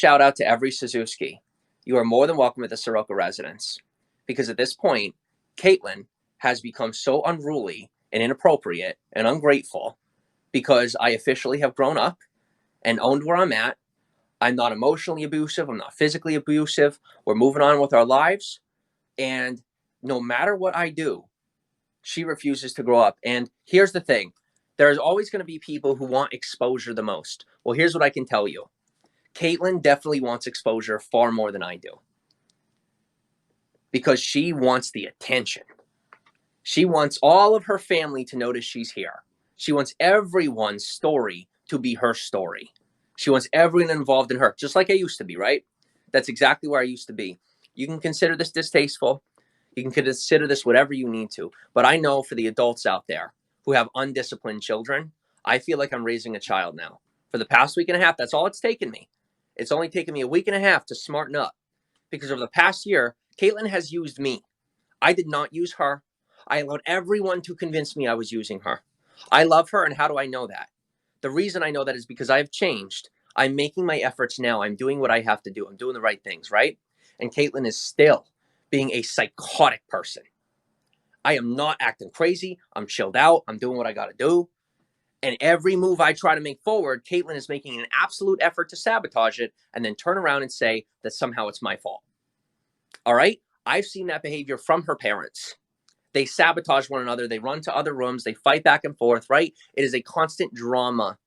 shout out to every Suzuki. You are more than welcome at the Saroka residence. Because at this point, Caitlin has become so unruly and inappropriate and ungrateful because I officially have grown up and owned where I'm at. I'm not emotionally abusive. I'm not physically abusive. We're moving on with our lives. And no matter what I do, she refuses to grow up. And here's the thing. There's always going to be people who want exposure the most. Well, here's what I can tell you. Caitlin definitely wants exposure far more than I do. Because she wants the attention. She wants all of her family to notice she's here. She wants everyone's story to be her story. She wants everyone involved in her, just like I used to be, right? That's exactly where I used to be. You can consider this distasteful. You can consider this whatever you need to. But I know for the adults out there who have undisciplined children, I feel like I'm raising a child now. For the past week and a half, that's all it's taken me. It's only taken me a week and a half to smarten up. Because over the past year, Caitlin has used me. I did not use her. I allowed everyone to convince me I was using her. I love her, and how do I know that? The reason I know that is because I have changed. I'm making my efforts now. I'm doing what I have to do. I'm doing the right things, right? And Caitlin is still being a psychotic person. I am not acting crazy. I'm chilled out. I'm doing what I got to do. And every move I try to make forward, Caitlin is making an absolute effort to sabotage it and then turn around and say that somehow it's my fault. All right? I've seen that behavior from her parents. They sabotage one another. They run to other rooms. They fight back and forth, right? It is a constant drama.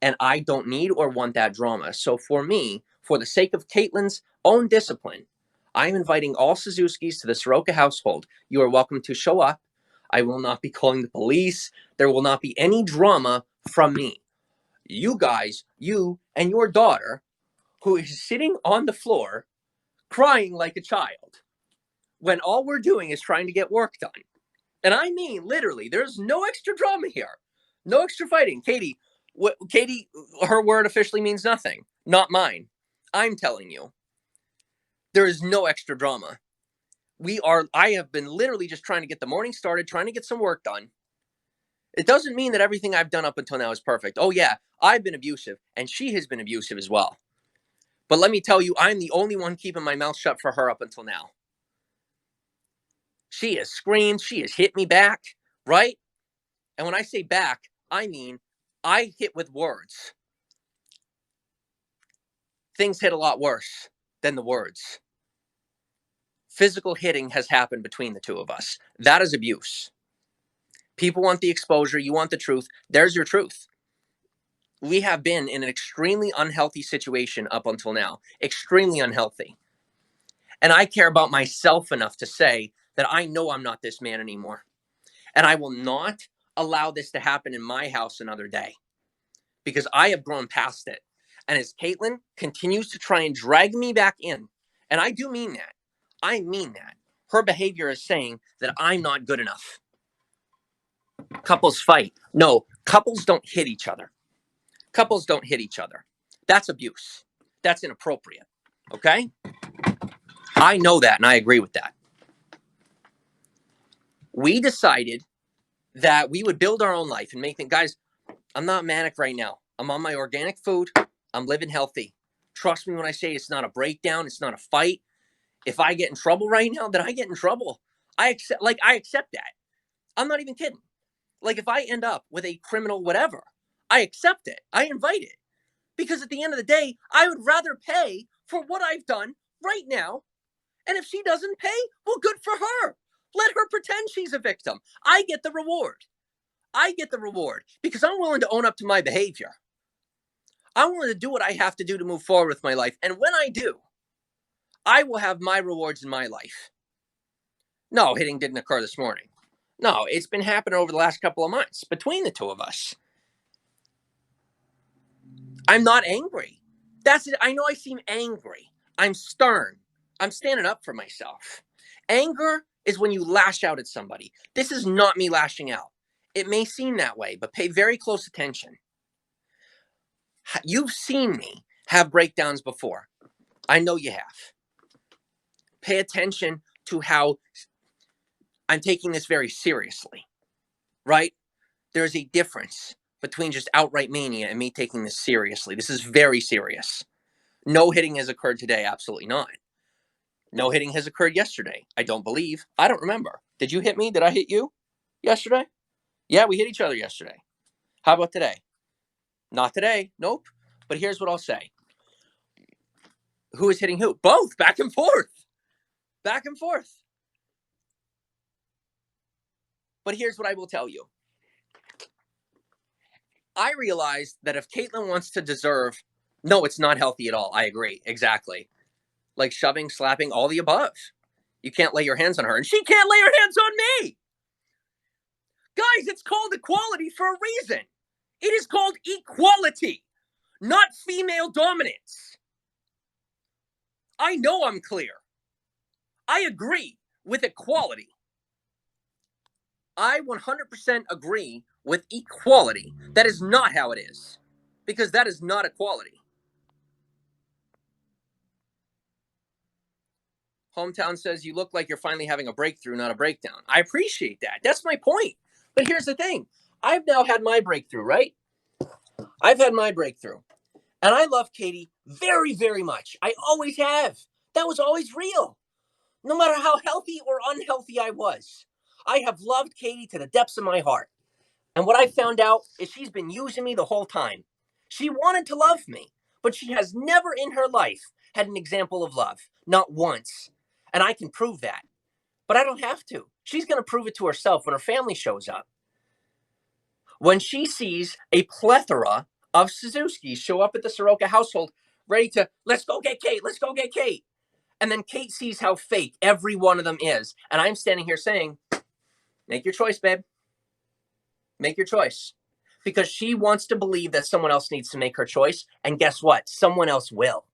And I don't need or want that drama. So for me, for the sake of Caitlin's own discipline, I'm inviting all Suzukis to the Saroka household. You are welcome to show up. I will not be calling the police. There will not be any drama from me. You guys, you and your daughter, who is sitting on the floor crying like a child, when all we're doing is trying to get work done. And I mean, literally, there's no extra drama here. No extra fighting. Katie, her word officially means nothing. Not mine. I'm telling you. There is no extra drama. I have been literally just trying to get the morning started, trying to get some work done. It doesn't mean that everything I've done up until now is perfect. Oh yeah, I've been abusive, and she has been abusive as well. But let me tell you, I'm the only one keeping my mouth shut for her up until now. She has screamed, she has hit me back, right? And when I say back, I mean I hit with words. Things hit a lot worse than the words. Physical hitting has happened between the two of us. That is abuse. People want the exposure. You want the truth. There's your truth. We have been in an extremely unhealthy situation up until now. Extremely unhealthy. And I care about myself enough to say that I know I'm not this man anymore. And I will not allow this to happen in my house another day. Because I have grown past it. And as Caitlin continues to try and drag me back in, and I do mean that. I mean that. Her behavior is saying that I'm not good enough. Couples fight. No, couples don't hit each other. Couples don't hit each other. That's abuse. That's inappropriate. Okay? I know that, and I agree with that. We decided that we would build our own life and make things. Guys, I'm not manic right now. I'm on my organic food. I'm living healthy. Trust me when I say it's not a breakdown. It's not a fight. If I get in trouble right now, then I get in trouble. I accept that. I'm not even kidding. Like if I end up with a criminal whatever, I accept it. I invite it. Because at the end of the day, I would rather pay for what I've done right now. And if she doesn't pay, well, good for her. Let her pretend she's a victim. I get the reward. I get the reward because I'm willing to own up to my behavior. I'm willing to do what I have to do to move forward with my life. And when I do, I will have my rewards in my life. No, hitting didn't occur this morning. No, it's been happening over the last couple of months between the two of us. I'm not angry. That's it. I know I seem angry. I'm stern. I'm standing up for myself. Anger is when you lash out at somebody. This is not me lashing out. It may seem that way, but pay very close attention. You've seen me have breakdowns before. I know you have. Pay attention to how I'm taking this very seriously, right? There's a difference between just outright mania and me taking this seriously. This is very serious. No hitting has occurred today. Absolutely not. No hitting has occurred yesterday. I don't believe. I don't remember. Did you hit me? Did I hit you yesterday? Yeah, we hit each other yesterday. How about today? Not today. Nope. But here's what I'll say. Who is hitting who? Both. Back and forth. Back and forth. But here's what I will tell you. I realized that if Caitlin wants to deserve, no, it's not healthy at all. I agree. Exactly. Like shoving, slapping, all the above. You can't lay your hands on her, and she can't lay her hands on me. Guys, it's called equality for a reason. It is called equality, not female dominance. I know I'm clear. I agree with equality. I 100% agree with equality. That is not how it is, because that is not equality. Hometown says you look like you're finally having a breakthrough, not a breakdown. I appreciate that. That's my point. But here's the thing. I've now had my breakthrough, right? I've had my breakthrough. And I love Katie very, very much. I always have. That was always real. No matter how healthy or unhealthy I was, I have loved Katie to the depths of my heart. And what I found out is she's been using me the whole time. She wanted to love me, but she has never in her life had an example of love. Not once. And I can prove that. But I don't have to. She's going to prove it to herself when her family shows up. When she sees a plethora of Suzuki's show up at the Saroka household, ready to, let's go get Kate, let's go get Kate. And then Kate sees how fake every one of them is. And I'm standing here saying, make your choice, babe. Make your choice. Because she wants to believe that someone else needs to make her choice. And guess what? Someone else will.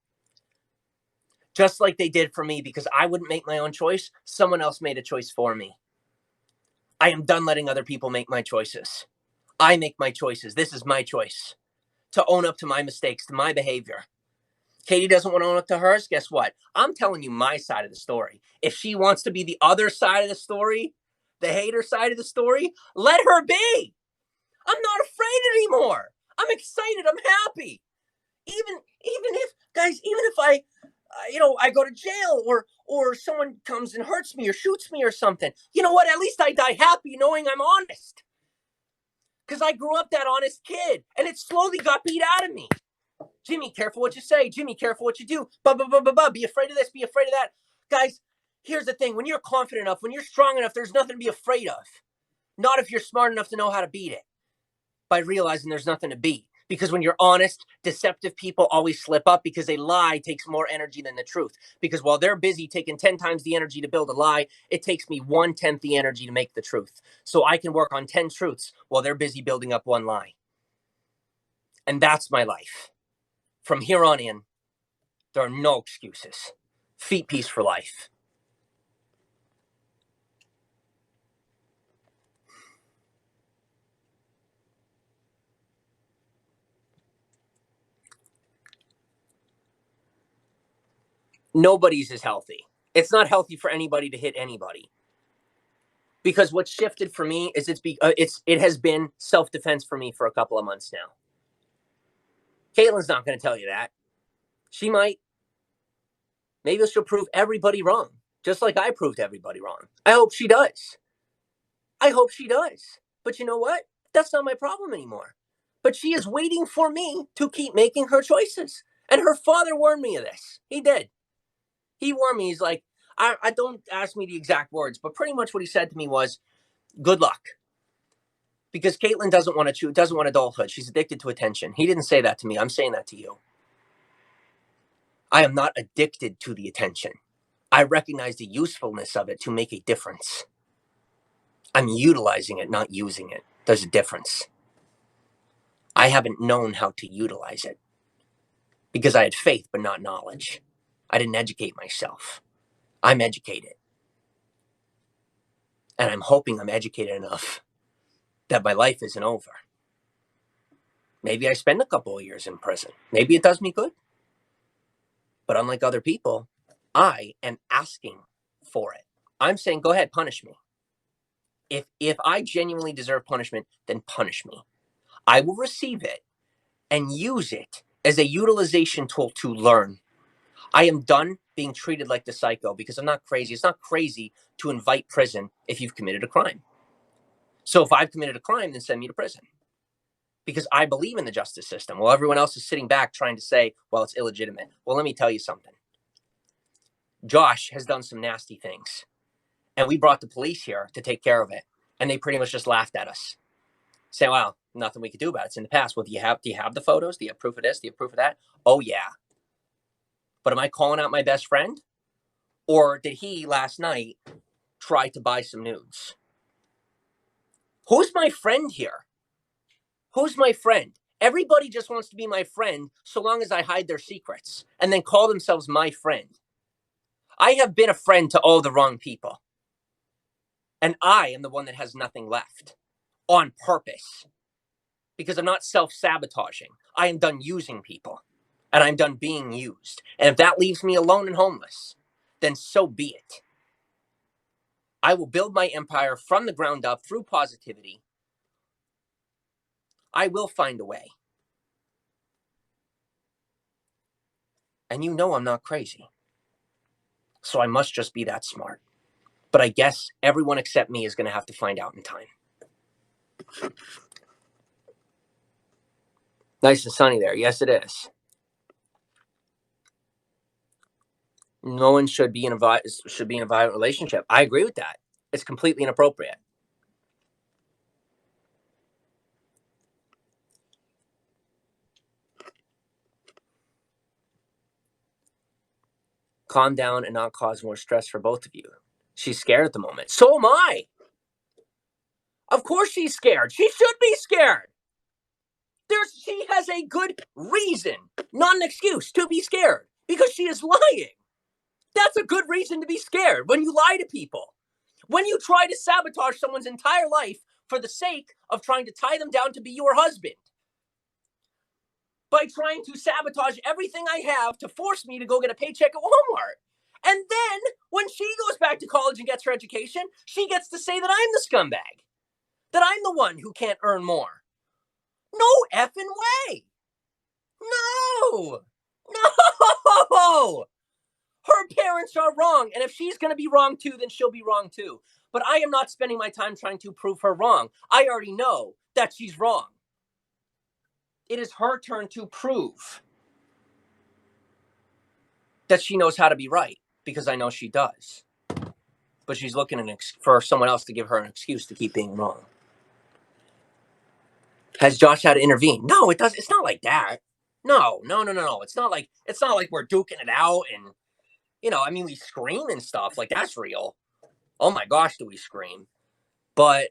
Just like they did for me, because I wouldn't make my own choice. Someone else made a choice for me. I am done letting other people make my choices. I make my choices. This is my choice. To own up to my mistakes, to my behavior. Katie doesn't want to own up to hers. Guess what? I'm telling you my side of the story. If she wants to be the other side of the story, the hater side of the story, let her be. I'm not afraid anymore. I'm excited. I'm happy. Even if, guys, even if I go to jail or someone comes and hurts me or shoots me or something, you know what? At least I die happy knowing I'm honest. Because I grew up that honest kid, and it slowly got beat out of me. Jimmy, careful what you say. Jimmy, careful what you do. Be afraid of this. Be afraid of that. Guys, here's the thing. When you're confident enough, when you're strong enough, there's nothing to be afraid of. Not if you're smart enough to know how to beat it. By realizing there's nothing to beat. Because when you're honest, deceptive people always slip up because a lie takes more energy than the truth. Because while they're busy taking 10 times the energy to build a lie, it takes me 1/10 the energy to make the truth. So I can work on 10 truths while they're busy building up one lie. And that's my life. From here on in, there are no excuses. Feet peace for life. Nobody's is healthy. It's not healthy for anybody to hit anybody. Because what's shifted for me is it has been self-defense for me for a couple of months now. Caitlin's not going to tell you that. She might. Maybe she'll prove everybody wrong, just like I proved everybody wrong. I hope she does. I hope she does. But you know what? That's not my problem anymore. But she is waiting for me to keep making her choices. And her father warned me of this. He did. He warned me. He's like, I don't ask me the exact words, but pretty much what he said to me was, good luck. Because Caitlin doesn't want adulthood. She's addicted to attention. He didn't say that to me. I'm saying that to you. I am not addicted to the attention. I recognize the usefulness of it to make a difference. I'm utilizing it, not using it. There's a difference. I haven't known how to utilize it because I had faith, but not knowledge. I didn't educate myself. I'm educated. And I'm hoping I'm educated enough that my life isn't over. Maybe I spend a couple of years in prison. Maybe it does me good. But unlike other people, I am asking for it. I'm saying, go ahead, punish me. If I genuinely deserve punishment, then punish me. I will receive it and use it as a utilization tool to learn. I am done being treated like the psycho because I'm not crazy. It's not crazy to invite prison if you've committed a crime. So if I've committed a crime, then send me to prison because I believe in the justice system. Well, everyone else is sitting back trying to say, well, it's illegitimate. Well, let me tell you something. Josh has done some nasty things, and we brought the police here to take care of it, and they pretty much just laughed at us, saying, well, nothing we could do about it. It's in the past. Well, do you have the photos? Do you have proof of this? Do you have proof of that? Oh, yeah. But am I calling out my best friend? Or did he last night try to buy some nudes? Who's my friend here? Who's my friend? Everybody just wants to be my friend so long as I hide their secrets and then call themselves my friend. I have been a friend to all the wrong people. And I am the one that has nothing left on purpose because I'm not self-sabotaging. I am done using people and I'm done being used. And if that leaves me alone and homeless, then so be it. I will build my empire from the ground up through positivity. I will find a way. And you know I'm not crazy. So I must just be that smart. But I guess everyone except me is going to have to find out in time. Nice and sunny there. Yes, it is. No one should be in a violent relationship. I agree with that. It's completely inappropriate. Calm down and not cause more stress for both of you. She's scared at the moment. So am I. Of course she's scared. She should be scared. She has a good reason, not an excuse, to be scared because she is lying. That's a good reason to be scared when you lie to people. When you try to sabotage someone's entire life for the sake of trying to tie them down to be your husband. By trying to sabotage everything I have to force me to go get a paycheck at Walmart. And then when she goes back to college and gets her education, she gets to say that I'm the scumbag. That I'm the one who can't earn more. No effing way. No. No. Her parents are wrong. And if she's going to be wrong too, then she'll be wrong too. But I am not spending my time trying to prove her wrong. I already know that she's wrong. It is her turn to prove that she knows how to be right, because I know she does. But she's looking for someone else to give her an excuse to keep being wrong. Has Josh had to intervene? No, it does. It's not like that. No. It's not like we're duking it out and, I mean, we scream and stuff. Like, that's real. Oh my gosh, do we scream? But,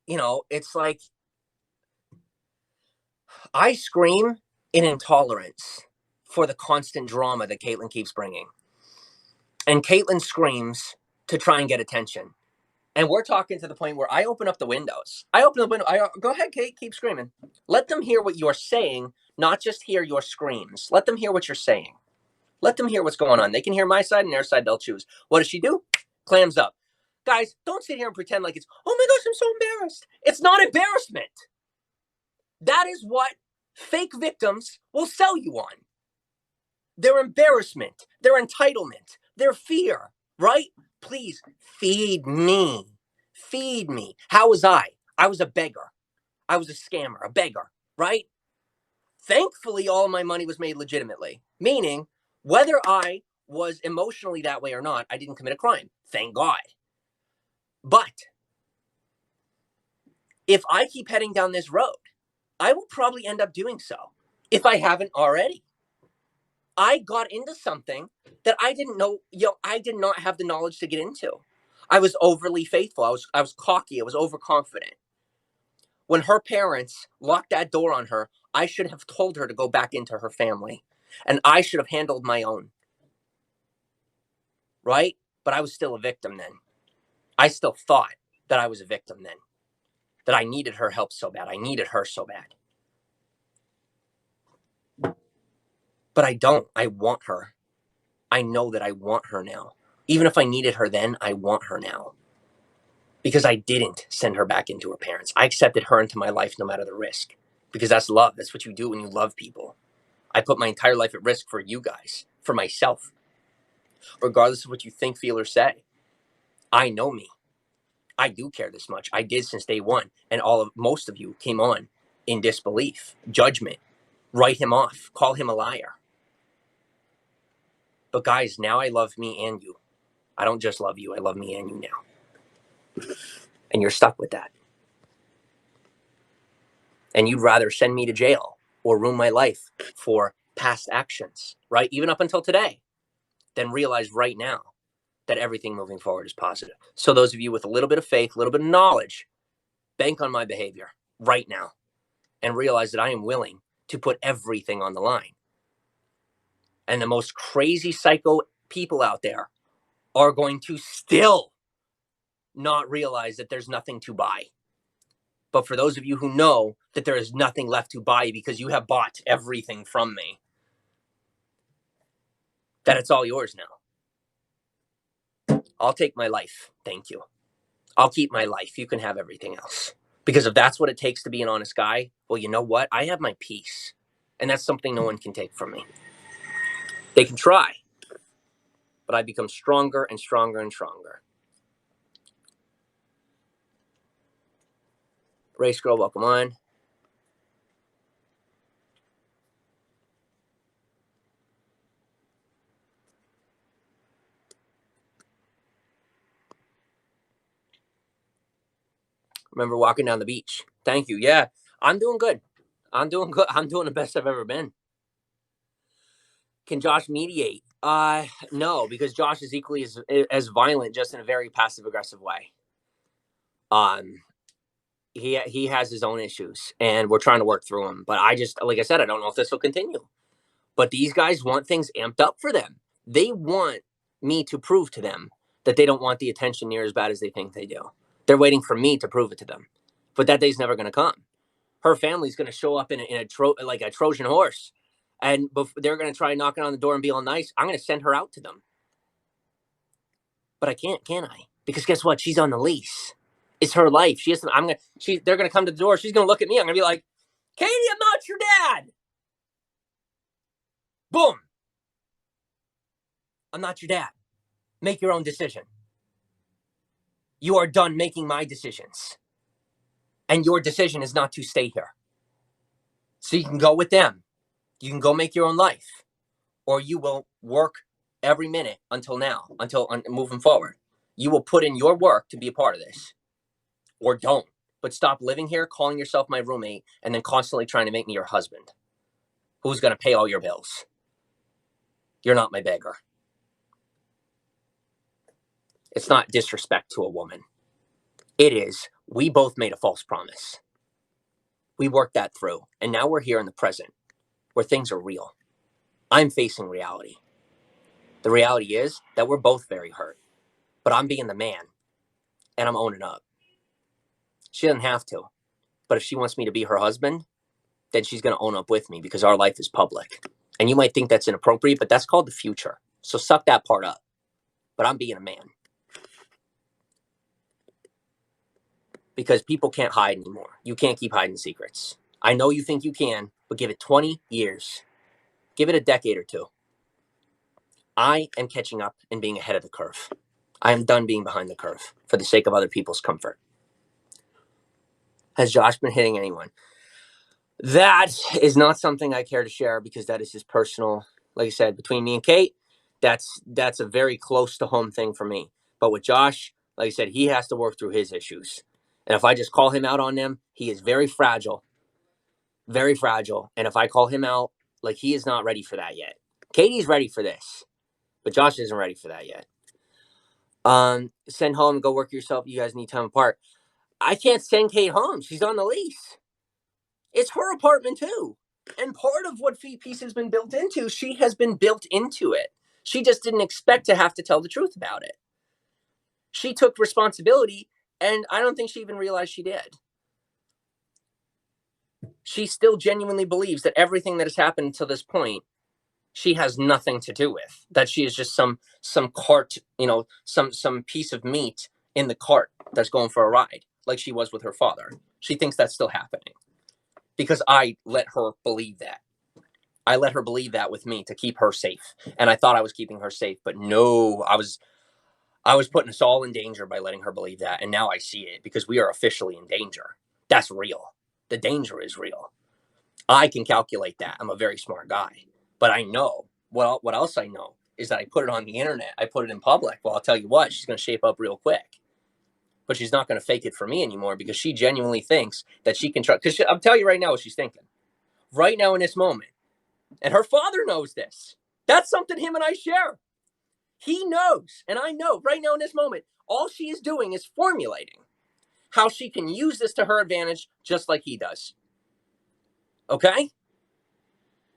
it's like I scream in intolerance for the constant drama that Caitlin keeps bringing. And Caitlin screams to try and get attention. And we're talking to the point where I open up the windows. Go ahead, Kate, keep screaming. Let them hear what you're saying, not just hear your screams. Let them hear what you're saying. Let them hear what's going on. They can hear my side and their side, they'll choose. What does she do? Clams up. Guys, don't sit here and pretend like it's, oh my gosh, I'm so embarrassed. It's not embarrassment. That is what fake victims will sell you on. Their embarrassment, their entitlement, their fear, right? Please feed me. Feed me. How was I? I was a beggar. I was a scammer, a beggar, right? Thankfully, all of my money was made legitimately, meaning whether I was emotionally that way or not, I didn't commit a crime. Thank God. But if I keep heading down this road, I will probably end up doing so if I haven't already. I got into something that I didn't know, I did not have the knowledge to get into. I was overly faithful. I was cocky. I was overconfident. When her parents locked that door on her, I should have told her to go back into her family. And I should have handled my own. Right? But I was still a victim then. I still thought that I was a victim then. That I needed her help so bad. I needed her so bad. But I don't. I want her. I know that I want her now. Even if I needed her then, I want her now. Because I didn't send her back into her parents. I accepted her into my life no matter the risk. because that's love. That's what you do when you love people. I put my entire life at risk for you guys, for myself, regardless of what you think, feel, or say. I know me. I do care this much. I did since day one. And most of you came on in disbelief, judgment, write him off, call him a liar. But guys, now I love me and you. I don't just love you. I love me and you now. And you're stuck with that. And you'd rather send me to jail or ruin my life for past actions, right? Even up until today, than realize right now that everything moving forward is positive. So those of you with a little bit of faith, a little bit of knowledge, bank on my behavior right now and realize that I am willing to put everything on the line. And the most crazy psycho people out there are going to still not realize that there's nothing to buy. But for those of you who know that there is nothing left to buy because you have bought everything from me, that it's all yours now. I'll take my life. Thank you. I'll keep my life. You can have everything else. Because if that's what it takes to be an honest guy, well, you know what? I have my peace. And that's something no one can take from me. They can try, but I become stronger and stronger and stronger. Race Girl, welcome on. Remember walking down the beach. Thank you. Yeah, I'm doing good. I'm doing good. I'm doing the best I've ever been. Can Josh mediate? No, because Josh is equally as violent, just in a very passive aggressive way. He has his own issues, and we're trying to work through them. But like I said, I don't know if this will continue. But these guys want things amped up for them. They want me to prove to them that they don't want the attention near as bad as they think they do. They're waiting for me to prove it to them. But that day's never going to come. Her family's going to show up in a Trojan horse. And they're going to try knocking on the door and be all nice. I'm going to send her out to them. But I can't, can I? Because guess what? She's on the lease. It's her life. They're going to come to the door. She's going to look at me. I'm going to be like, Katie, I'm not your dad. Boom. I'm not your dad. Make your own decision. You are done making my decisions. And your decision is not to stay here. So you can go with them. You can go make your own life. Or you will work every minute until moving forward. You will put in your work to be a part of this. Or don't. But stop living here, calling yourself my roommate, and then constantly trying to make me your husband. Who's going to pay all your bills? You're not my beggar. It's not disrespect to a woman. It is, we both made a false promise. We worked that through. And now we're here in the present where things are real. I'm facing reality. The reality is that we're both very hurt. But I'm being the man. And I'm owning up. She doesn't have to. But if she wants me to be her husband, then she's going to own up with me because our life is public. And you might think that's inappropriate, but that's called the future. So suck that part up. But I'm being a man. Because people can't hide anymore. You can't keep hiding secrets. I know you think you can, but give it 20 years. Give it a decade or two. I am catching up and being ahead of the curve. I am done being behind the curve for the sake of other people's comfort. Has Josh been hitting anyone? That is not something I care to share because that is his personal, like I said, between me and Kate, that's a very close to home thing for me. But with Josh, like I said, he has to work through his issues. And if I just call him out on them, he is very fragile. Very fragile. And if I call him out, like, he is not ready for that yet. Katie's ready for this, but Josh isn't ready for that yet. Send home, go work yourself. You guys need time apart. I can't send Kate home. She's on the lease. It's her apartment too. And part of what Peace has been built into, she has been built into it. She just didn't expect to have to tell the truth about it. She took responsibility, and I don't think she even realized she did. She still genuinely believes that everything that has happened to this point, she has nothing to do with. That she is just some cart, some piece of meat in the cart that's going for a ride, like she was with her father. She thinks that's still happening. because I let her believe that. I let her believe that with me to keep her safe. And I thought I was keeping her safe, but no, I was putting us all in danger by letting her believe that. And now I see it because we are officially in danger. That's real. The danger is real. I can calculate that. I'm a very smart guy. But I know, well, what else I know is that I put it on the internet. I put it in public. Well, I'll tell you what, she's going to shape up real quick. But she's not going to fake it for me anymore because she genuinely thinks that she can trust. Because I'll tell you right now what she's thinking. Right now in this moment. And her father knows this. That's something him and I share. He knows, and I know right now in this moment, all she is doing is formulating how she can use this to her advantage just like he does. Okay?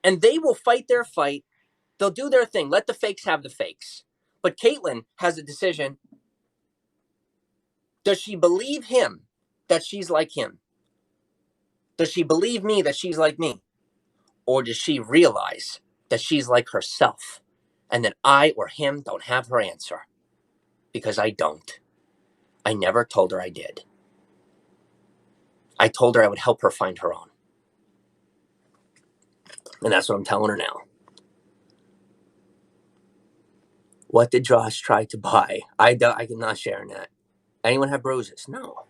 And they will fight their fight. They'll do their thing. Let the fakes have the fakes. But Caitlin has a decision. Does she believe him that she's like him? Does she believe me that she's like me? Or does she realize that she's like herself and that I or him don't have her answer? Because I don't. I never told her I did. I told her I would help her find her own. And that's what I'm telling her now. What did Josh try to buy? I'm not sharing that. Anyone have bruises? No.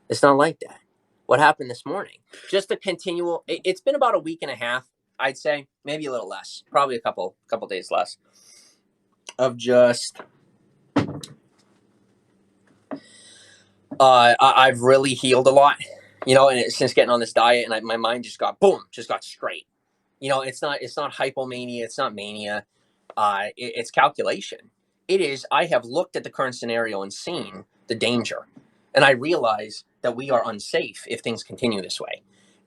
It's not like that. What happened this morning? Just a continual, it's been about a week and a half, I'd say, maybe a little less, probably a couple days less, of just, I've really healed a lot, and since getting on this diet, and my mind just got straight. It's not hypomania, it's not mania, it's calculation. It is, I have looked at the current scenario and seen the danger, and I realize that we are unsafe if things continue this way.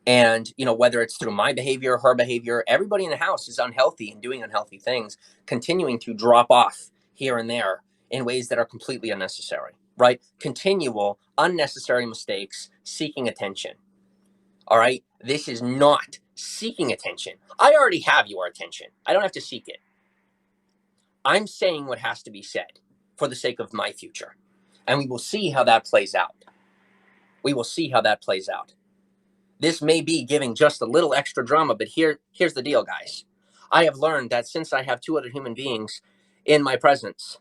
And, whether it's through my behavior, her behavior, everybody in the house is unhealthy and doing unhealthy things, continuing to drop off here and there in ways that are completely unnecessary, right? Continual, unnecessary mistakes, seeking attention. All right? This is not seeking attention. I already have your attention. I don't have to seek it. I'm saying what has to be said for the sake of my future. And we will see how that plays out. We will see how that plays out. This may be giving just a little extra drama, but here's the deal, guys. I have learned that since I have two other human beings in my presence,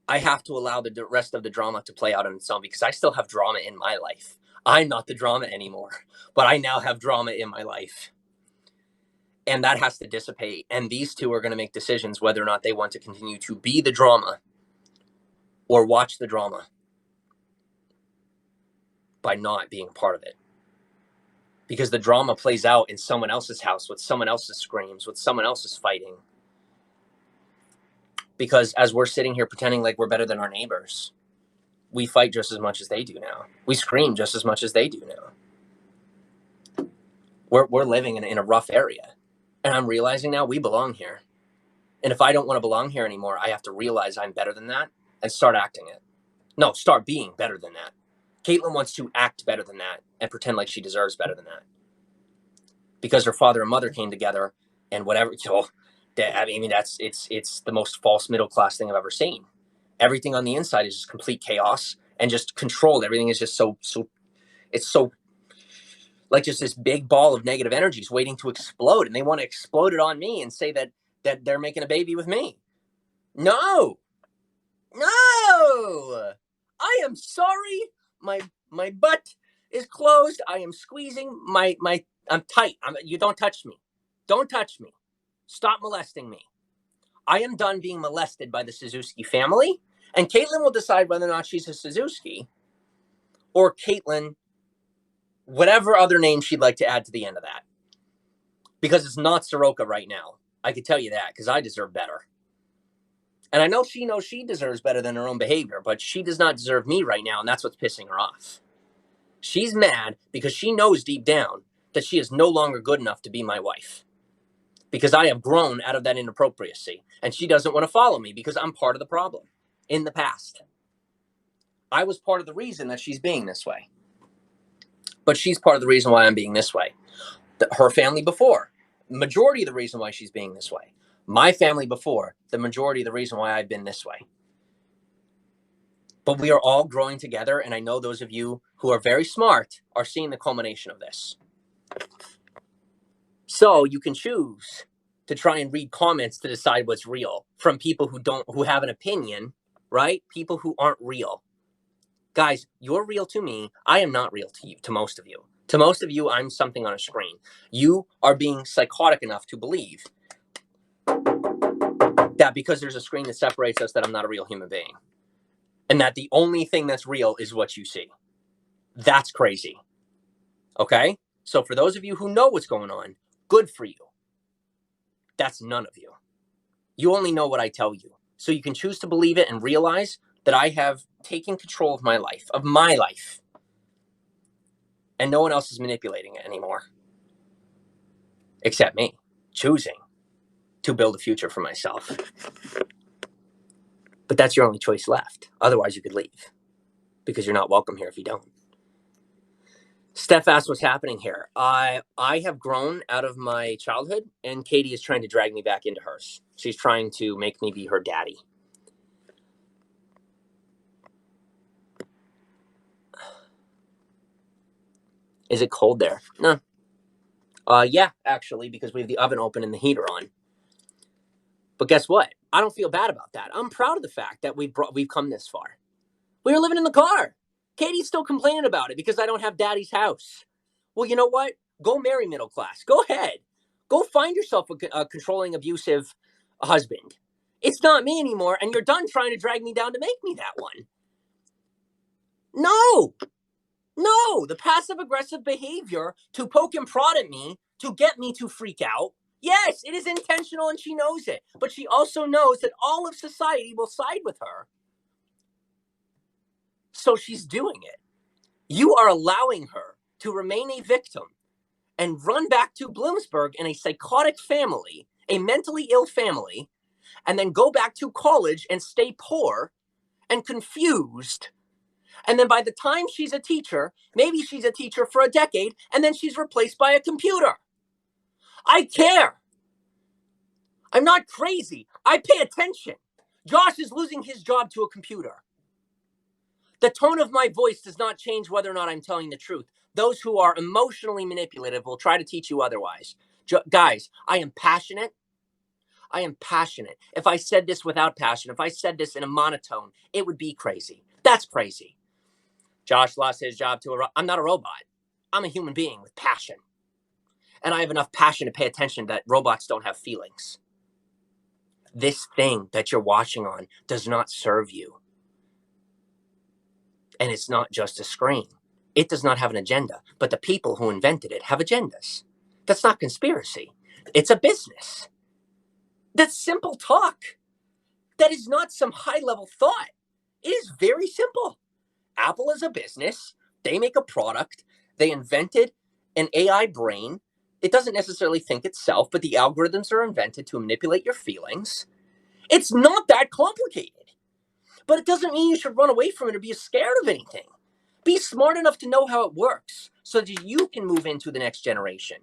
I have to allow the rest of the drama to play out on its own because I still have drama in my life. I'm not the drama anymore, but I now have drama in my life. And that has to dissipate. And these two are going to make decisions whether or not they want to continue to be the drama or watch the drama by not being a part of it. Because the drama plays out in someone else's house with someone else's screams, with someone else's fighting. Because as we're sitting here pretending like we're better than our neighbors, we fight just as much as they do now. We scream just as much as they do now. We're living in a rough area. And I'm realizing now we belong here. And if I don't want to belong here anymore, I have to realize I'm better than that and start acting it. No, start being better than that. Caitlin wants to act better than that and pretend like she deserves better than that. Because her father and mother came together and whatever. It's the most false middle class thing I've ever seen. Everything on the inside is just complete chaos and just controlled. Everything is just it's so like just this big ball of negative energies waiting to explode. And they want to explode it on me and say that they're making a baby with me. No, I am sorry. My butt is closed. I am squeezing I'm tight. You don't touch me. Don't touch me. Stop molesting me. I am done being molested by the Suzuki family, and Caitlin will decide whether or not she's a Suzuki or Caitlin, whatever other name she'd like to add to the end of that. Because it's not Saroka right now. I can tell you that because I deserve better. And I know she knows she deserves better than her own behavior, but she does not deserve me right now, and that's what's pissing her off. She's mad because she knows deep down that she is no longer good enough to be my wife. Because I have grown out of that inappropriacy, and she doesn't want to follow me because I'm part of the problem in the past. I was part of the reason that she's being this way. But she's part of the reason why I'm being this way. Her family before, majority of the reason why she's being this way. My family before, the majority of the reason why I've been this way. But we are all growing together, and I know those of you who are very smart are seeing the culmination of this. So you can choose to try and read comments to decide what's real from people who have an opinion, right? People who aren't real. Guys, you're real to me. I am not real to you, to most of you. To most of you, I'm something on a screen. You are being psychotic enough to believe that because there's a screen that separates us, that I'm not a real human being. And that the only thing that's real is what you see. That's crazy. Okay? So for those of you who know what's going on, good for you. That's none of you. You only know what I tell you. So you can choose to believe it and realize that I have taken control of my life, and no one else is manipulating it anymore. Except me, choosing to build a future for myself. But that's your only choice left. Otherwise, you could leave because you're not welcome here if you don't. Steph asked what's happening here. I have grown out of my childhood, and Katie is trying to drag me back into hers. She's trying to make me be her daddy. Is it cold there? No. Yeah, actually, because we have the oven open and the heater on. But guess what? I don't feel bad about that. I'm proud of the fact that we've come this far. We were living in the car. Katie's still complaining about it because I don't have daddy's house. Well, you know what? Go marry middle class. Go ahead. Go find yourself a controlling, abusive husband. It's not me anymore, and you're done trying to drag me down to make me that one. No. The passive-aggressive behavior to poke and prod at me to get me to freak out. Yes, it is intentional, and she knows it. But she also knows that all of society will side with her. So she's doing it. You are allowing her to remain a victim and run back to Bloomsburg in a psychotic family, a mentally ill family, and then go back to college and stay poor and confused. And then by the time she's a teacher, maybe she's a teacher for a decade, and then she's replaced by a computer. I care. I'm not crazy. I pay attention. Josh is losing his job to a computer. The tone of my voice does not change whether or not I'm telling the truth. Those who are emotionally manipulative will try to teach you otherwise. Guys, I am passionate. I am passionate. If I said this without passion, if I said this in a monotone, it would be crazy. That's crazy. Josh lost his job to I'm not a robot. I'm a human being with passion. And I have enough passion to pay attention that robots don't have feelings. This thing that you're watching on does not serve you. And it's not just a screen. It does not have an agenda, but the people who invented it have agendas. That's not conspiracy. It's a business. That's simple talk. That is not some high-level thought. It is very simple. Apple is a business. They make a product. They invented an AI brain. It doesn't necessarily think itself, but the algorithms are invented to manipulate your feelings. It's not that complicated. But it doesn't mean you should run away from it or be scared of anything. Be smart enough to know how it works so that you can move into the next generation.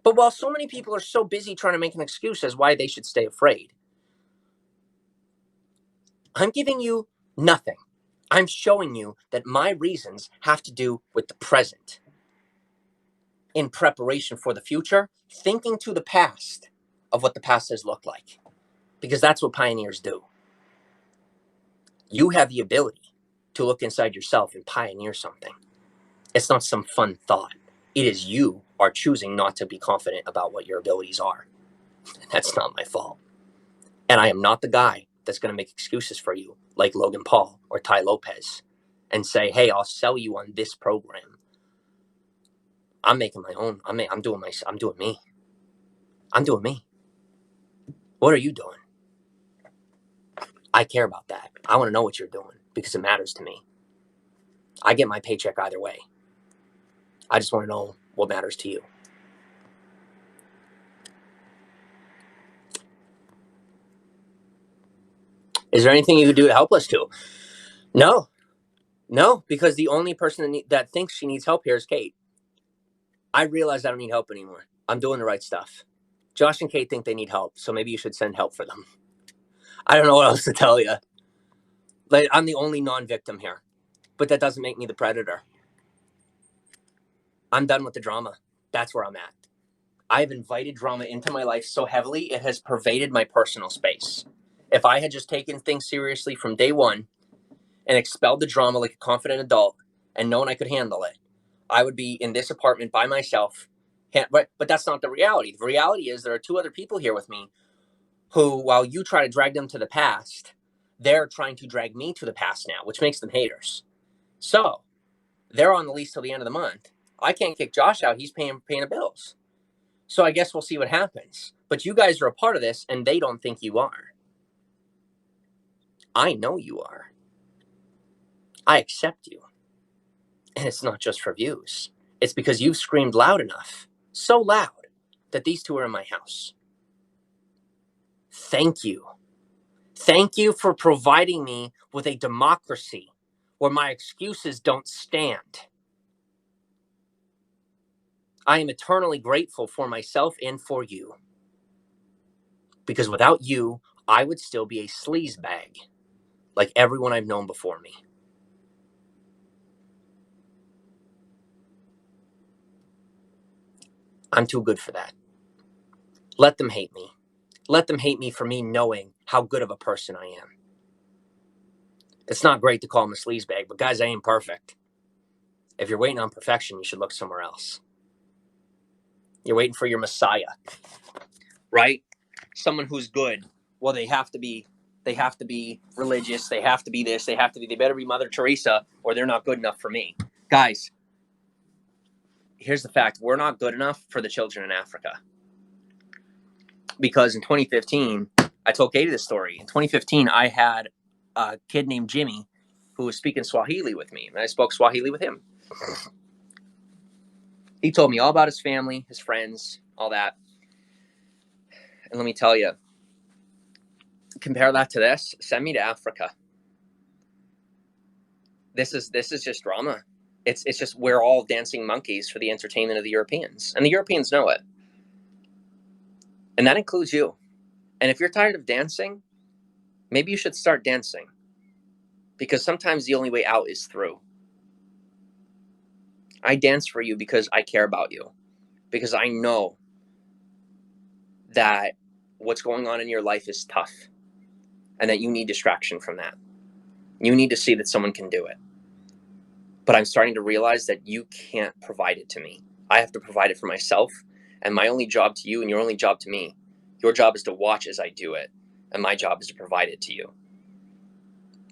But while so many people are so busy trying to make an excuse as why they should stay afraid, I'm giving you nothing. I'm showing you that my reasons have to do with the present. In preparation for the future, thinking to the past of what the past has looked like. Because that's what pioneers do. You have the ability to look inside yourself and pioneer something. It's not some fun thought. It is you are choosing not to be confident about what your abilities are. That's not my fault. And I am not the guy that's going to make excuses for you like Logan Paul or Ty Lopez and say, hey, I'll sell you on this program. I'm making my own. I'm doing me. I'm doing me. What are you doing? I care about that. I want to know what you're doing because it matters to me. I get my paycheck either way. I just want to know what matters to you. Is there anything you could do to help us too? No, because the only person that thinks she needs help here is Kate. I realize I don't need help anymore. I'm doing the right stuff. Josh and Kate think they need help, so maybe you should send help for them. I don't know what else to tell you. Like, I'm the only non-victim here, but that doesn't make me the predator. I'm done with the drama. That's where I'm at. I've invited drama into my life so heavily, it has pervaded my personal space. If I had just taken things seriously from day one and expelled the drama like a confident adult and known I could handle it, I would be in this apartment by myself. But that's not the reality. The reality is there are two other people here with me who, while you try to drag them to the past, they're trying to drag me to the past now, which makes them haters. So they're on the lease till the end of the month. I can't kick Josh out. He's paying the bills. So I guess we'll see what happens. But you guys are a part of this, and they don't think you are. I know you are. I accept you. And it's not just for views. It's because you've screamed loud enough, so loud, that these two are in my house. Thank you. Thank you for providing me with a democracy where my excuses don't stand. I am eternally grateful for myself and for you. Because without you, I would still be a sleazebag, like everyone I've known before me. I'm too good for that. Let them hate me. Let them hate me for me knowing how good of a person I am. It's not great to call him a sleazebag, but guys, I ain't perfect. If you're waiting on perfection, you should look somewhere else. You're waiting for your messiah, right? Someone who's good. Well, they have to be religious, they have to be this, they better be Mother Teresa, or they're not good enough for me. Guys, here's the fact. We're not good enough for the children in Africa. Because in 2015, I told Katie this story. In 2015, I had a kid named Jimmy who was speaking Swahili with me, and I spoke Swahili with him. He told me all about his family, his friends, all that. And let me tell you, compare that to this. Send me to Africa. This is just drama. It's just we're all dancing monkeys for the entertainment of the Europeans, and the Europeans know it, and that includes you. And if you're tired of dancing, maybe you should start dancing, because sometimes the only way out is through. I dance for you because I care about you, because I know that what's going on in your life is tough, and that you need distraction from that. You need to see that someone can do it. But I'm starting to realize that you can't provide it to me. I have to provide it for myself. And my only job to you and your only job to me, your job is to watch as I do it. And my job is to provide it to you.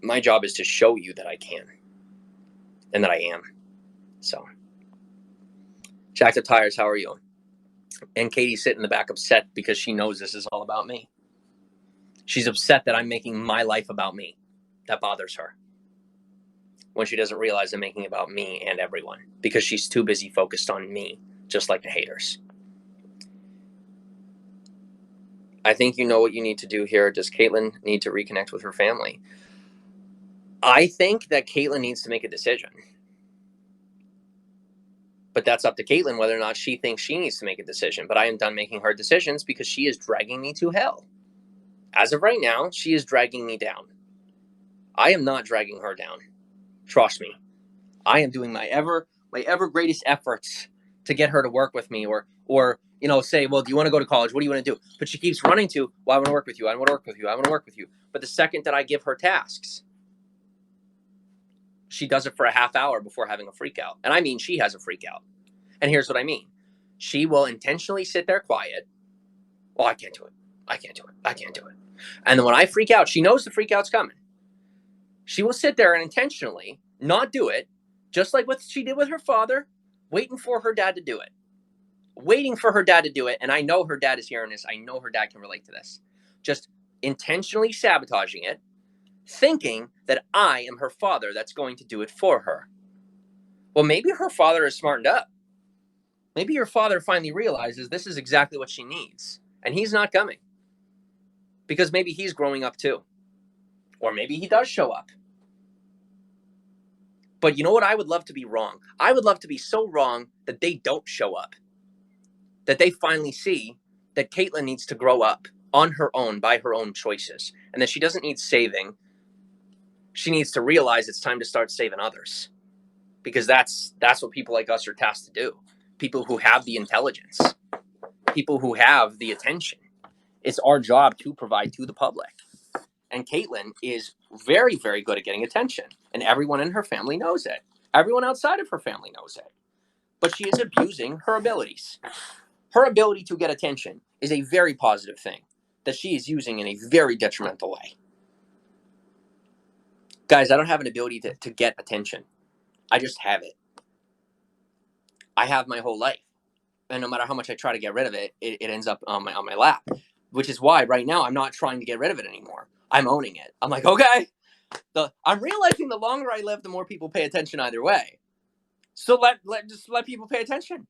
My job is to show you that I can and that I am. So, Jacked Up Tires, how are you? And Katie's sitting in the back upset because she knows this is all about me. She's upset that I'm making my life about me. That bothers her. When she doesn't realize I'm making it about me and everyone, because she's too busy focused on me, just like the haters. I think you know what you need to do here. Does Caitlin need to reconnect with her family? I think that Caitlin needs to make a decision. But that's up to Caitlin whether or not she thinks she needs to make a decision. But I am done making her decisions because she is dragging me to hell. As of right now, she is dragging me down. I am not dragging her down. Trust me. I am doing my ever greatest efforts to get her to work with me, or say, well, do you want to go to college? What do you want to do? But she keeps running to, well, I want to work with you. I want to work with you. I want to work with you. But the second that I give her tasks, she does it for a half hour before having a freak out. And I mean, she has a freak out. And here's what I mean. She will intentionally sit there quiet. Well, I can't do it. I can't do it. I can't do it. And then when I freak out, she knows the freak out's coming. She will sit there and intentionally not do it, just like what she did with her father, waiting for her dad to do it. Waiting for her dad to do it. And I know her dad is hearing this. I know her dad can relate to this. Just intentionally sabotaging it, thinking that I am her father that's going to do it for her. Well, maybe her father is smartened up. Maybe your father finally realizes this is exactly what she needs, and he's not coming. Because maybe he's growing up too. Or maybe he does show up. But you know what? I would love to be wrong. I would love to be so wrong that they don't show up. That they finally see that Caitlin needs to grow up on her own by her own choices. And that she doesn't need saving She needs to realize it's time to start saving others, because that's what people like us are tasked to do. People who have the intelligence, people who have the attention. It's our job to provide to the public. And Caitlin is very, very good at getting attention, and everyone in her family knows it. Everyone outside of her family knows it. But she is abusing her abilities. Her ability to get attention is a very positive thing that she is using in a very detrimental way. Guys, I don't have an ability to get attention. I just have it. I have my whole life. And no matter how much I try to get rid of it, it ends up on my lap. Which is why right now I'm not trying to get rid of it anymore. I'm owning it. I'm like, okay. I'm realizing the longer I live, the more people pay attention either way. So just let people pay attention.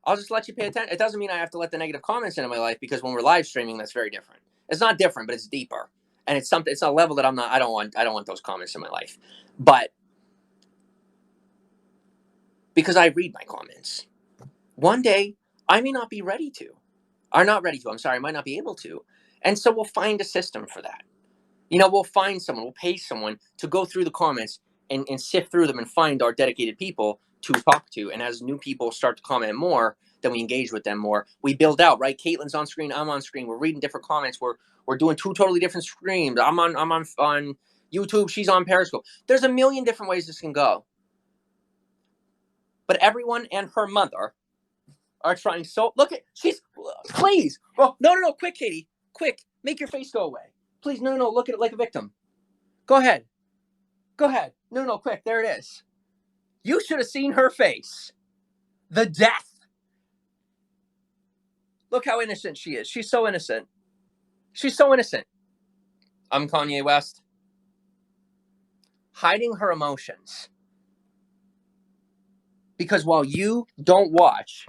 I'll just let you pay attention. It doesn't mean I have to let the negative comments into my life, because when we're live streaming, that's very different. It's not different, but it's deeper. And it's a level that I don't want those comments in my life. But because I read my comments. One day I may not be ready to. Or not ready to, I'm sorry, I might not be able to. And so we'll find a system for that. We'll find someone, we'll pay someone to go through the comments and sift through them and find our dedicated people to talk to. And as new people start to comment more, then we engage with them more. We build out, right? Caitlin's on screen, I'm on screen. We're reading different comments. We're doing two totally different streams. I'm on YouTube, she's on Periscope. There's a million different ways this can go. But everyone and her mother are trying so... Look at... Please! Oh, no. Quick, Katie. Quick. Make your face go away. Please, no. Look at it like a victim. Go ahead. No, quick. There it is. You should have seen her face. The death. Look how innocent she is. She's so innocent. I'm Kanye West. Hiding her emotions. Because while you don't watch,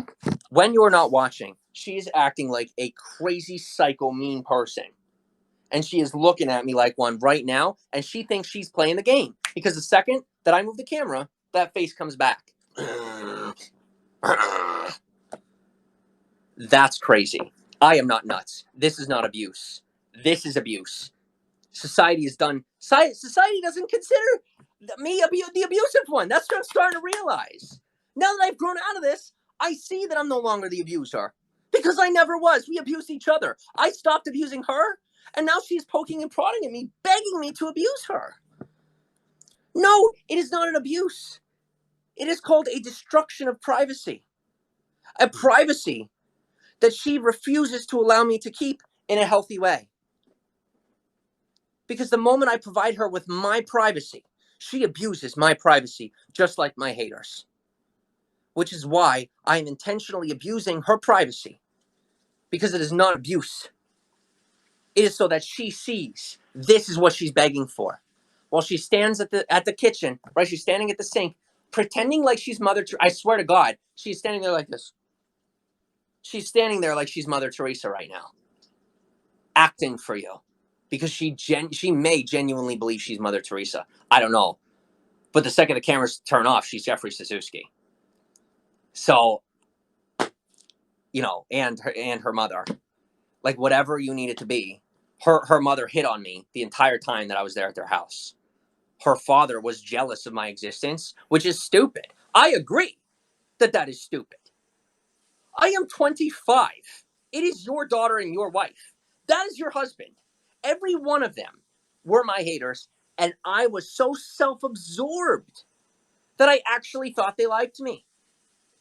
when you're not watching, she is acting like a crazy, psycho, mean person. And she is looking at me like one right now, and she thinks she's playing the game. Because the second that I move the camera, that face comes back. That's crazy. I am not nuts. This is not abuse. This is abuse. Society doesn't consider me the abusive one. That's what I'm starting to realize. Now that I've grown out of this, I see that I'm no longer the abuser. Because I never was. We abused each other. I stopped abusing her, and now she's poking and prodding at me, begging me to abuse her. No, it is not an abuse. It is called a destruction of privacy. A privacy that she refuses to allow me to keep in a healthy way. Because the moment I provide her with my privacy, she abuses my privacy, just like my haters. Which is why I am intentionally abusing her privacy. Because it is not abuse. It is so that she sees this is what she's begging for. While she stands at the kitchen, right? She's standing at the sink, pretending like she's Mother Teresa. I swear to God, she's standing there like this. She's standing there like she's Mother Teresa right now. Acting for you. Because she may genuinely believe she's Mother Teresa. I don't know. But the second the cameras turn off, she's Jeffrey Suzuki. So, and her mother. Like, whatever you need it to be. Her mother hit on me the entire time that I was there at their house. Her father was jealous of my existence, which is stupid. I agree that is stupid. I am 25. It is your daughter and your wife. That is your husband. Every one of them were my haters, and I was so self-absorbed that I actually thought they liked me.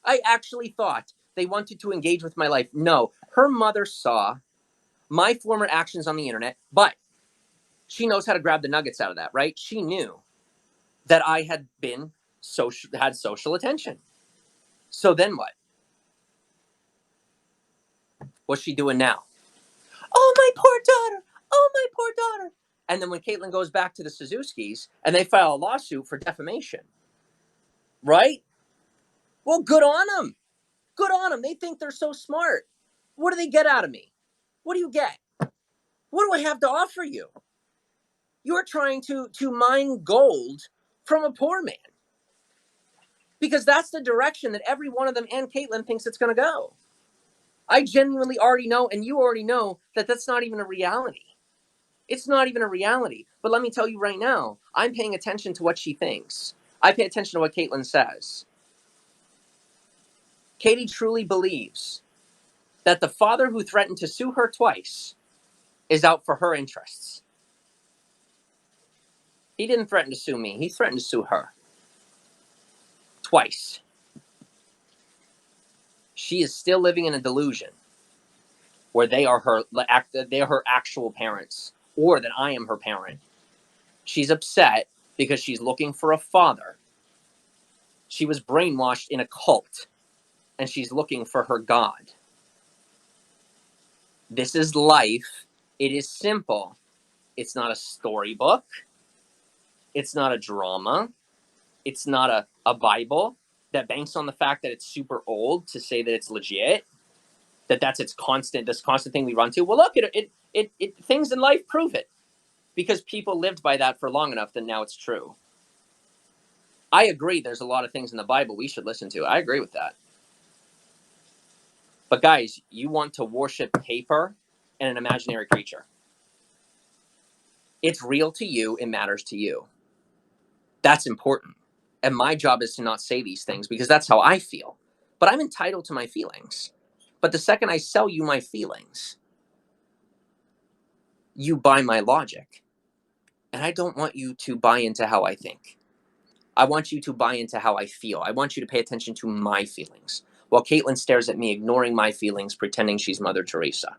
I actually thought they wanted to engage with my life. No, her mother saw my former actions on the internet, but she knows how to grab the nuggets out of that, right? She knew that I had had social attention. So then what? What's she doing now? Oh, my poor daughter. Oh, my poor daughter. And then when Caitlin goes back to the Suzukis and they file a lawsuit for defamation, right? Well, good on them. Good on them. They think they're so smart. What do they get out of me? What do you get? What do I have to offer you? You're trying to mine gold from a poor man. Because that's the direction that every one of them and Caitlin thinks it's going to go. I genuinely already know, and you already know, that that's not even a reality. It's not even a reality. But let me tell you right now, I'm paying attention to what she thinks. I pay attention to what Caitlin says. Katie truly believes that the father who threatened to sue her twice is out for her interests. He didn't threaten to sue me. He threatened to sue her. Twice. She is still living in a delusion where they're her actual parents, or that I am her parent. She's upset because she's looking for a father. She was brainwashed in a cult, and she's looking for her God. This is life. It is simple. It's not a storybook. It's not a drama. It's not a Bible that banks on the fact that it's super old to say that it's legit, that's this constant thing we run to. Well, look, it things in life prove it, because people lived by that for long enough that now it's true. I agree there's a lot of things in the Bible we should listen to. I agree with that. But guys, you want to worship paper and an imaginary creature. It's real to you. It matters to you. That's important. And my job is to not say these things because that's how I feel. But I'm entitled to my feelings. But the second I sell you my feelings, you buy my logic. And I don't want you to buy into how I think. I want you to buy into how I feel. I want you to pay attention to my feelings. While Caitlin stares at me, ignoring my feelings, pretending she's Mother Teresa.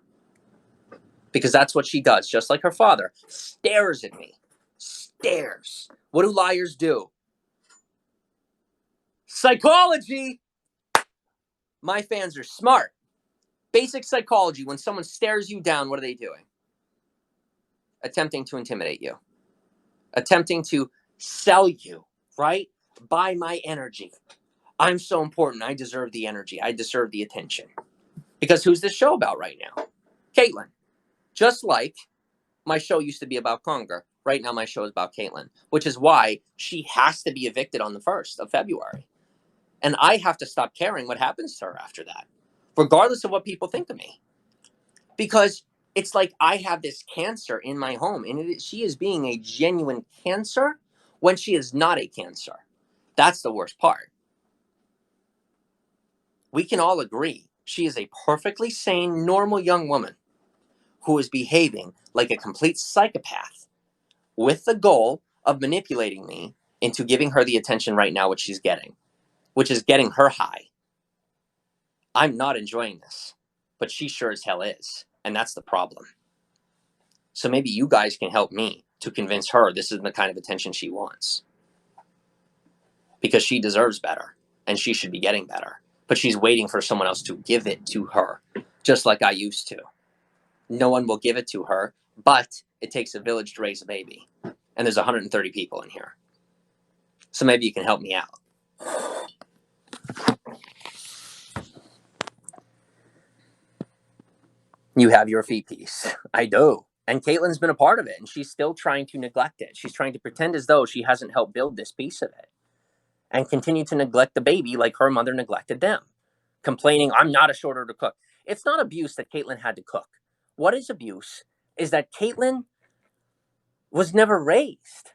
Because that's what she does, just like her father. Stares at me. Stares. What do liars do? Psychology! My fans are smart. Basic psychology. When someone stares you down, what are they doing? Attempting to intimidate you. Attempting to sell you, right? Buy my energy. I'm so important. I deserve the energy. I deserve the attention. Because who's this show about right now? Caitlin. Just like my show used to be about Conger. Right now my show is about Caitlin. Which is why she has to be evicted on the 1st of February. And I have to stop caring what happens to her after that. Regardless of what people think of me. Because it's like I have this cancer in my home. And she is being a genuine cancer when she is not a cancer. That's the worst part. We can all agree she is a perfectly sane, normal young woman who is behaving like a complete psychopath with the goal of manipulating me into giving her the attention right now, which she's getting, which is getting her high. I'm not enjoying this, but she sure as hell is. And that's the problem. So maybe you guys can help me to convince her this is the kind of attention she wants. Because she deserves better and she should be getting better. But she's waiting for someone else to give it to her, just like I used to. No one will give it to her, but it takes a village to raise a baby. And there's 130 people in here. So maybe you can help me out. You have your fee piece. I do. And Caitlin's been a part of it, and she's still trying to neglect it. She's trying to pretend as though she hasn't helped build this piece of it. And continue to neglect the baby like her mother neglected them. Complaining, I'm not a shorter to cook. It's not abuse that Caitlin had to cook. What is abuse is that Caitlin was never raised.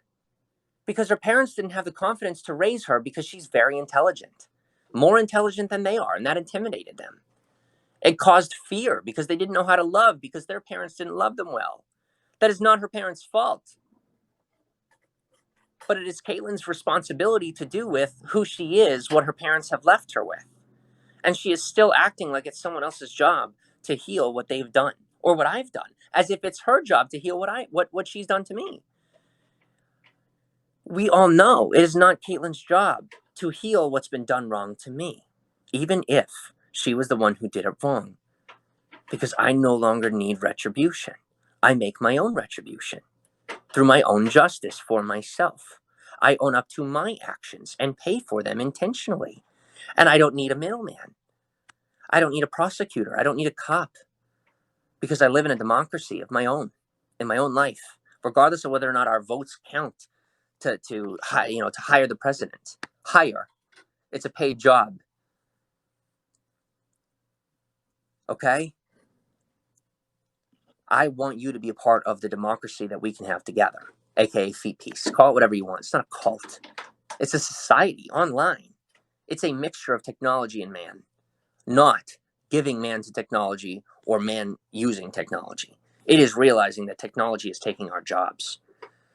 Because her parents didn't have the confidence to raise her because she's very intelligent. More intelligent than they are, and that intimidated them. It caused fear because they didn't know how to love because their parents didn't love them well. That is not her parents' fault. But it is Caitlin's responsibility to do with who she is what her parents have left her with. And she is still acting like it's someone else's job to heal what they've done or what I've done, as if it's her job to heal what she's done to me. We all know it is not Caitlin's job to heal what's been done wrong to me, even if she was the one who did it wrong. Because I no longer need retribution. I make my own retribution through my own justice for myself. I own up to my actions and pay for them intentionally. And I don't need a middleman. I don't need a prosecutor. I don't need a cop. Because I live in a democracy of my own, in my own life, regardless of whether or not our votes count to hire the president. Hire. It's a paid job. Okay? I want you to be a part of the democracy that we can have together, aka feet peace. Call it whatever you want. It's not a cult. It's a society online. It's a mixture of technology and man, not giving man to technology or man using technology. It is realizing that technology is taking our jobs.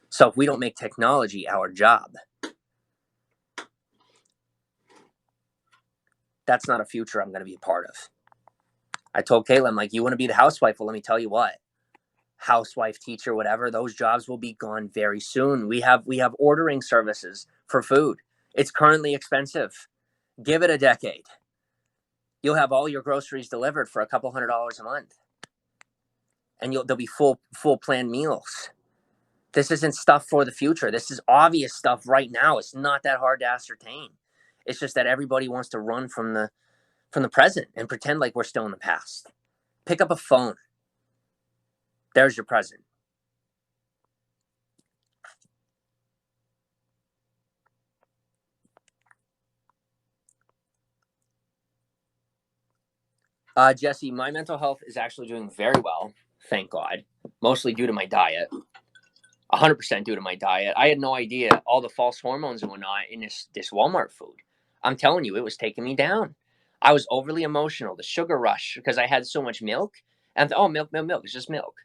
So if we don't make technology our job, that's not a future I'm going to be a part of. I told Kayla, I'm like, you want to be the housewife? Well, let me tell you what. Housewife, teacher, whatever, those jobs will be gone very soon. We have ordering services for food. It's currently expensive. Give it a decade. You'll have all your groceries delivered for a couple $100s a month. And there'll be full planned meals. This isn't stuff for the future. This is obvious stuff right now. It's not that hard to ascertain. It's just that everybody wants to run from the present and pretend like we're still in the past. Pick up a phone. There's your present. Jesse, my mental health is actually doing very well, thank God. Mostly due to my diet. 100% due to my diet. I had no idea all the false hormones and whatnot in this Walmart food. I'm telling you, it was taking me down. I was overly emotional. The sugar rush, because I had so much milk. And milk. It's just milk.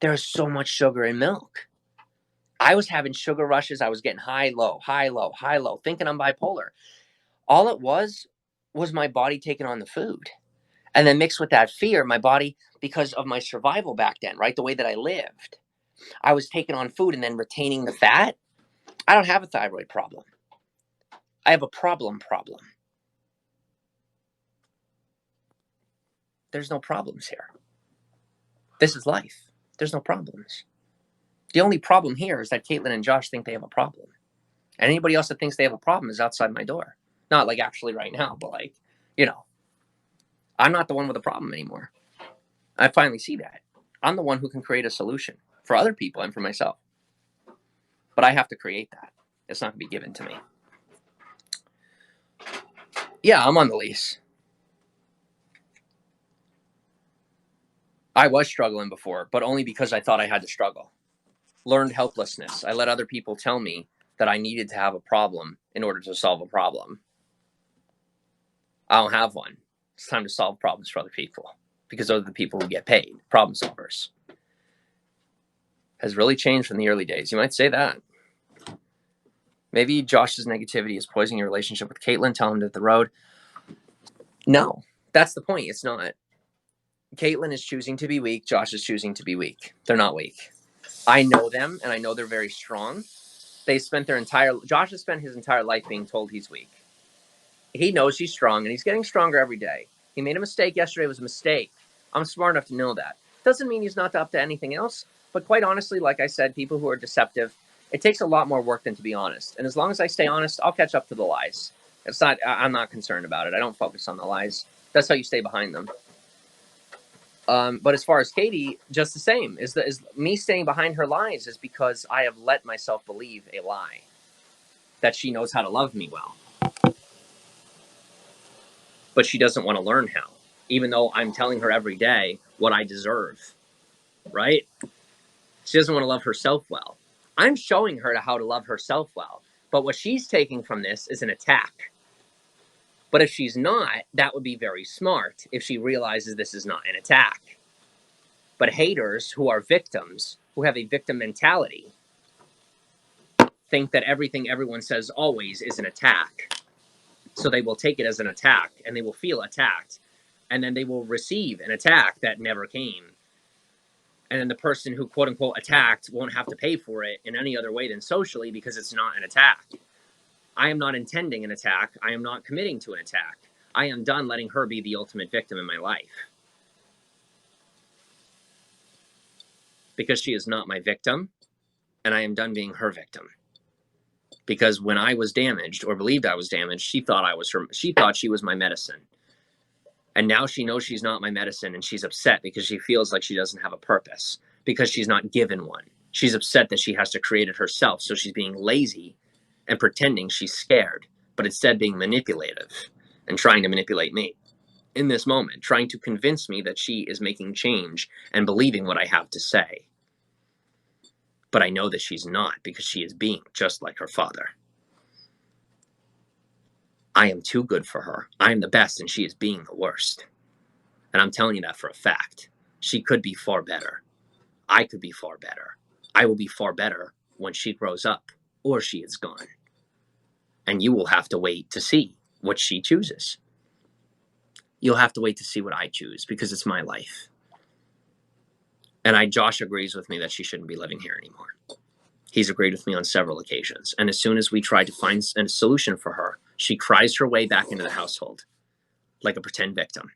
There's so much sugar in milk. I was having sugar rushes. I was getting high, low, thinking I'm bipolar. All it was my body taking on the food. And then mixed with that fear, my body, because of my survival back then, right? The way that I lived, I was taking on food and then retaining the fat. I don't have a thyroid problem. I have a problem. There's no problems here. This is life. There's no problems. The only problem here is that Caitlin and Josh think they have a problem. And anybody else that thinks they have a problem is outside my door. Not like actually right now, but like, I'm not the one with a problem anymore. I finally see that. I'm the one who can create a solution for other people and for myself. But I have to create that. It's not going to be given to me. Yeah, I'm on the lease. I was struggling before, but only because I thought I had to struggle. Learned helplessness. I let other people tell me that I needed to have a problem in order to solve a problem. I don't have one. It's time to solve problems for other people because those are the people who get paid. Problem solvers. Has really changed from the early days. You might say that. Maybe Josh's negativity is poisoning your relationship with Caitlin. Tell him to hit the road. No, that's the point. It's not. Caitlin is choosing to be weak. Josh is choosing to be weak. They're not weak. I know them, and I know they're very strong. Josh has spent his entire life being told he's weak. He knows he's strong, and he's getting stronger every day. He made a mistake yesterday. It was a mistake. I'm smart enough to know that. Doesn't mean he's not up to anything else, but quite honestly, like I said, people who are deceptive, it takes a lot more work than to be honest. And as long as I stay honest, I'll catch up to the lies. I'm not concerned about it. I don't focus on the lies. That's how you stay behind them. But as far as Katie, just the same. Is me staying behind her lies is because I have let myself believe a lie that she knows how to love me well. But she doesn't want to learn how, even though I'm telling her every day what I deserve, right? She doesn't want to love herself well. I'm showing her how to love herself well. But what she's taking from this is an attack. But if she's not, that would be very smart if she realizes this is not an attack. But haters who are victims, who have a victim mentality, think that everything everyone says always is an attack. So they will take it as an attack, and they will feel attacked, and then they will receive an attack that never came. And then the person who quote unquote attacked won't have to pay for it in any other way than socially because it's not an attack. I am not intending an attack. I am not committing to an attack. I am done letting her be the ultimate victim in my life. Because she is not my victim, and I am done being her victim. Because when I was damaged or believed I was damaged, she thought she was my medicine. And now she knows she's not my medicine, and she's upset because she feels like she doesn't have a purpose because she's not given one. She's upset that she has to create it herself. So she's being lazy and pretending she's scared, but instead being manipulative and trying to manipulate me. in this moment, trying to convince me that she is making change and believing what I have to say. But I know that she's not, because she is being just like her father. I am too good for her. I am the best, and she is being the worst. And I'm telling you that for a fact. She could be far better. I could be far better. I will be far better when she grows up, or she is gone. And you will have to wait to see what she chooses. You'll have to wait to see what I choose, because it's my life. And Josh agrees with me that she shouldn't be living here anymore. He's agreed with me on several occasions. And as soon as we try to find a solution for her, she cries her way back into the household like a pretend victim.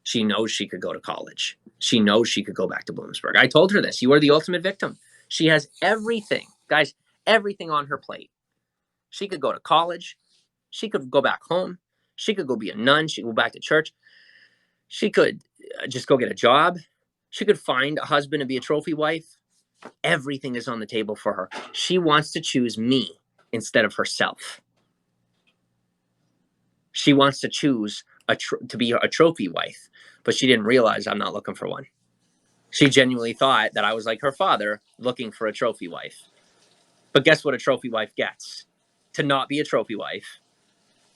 She knows she could go to college. She knows she could go back to Bloomsburg. I told her this. You are the ultimate victim. She has everything, guys, everything on her plate. She could go to college. She could go back home. She could go be a nun. She could go back to church. She could just go get a job. She could find a husband and be a trophy wife. Everything is on the table for her. She wants to choose me instead of herself. She wants to choose to be a trophy wife, but she didn't realize I'm not looking for one. She genuinely thought that I was like her father, looking for a trophy wife. But guess what a trophy wife gets? To not be a trophy wife.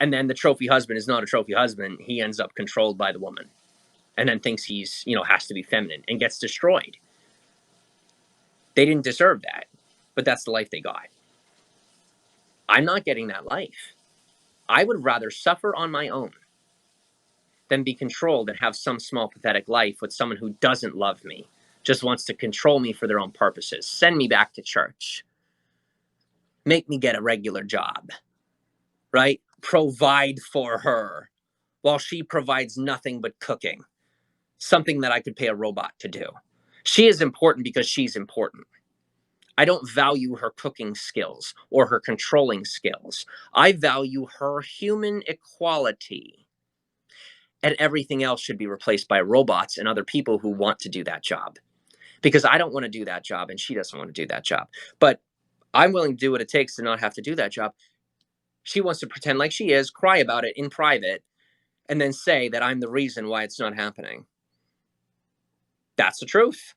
And then the trophy husband is not a trophy husband. He ends up controlled by the woman. And then thinks he's, has to be feminine and gets destroyed. They didn't deserve that. But that's the life they got. I'm not getting that life. I would rather suffer on my own than be controlled and have some small pathetic life with someone who doesn't love me, just wants to control me for their own purposes, send me back to church, make me get a regular job, right? Provide for her while she provides nothing but cooking, something that I could pay a robot to do. She is important because she's important. I don't value her cooking skills or her controlling skills. I value her human equality. And everything else should be replaced by robots and other people who want to do that job. Because I don't want to do that job and she doesn't want to do that job. But I'm willing to do what it takes to not have to do that job. She wants to pretend like she is, cry about it in private, and then say that I'm the reason why it's not happening. That's the truth.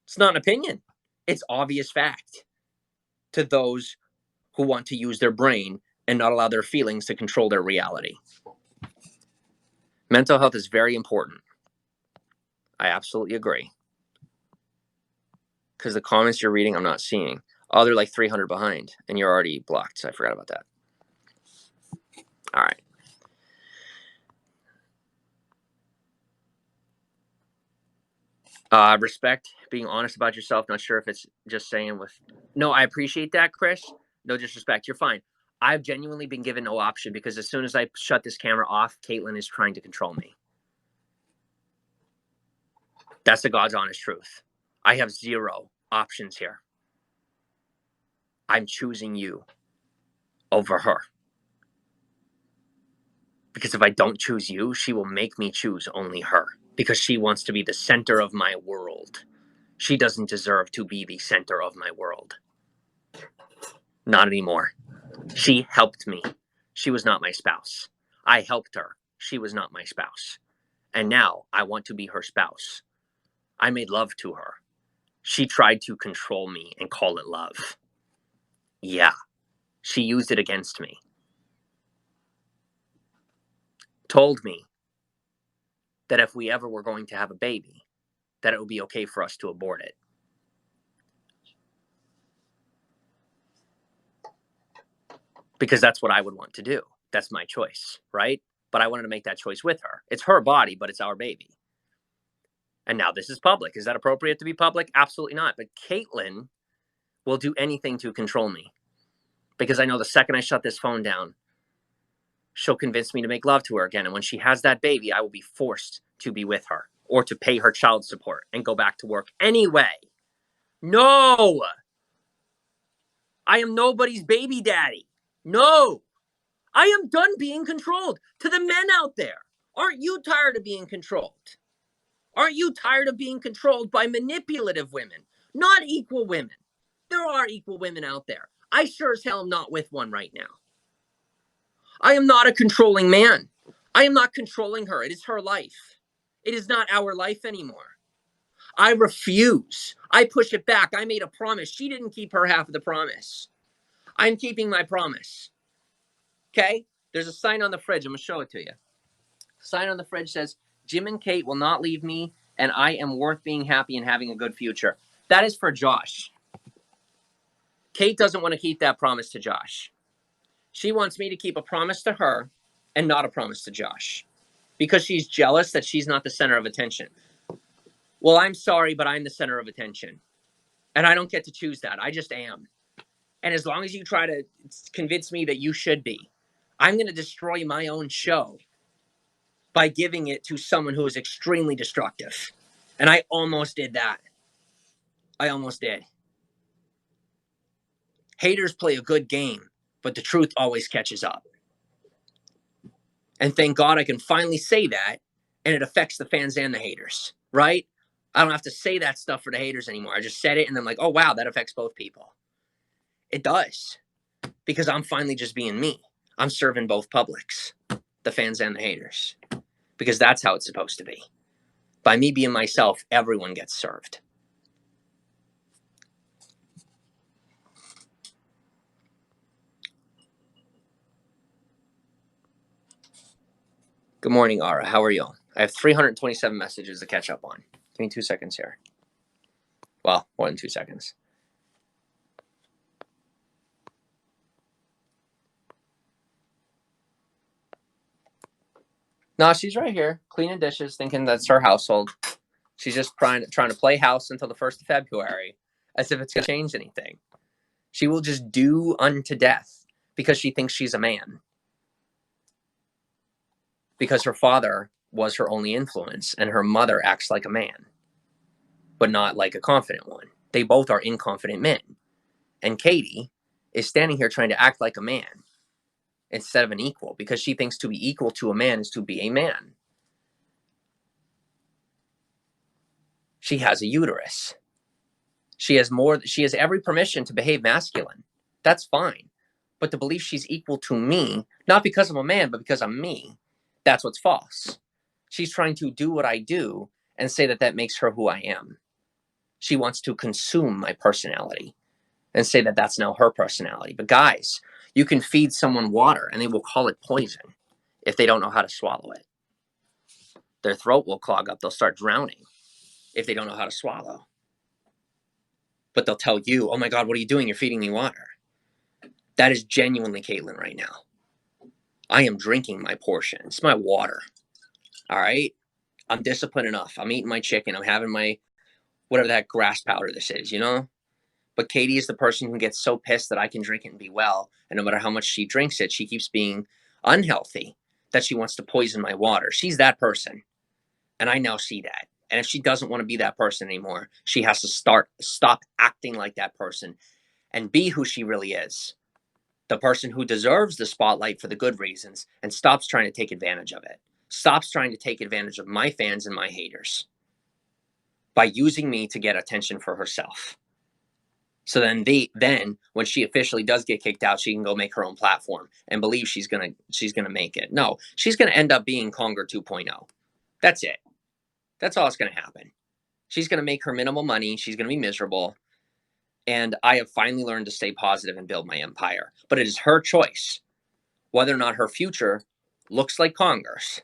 It's not an opinion. It's obvious fact to those who want to use their brain and not allow their feelings to control their reality. Mental health is very important. I absolutely agree. Because the comments you're reading, I'm not seeing. Oh, they're like 300 behind, and you're already blocked, so I forgot about that. All right. Respect, being honest about yourself. Not sure if it's just saying with... No, I appreciate that, Chris. No disrespect. You're fine. I've genuinely been given no option because as soon as I shut this camera off, Caitlin is trying to control me. That's the God's honest truth. I have zero options here. I'm choosing you over her. Because if I don't choose you, she will make me choose only her. Because she wants to be the center of my world. She doesn't deserve to be the center of my world. Not anymore. She helped me. She was not my spouse. I helped her. She was not my spouse. And now I want to be her spouse. I made love to her. She tried to control me and call it love. Yeah, she used it against me. Told me that if we ever were going to have a baby, that it would be okay for us to abort it. Because that's what I would want to do. That's my choice, right? But I wanted to make that choice with her. It's her body, but it's our baby. And now this is public. Is that appropriate to be public? Absolutely not. But Caitlin will do anything to control me. Because I know the second I shut this phone down, she'll convince me to make love to her again. And when she has that baby, I will be forced to be with her or to pay her child support and go back to work anyway. No! I am nobody's baby daddy. No! I am done being controlled. To the men out there, aren't you tired of being controlled? Aren't you tired of being controlled by manipulative women? Not equal women. There are equal women out there. I sure as hell am not with one right now. I am not a controlling man. I am not controlling her. It is her life. It is not our life anymore. I refuse. I push it back. I made a promise. She didn't keep her half of the promise. I'm keeping my promise. Okay? There's a sign on the fridge. I'm going to show it to you. The sign on the fridge says, Jim and Kate will not leave me, and I am worth being happy and having a good future. That is for Josh. Kate doesn't want to keep that promise to Josh. She wants me to keep a promise to her and not a promise to Josh because she's jealous that she's not the center of attention. Well, I'm sorry, but I'm the center of attention. And I don't get to choose that. I just am. And as long as you try to convince me that you should be, I'm going to destroy my own show by giving it to someone who is extremely destructive. And I almost did that. I almost did. Haters play a good game, but the truth always catches up. And thank God I can finally say that, and it affects the fans and the haters, right? I don't have to say that stuff for the haters anymore. I just said it, and I'm like, oh, wow, that affects both people. It does, because I'm finally just being me. I'm serving both publics, the fans and the haters, because that's how it's supposed to be. By me being myself, everyone gets served. Good morning, Ara. How are you? I have 327 messages to catch up on. Give me 2 seconds here. Well, more than 2 seconds. No, she's right here, cleaning dishes, thinking that's her household. She's just trying to play house until the 1st of February, as if it's going to change anything. She will just do unto death because she thinks she's a man. Because her father was her only influence, and her mother acts like a man, but not like a confident one. They both are inconfident men. And Katie is standing here trying to act like a man instead of an equal, because she thinks to be equal to a man is to be a man. She has a uterus. She has every permission to behave masculine. That's fine. But to believe she's equal to me, not because I'm a man, but because I'm me, that's what's false. She's trying to do what I do and say that that makes her who I am. She wants to consume my personality and say that that's now her personality. But guys, you can feed someone water and they will call it poison if they don't know how to swallow it. Their throat will clog up. They'll start drowning if they don't know how to swallow. But they'll tell you, oh my God, what are you doing? You're feeding me water. That is genuinely Caitlin right now. I am drinking my portion. It's my water. All right? I'm disciplined enough. I'm eating my chicken. I'm having my, whatever that grass powder this is, you know? But Katie is the person who gets so pissed that I can drink it and be well. And no matter how much she drinks it, she keeps being unhealthy, that she wants to poison my water. She's that person. And I now see that. And if she doesn't want to be that person anymore, she has to stop acting like that person and be who she really is. The person who deserves the spotlight for the good reasons and stops trying to take advantage of it. Stops trying to take advantage of my fans and my haters by using me to get attention for herself. So then when she officially does get kicked out, she can go make her own platform and believe she's gonna make it. No, she's gonna end up being Conger 2.0. That's it. That's all that's gonna happen. She's gonna make her minimal money. She's gonna be miserable. And I have finally learned to stay positive and build my empire. But it is her choice whether or not her future looks like Conger's,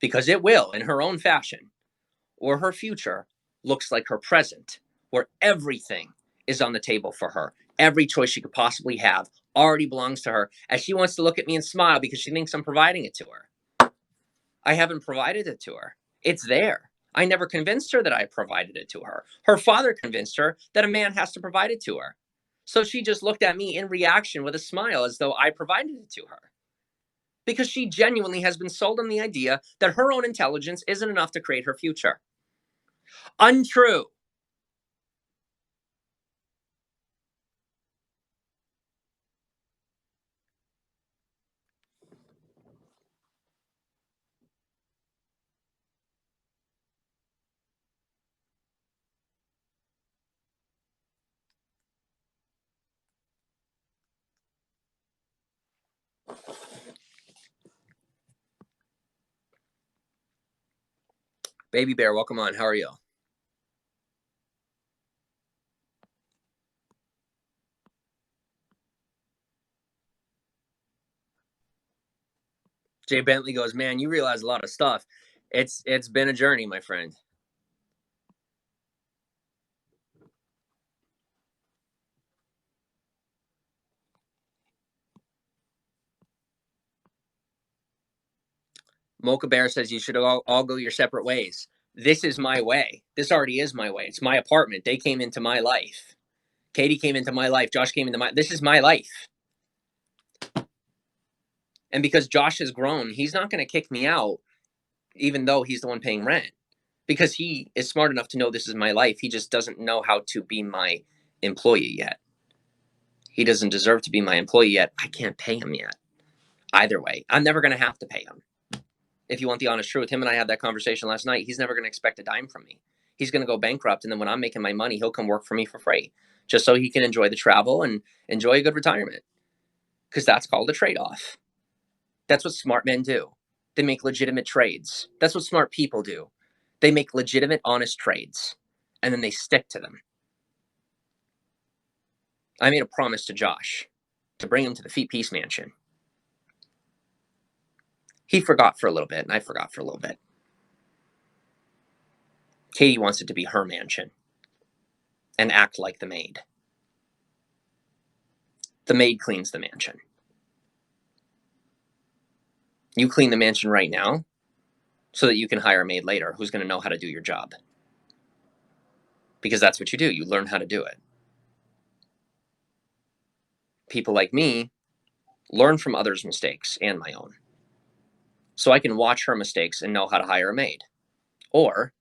because it will in her own fashion, or her future looks like her present, where everything is on the table for her. Every choice she could possibly have already belongs to her, as she wants to look at me and smile because she thinks I'm providing it to her. I haven't provided it to her. It's there. I never convinced her that I provided it to her. Her father convinced her that a man has to provide it to her. So she just looked at me in reaction with a smile as though I provided it to her. Because she genuinely has been sold on the idea that her own intelligence isn't enough to create her future. Untrue. Baby Bear, welcome on. How are you? Jay Bentley goes, man, you realize a lot of stuff. It's been a journey, my friend. Mocha Bear says you should all go your separate ways. This is my way. This already is my way. It's my apartment. They came into my life. Katie came into my life. Josh came into my. This is my life. And because Josh has grown, he's not going to kick me out, even though he's the one paying rent, because he is smart enough to know this is my life. He just doesn't know how to be my employee yet. He doesn't deserve to be my employee yet. I can't pay him yet. Either way, I'm never going to have to pay him. If you want the honest truth, him and I had that conversation last night. He's never going to expect a dime from me. He's going to go bankrupt, and then when I'm making my money, he'll come work for me for free, just so he can enjoy the travel and enjoy a good retirement, because that's called a trade-off. That's what smart men do. They make legitimate trades. That's what smart people do. They make legitimate, honest trades, and then they stick to them. I made a promise to Josh to bring him to the Feet Peace Mansion. He forgot for a little bit, and I forgot for a little bit. Katie wants it to be her mansion and act like the maid. The maid cleans the mansion. You clean the mansion right now so that you can hire a maid later who's going to know how to do your job. Because that's what you do. You learn how to do it. People like me learn from others' mistakes and my own. So I can watch her mistakes and know how to hire a maid. Or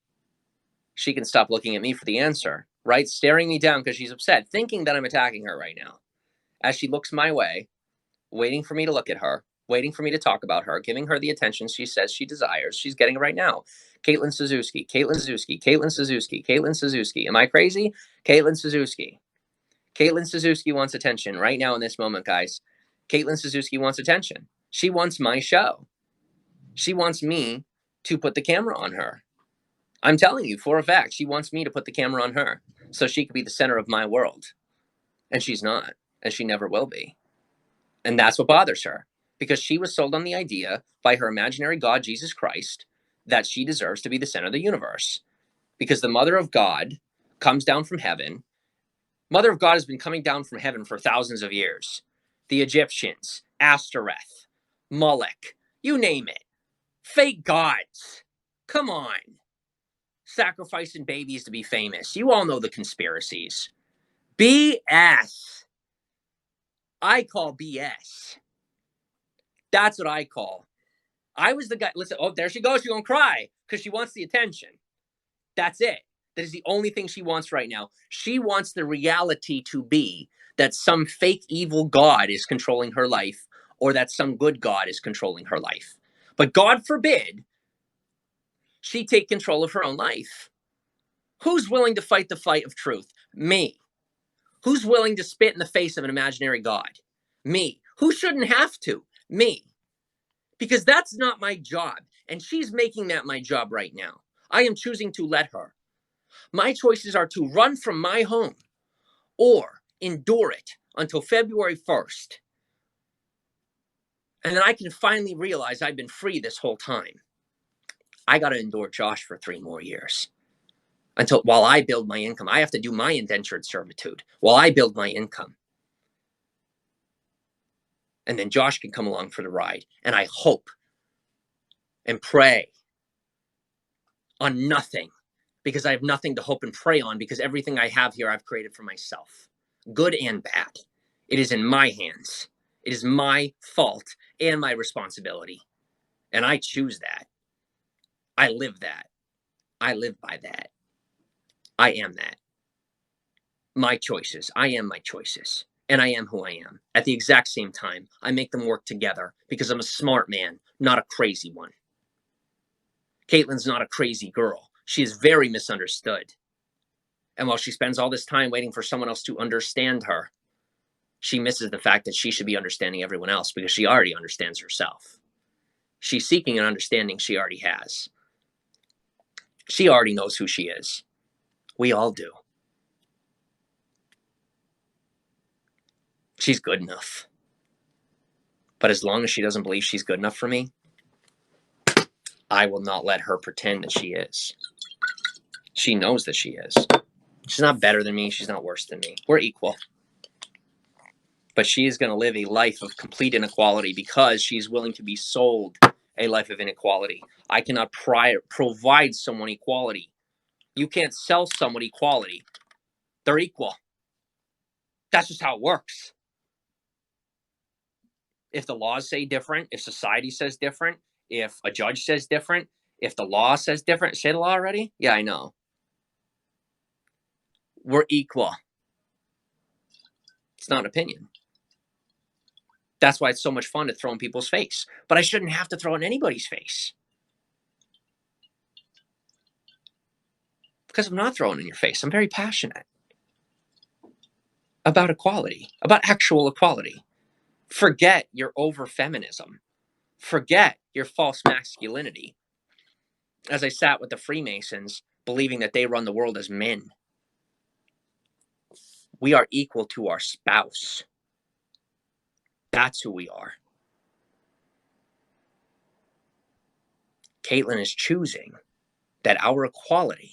she can stop looking at me for the answer, right? Staring me down because she's upset, thinking that I'm attacking her right now. As she looks my way, waiting for me to look at her, waiting for me to talk about her, giving her the attention she says she desires. She's getting it right now. Caitlin Suzuki, Caitlin Suzuki, Caitlin Suzuki, Caitlin Suzuki. Am I crazy? Caitlin Suzuki. Caitlin Suzuki wants attention right now in this moment, guys. Caitlin Suzuki wants attention. She wants my show. She wants me to put the camera on her. I'm telling you for a fact, she wants me to put the camera on her so she could be the center of my world. And she's not, and she never will be. And that's what bothers her, because she was sold on the idea by her imaginary God, Jesus Christ, that she deserves to be the center of the universe. Because the mother of God comes down from heaven. Mother of God has been coming down from heaven for thousands of years. The Egyptians, Ashtoreth, Moloch, you name it. Fake gods. Come on. Sacrificing babies to be famous. You all know the conspiracies. BS. I call BS. That's what I call. I was the guy. Listen, oh, there she goes. She's going to cry because she wants the attention. That's it. That is the only thing she wants right now. She wants the reality to be that some fake evil God is controlling her life, or that some good God is controlling her life. But God forbid she take control of her own life. Who's willing to fight the fight of truth? Me. Who's willing to spit in the face of an imaginary God? Me. Who shouldn't have to? Me. Because that's not my job. And she's making that my job right now. I am choosing to let her. My choices are to run from my home or endure it until February 1st. And then I can finally realize I've been free this whole time. I got to endure Josh for 3 more years. While I build my income. I have to do my indentured servitude while I build my income. And then Josh can come along for the ride. And I hope and pray on nothing, because I have nothing to hope and pray on, because everything I have here I've created for myself, good and bad. It is in my hands. It is my fault and my responsibility. And I choose that. I live that. I live by that. I am that. My choices. I am my choices. And I am who I am. At the exact same time, I make them work together because I'm a smart man, not a crazy one. Caitlin's not a crazy girl. She is very misunderstood. And while she spends all this time waiting for someone else to understand her, she misses the fact that she should be understanding everyone else, because she already understands herself. She's seeking an understanding she already has. She already knows who she is. We all do. She's good enough. But as long as she doesn't believe she's good enough for me, I will not let her pretend that she is. She knows that she is. She's not better than me. She's not worse than me. We're equal. But she is going to live a life of complete inequality because she's willing to be sold a life of inequality. I cannot provide someone equality. You can't sell someone equality. They're equal. That's just how it works. If the laws say different, if society says different, if a judge says different, if the law says different, say the law already? Yeah, I know. We're equal. It's not an opinion. That's why it's so much fun to throw in people's face. But I shouldn't have to throw in anybody's face. Because I'm not throwing in your face. I'm very passionate about equality, about actual equality. Forget your over feminism. Forget your false masculinity. As I sat with the Freemasons, believing that they run the world as men, we are equal to our spouse. That's who we are. Caitlin is choosing that our equality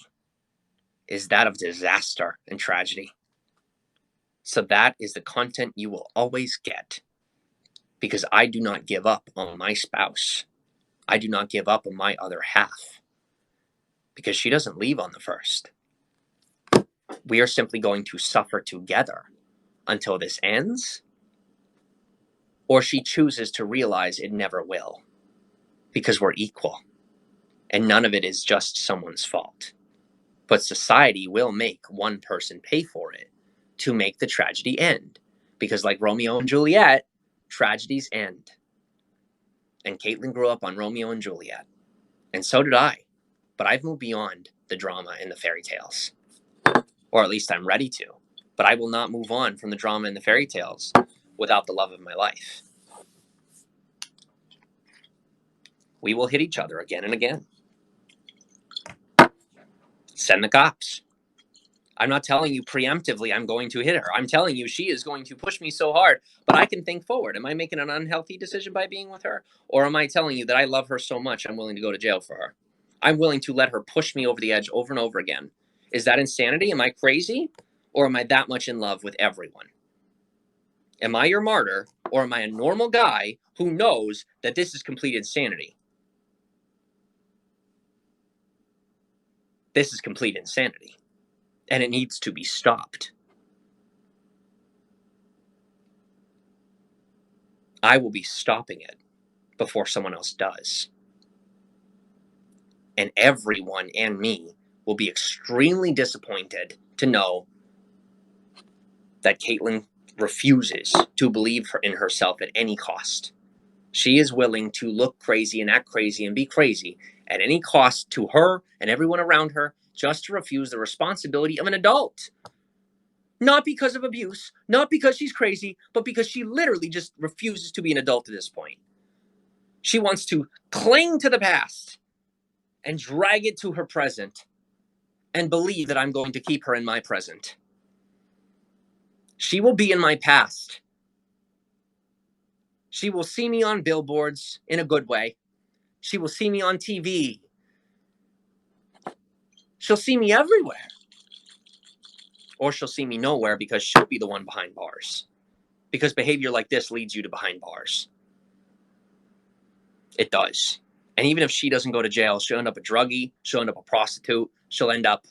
is that of disaster and tragedy. So that is the content you will always get. Because I do not give up on my spouse. I do not give up on my other half. Because she doesn't leave on the first. We are simply going to suffer together until this ends, or she chooses to realize it never will, because we're equal, and none of it is just someone's fault. But society will make one person pay for it to make the tragedy end, because like Romeo and Juliet, tragedies end. And Caitlin grew up on Romeo and Juliet, and so did I, but I've moved beyond the drama and the fairy tales, or at least I'm ready to. But I will not move on from the drama and the fairy tales without the love of my life. We will hit each other again and again. Send the cops. I'm not telling you preemptively I'm going to hit her. I'm telling you she is going to push me so hard, but I can think forward. Am I making an unhealthy decision by being with her? Or am I telling you that I love her so much I'm willing to go to jail for her? I'm willing to let her push me over the edge over and over again. Is that insanity? Am I crazy? Or am I that much in love with everyone? Am I your martyr, or am I a normal guy who knows that this is complete insanity? This is complete insanity, and it needs to be stopped. I will be stopping it before someone else does. And everyone and me will be extremely disappointed to know that Caitlin refuses to believe in herself at any cost. She is willing to look crazy and act crazy and be crazy at any cost to her and everyone around her, just to refuse the responsibility of an adult. Not because of abuse, not because she's crazy, but because she literally just refuses to be an adult at this point. She wants to cling to the past and drag it to her present and believe that I'm going to keep her in my present. She will be in my past. She will see me on billboards in a good way. She will see me on TV. She'll see me everywhere. Or she'll see me nowhere because she'll be the one behind bars. Because behavior like this leads you to behind bars. It does. And even if she doesn't go to jail, she'll end up a druggie, she'll end up a prostitute, she'll end up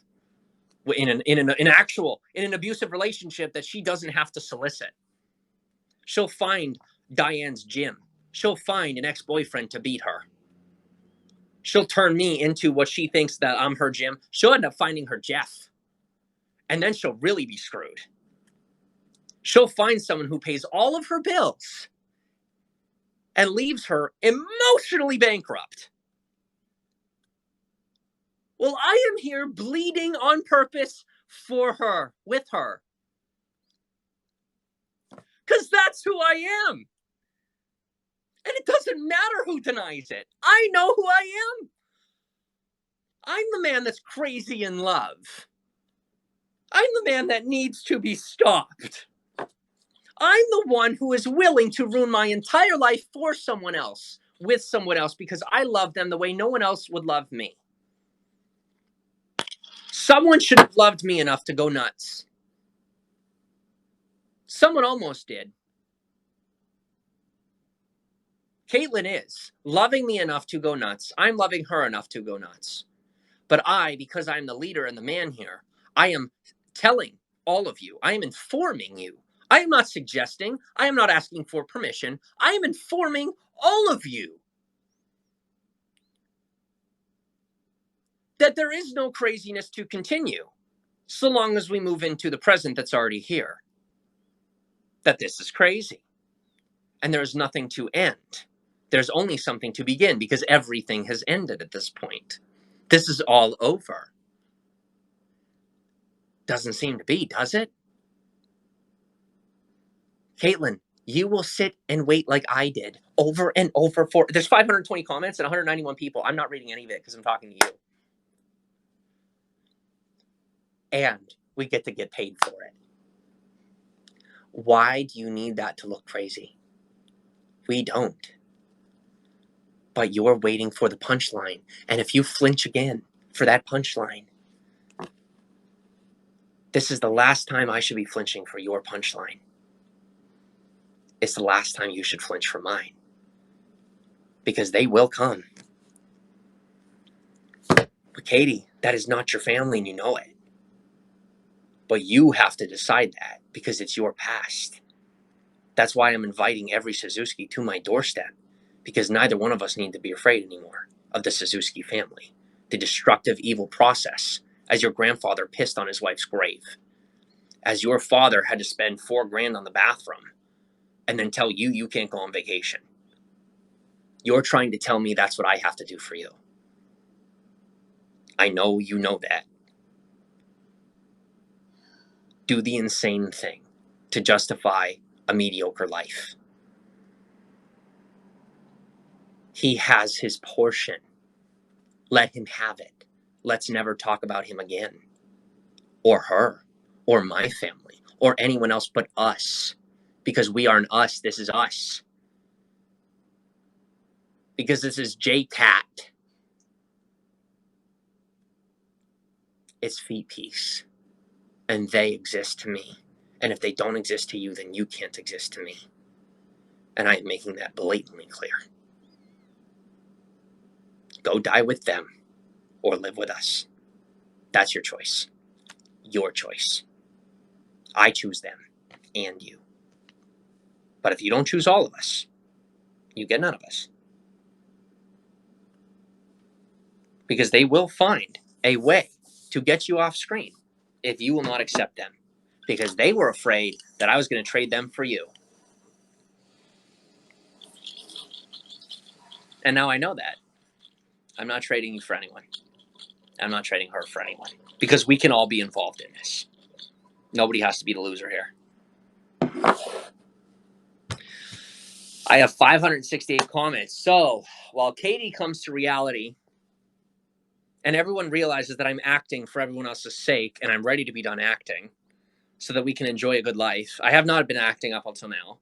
in an abusive relationship that she doesn't have to solicit. She'll find Diane's gym. She'll find an ex-boyfriend to beat her. She'll turn me into what she thinks that I'm her Jim. She'll end up finding her Jeff. And then she'll really be screwed. She'll find someone who pays all of her bills and leaves her emotionally bankrupt. Well, I am here bleeding on purpose for her, with her. Because that's who I am. And it doesn't matter who denies it. I know who I am. I'm the man that's crazy in love. I'm the man that needs to be stopped. I'm the one who is willing to ruin my entire life for someone else, with someone else, because I love them the way no one else would love me. Someone should have loved me enough to go nuts. Someone almost did. Caitlin is loving me enough to go nuts. I'm loving her enough to go nuts. But I, because I'm the leader and the man here, I am telling all of you, I am informing you. I am not suggesting, I am not asking for permission. I am informing all of you that there is no craziness to continue so long as we move into the present that's already here. That this is crazy. And there is nothing to end. There's only something to begin because everything has ended at this point. This is all over. Doesn't seem to be, does it? Caitlin, you will sit and wait like I did over and over for. There's 520 comments and 191 people. I'm not reading any of it because I'm talking to you. And we get to get paid for it. Why do you need that to look crazy? We don't. But you're waiting for the punchline. And if you flinch again for that punchline, this is the last time I should be flinching for your punchline. It's the last time you should flinch for mine. Because they will come. But Katie, that is not your family and you know it. But you have to decide that because it's your past. That's why I'm inviting every Suzuki to my doorstep, because neither one of us need to be afraid anymore of the Suzuki family, the destructive, evil process, as your grandfather pissed on his wife's grave, as your father had to spend $4,000 on the bathroom and then tell you you can't go on vacation. You're trying to tell me that's what I have to do for you. I know you know that. Do the insane thing to justify a mediocre life. He has his portion. Let him have it. Let's never talk about him again. Or her. Or my family. Or anyone else but us. Because we aren't us. This is us. Because this is J-Cat. It's feet piece. And they exist to me. And if they don't exist to you, then you can't exist to me. And I am making that blatantly clear. Go die with them. Or live with us. That's your choice. Your choice. I choose them. And you. But if you don't choose all of us, you get none of us. Because they will find a way to get you off screen if you will not accept them. Because they were afraid that I was going to trade them for you. And now I know that. I'm not trading you for anyone. I'm not trading her for anyone. Because we can all be involved in this. Nobody has to be the loser here. I have 568 comments. So while Katie comes to reality and everyone realizes that I'm acting for everyone else's sake and I'm ready to be done acting so that we can enjoy a good life. I have not been acting up until now.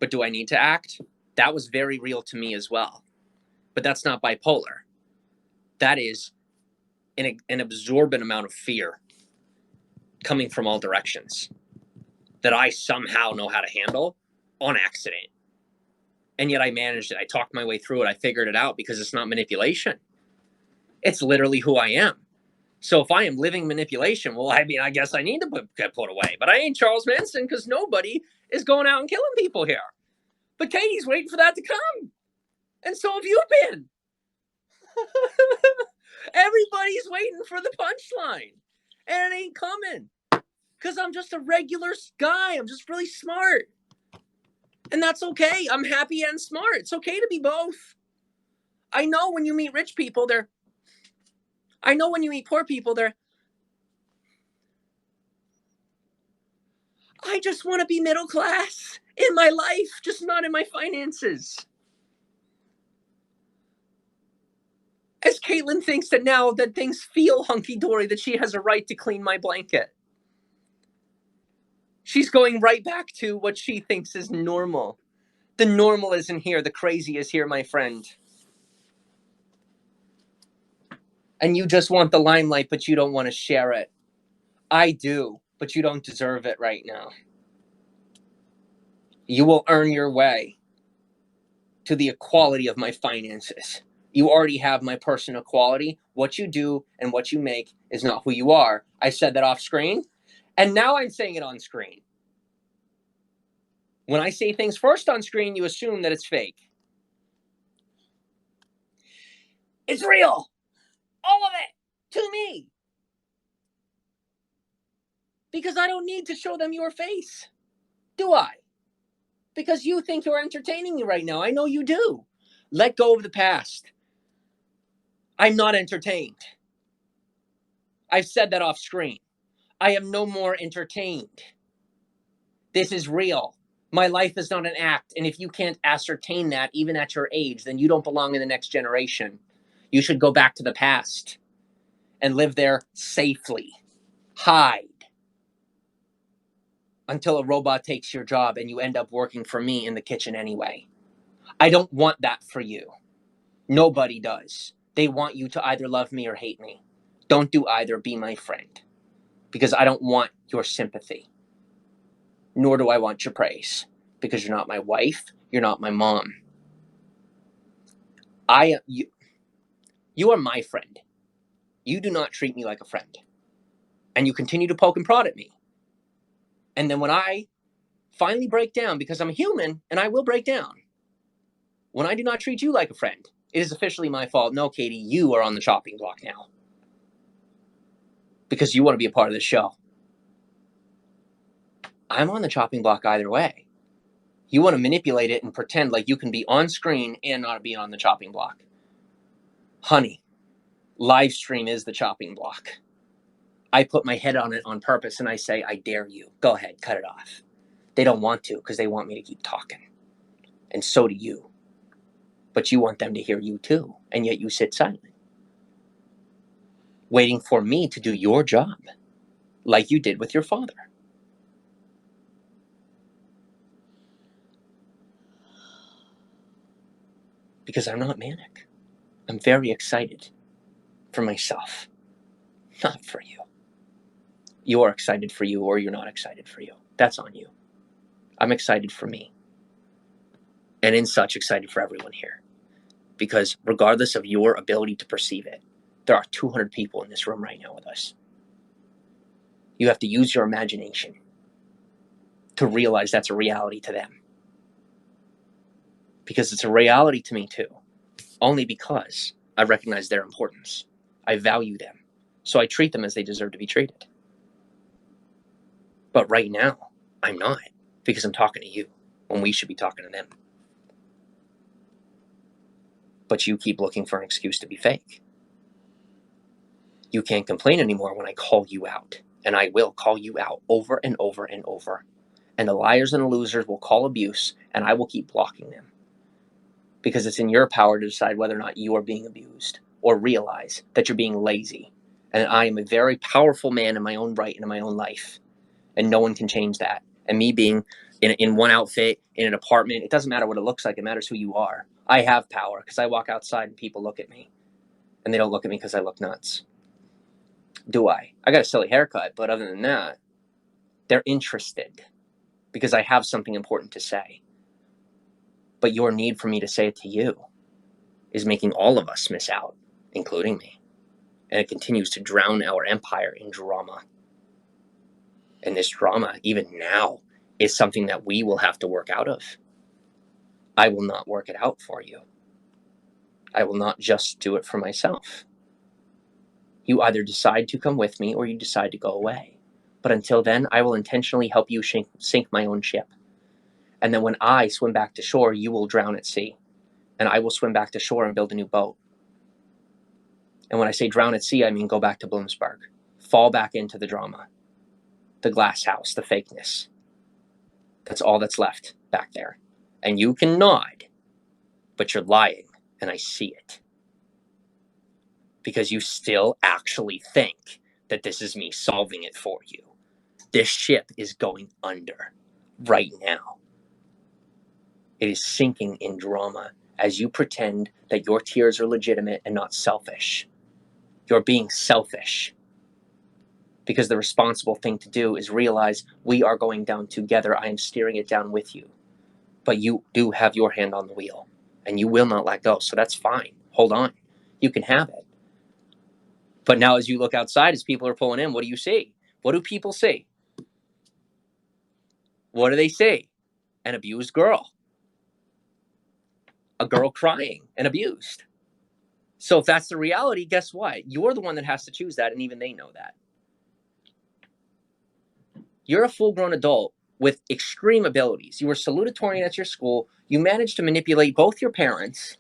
But do I need to act? That was very real to me as well. But that's not bipolar. That is an absorbent amount of fear coming from all directions that I somehow know how to handle on accident. And yet I managed it. I talked my way through it. I figured it out because it's not manipulation. It's literally who I am. So if I am living manipulation, well, I mean, I guess I need to get put away. But I ain't Charles Manson because nobody is going out and killing people here. But Katie's waiting for that to come. And so have you been. Everybody's waiting for the punchline. And it ain't coming. Because I'm just a regular guy. I'm just really smart. And that's okay. I'm happy and smart. It's okay to be both. I know when you meet rich people, I know when you meet poor people, I just want to be middle class in my life, just not in my finances. As Caitlin thinks that now that things feel hunky-dory, that she has a right to clean my blanket. She's going right back to what she thinks is normal. The normal isn't here. The crazy is here, my friend. And you just want the limelight, but you don't want to share it. I do, but you don't deserve it right now. You will earn your way to the equality of my finances. You already have my personal equality. What you do and what you make is not who you are. I said that off screen, and now I'm saying it on screen. When I say things first on screen, you assume that it's fake. It's real. All of it. To me. Because I don't need to show them your face. Do I? Because you think you're entertaining me right now. I know you do. Let go of the past. I'm not entertained. I've said that off screen. I am no more entertained. This is real. My life is not an act. And if you can't ascertain that, even at your age, then you don't belong in the next generation. You should go back to the past and live there safely. Hide until a robot takes your job and you end up working for me in the kitchen anyway. I don't want that for you. Nobody does. They want you to either love me or hate me. Don't do either. Be my friend. Because I don't want your sympathy. Nor do I want your praise. Because you're not my wife. You're not my mom. You are my friend. You do not treat me like a friend. And you continue to poke and prod at me. And then when I finally break down, because I'm human and I will break down, when I do not treat you like a friend, it is officially my fault. No, Katie, you are on the chopping block now. Because you want to be a part of the show. I'm on the chopping block either way. You want to manipulate it and pretend like you can be on screen and not be on the chopping block. Honey, live stream is the chopping block. I put my head on it on purpose and I say, I dare you. Go ahead, cut it off. They don't want to because they want me to keep talking. And so do you. But you want them to hear you too. And yet you sit silent. Waiting for me to do your job. Like you did with your father. Because I'm not manic. I'm very excited for myself. Not for you. You are excited for you or you're not excited for you. That's on you. I'm excited for me. And in such, excited for everyone here. Because regardless of your ability to perceive it, there are 200 people in this room right now with us. You have to use your imagination to realize that's a reality to them. Because it's a reality to me too. Only because I recognize their importance. I value them. So I treat them as they deserve to be treated. But right now, I'm not. Because I'm talking to you when we should be talking to them. But you keep looking for an excuse to be fake. You can't complain anymore when I call you out. And I will call you out over and over and over. And the liars and the losers will call abuse, and I will keep blocking them. Because it's in your power to decide whether or not you are being abused, or realize that you're being lazy. And I am a very powerful man in my own right and in my own life. And no one can change that. And me being in one outfit, in an apartment, it doesn't matter what it looks like, it matters who you are. I have power, because I walk outside and people look at me. And they don't look at me because I look nuts. Do I? I got a silly haircut, but other than that, they're interested. Because I have something important to say. But your need for me to say it to you is making all of us miss out, including me. And it continues to drown our empire in drama. And this drama, even now, is something that we will have to work out of. I will not work it out for you. I will not just do it for myself. You either decide to come with me or you decide to go away. But until then, I will intentionally help you sink my own ship. And then when I swim back to shore, you will drown at sea. And I will swim back to shore and build a new boat. And when I say drown at sea, I mean go back to Bloomsburg. Fall back into the drama. The glass house, the fakeness. That's all that's left back there. And you can nod, but you're lying, and I see it. because you still actually think that this is me solving it for you. This ship is going under right now. It is sinking in drama as you pretend that your tears are legitimate and not selfish. You're being selfish. Because the responsible thing to do is realize we are going down together. I am steering it down with you. But you do have your hand on the wheel. And you will not let go. So that's fine. Hold on. You can have it. But now as you look outside, as people are pulling in, what do you see? What do people see? What do they see? An abused girl. A girl crying and abused. So if that's the reality, guess what? You're the one that has to choose that, and even they know that. You're a full-grown adult with extreme abilities. You were salutatorian at your school. You managed to manipulate both your parents.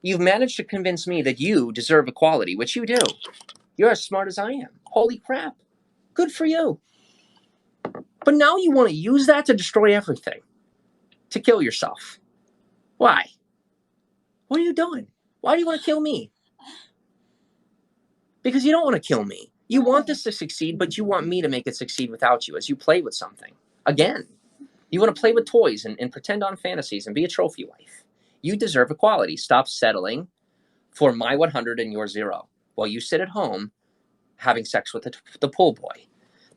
You've managed to convince me that you deserve equality, which you do. You're as smart as I am. Holy crap. Good for you. But now you want to use that to destroy everything, to kill yourself. Why? What are you doing? Why do you want to kill me? Because you don't want to kill me. You want this to succeed, but you want me to make it succeed without you as you play with something. Again, you want to play with toys and pretend on fantasies and be a trophy wife. You deserve equality. Stop settling for my 100 and your 0 while you sit at home having sex with the pool boy.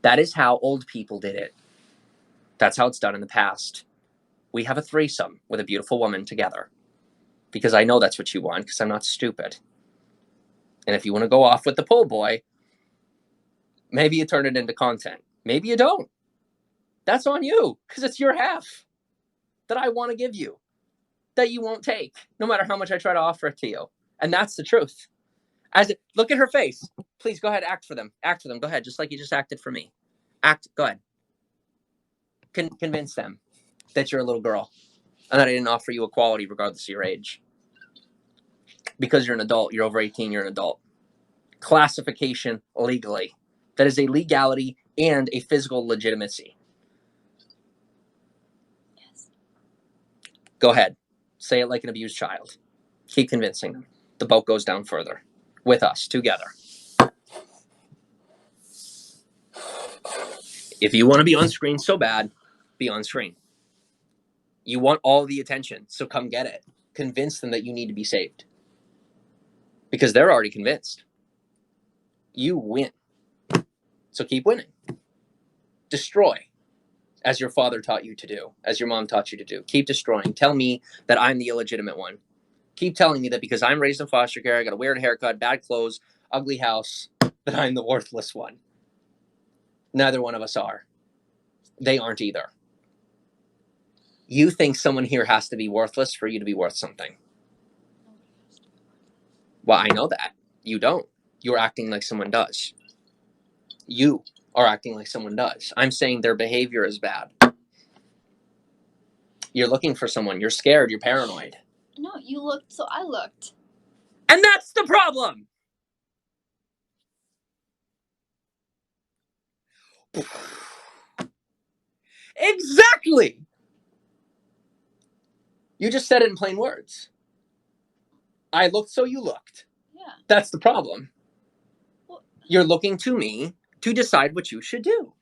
That is how old people did it. That's how it's done in the past. We have a threesome with a beautiful woman together because I know that's what you want because I'm not stupid. And if you want to go off with the pool boy, maybe you turn it into content. Maybe you don't. That's on you because it's your half that I want to give you that you won't take, no matter how much I try to offer it to you. And that's the truth. Look at her face. Please go ahead, act for them. Act for them. Go ahead, just like you just acted for me. Go ahead. Convince them that you're a little girl and that I didn't offer you equality regardless of your age. Because you're an adult, you're over 18, you're an adult. Classification legally. That is a legality and a physical legitimacy. Yes. Go ahead. Say it like an abused child. Keep convincing them. The boat goes down further. With us, together. If you want to be on screen so bad, be on screen. You want all the attention, so come get it. Convince them that you need to be saved. Because they're already convinced. You win. So keep winning. Destroy, as your father taught you to do, as your mom taught you to do. Keep destroying. Tell me that I'm the illegitimate one. Keep telling me that because I'm raised in foster care, I got a weird haircut, bad clothes, ugly house, that I'm the worthless one. Neither one of us are. They aren't either. You think someone here has to be worthless for you to be worth something. Well, I know that. You don't. You're acting like someone does. You are acting like someone does. I'm saying their behavior is bad. You're looking for someone. You're scared. You're paranoid. No, you looked, so I looked. And that's the problem. Exactly. You just said it in plain words. I looked, so you looked. Yeah. That's the problem. Well, you're looking to me to decide what you should do.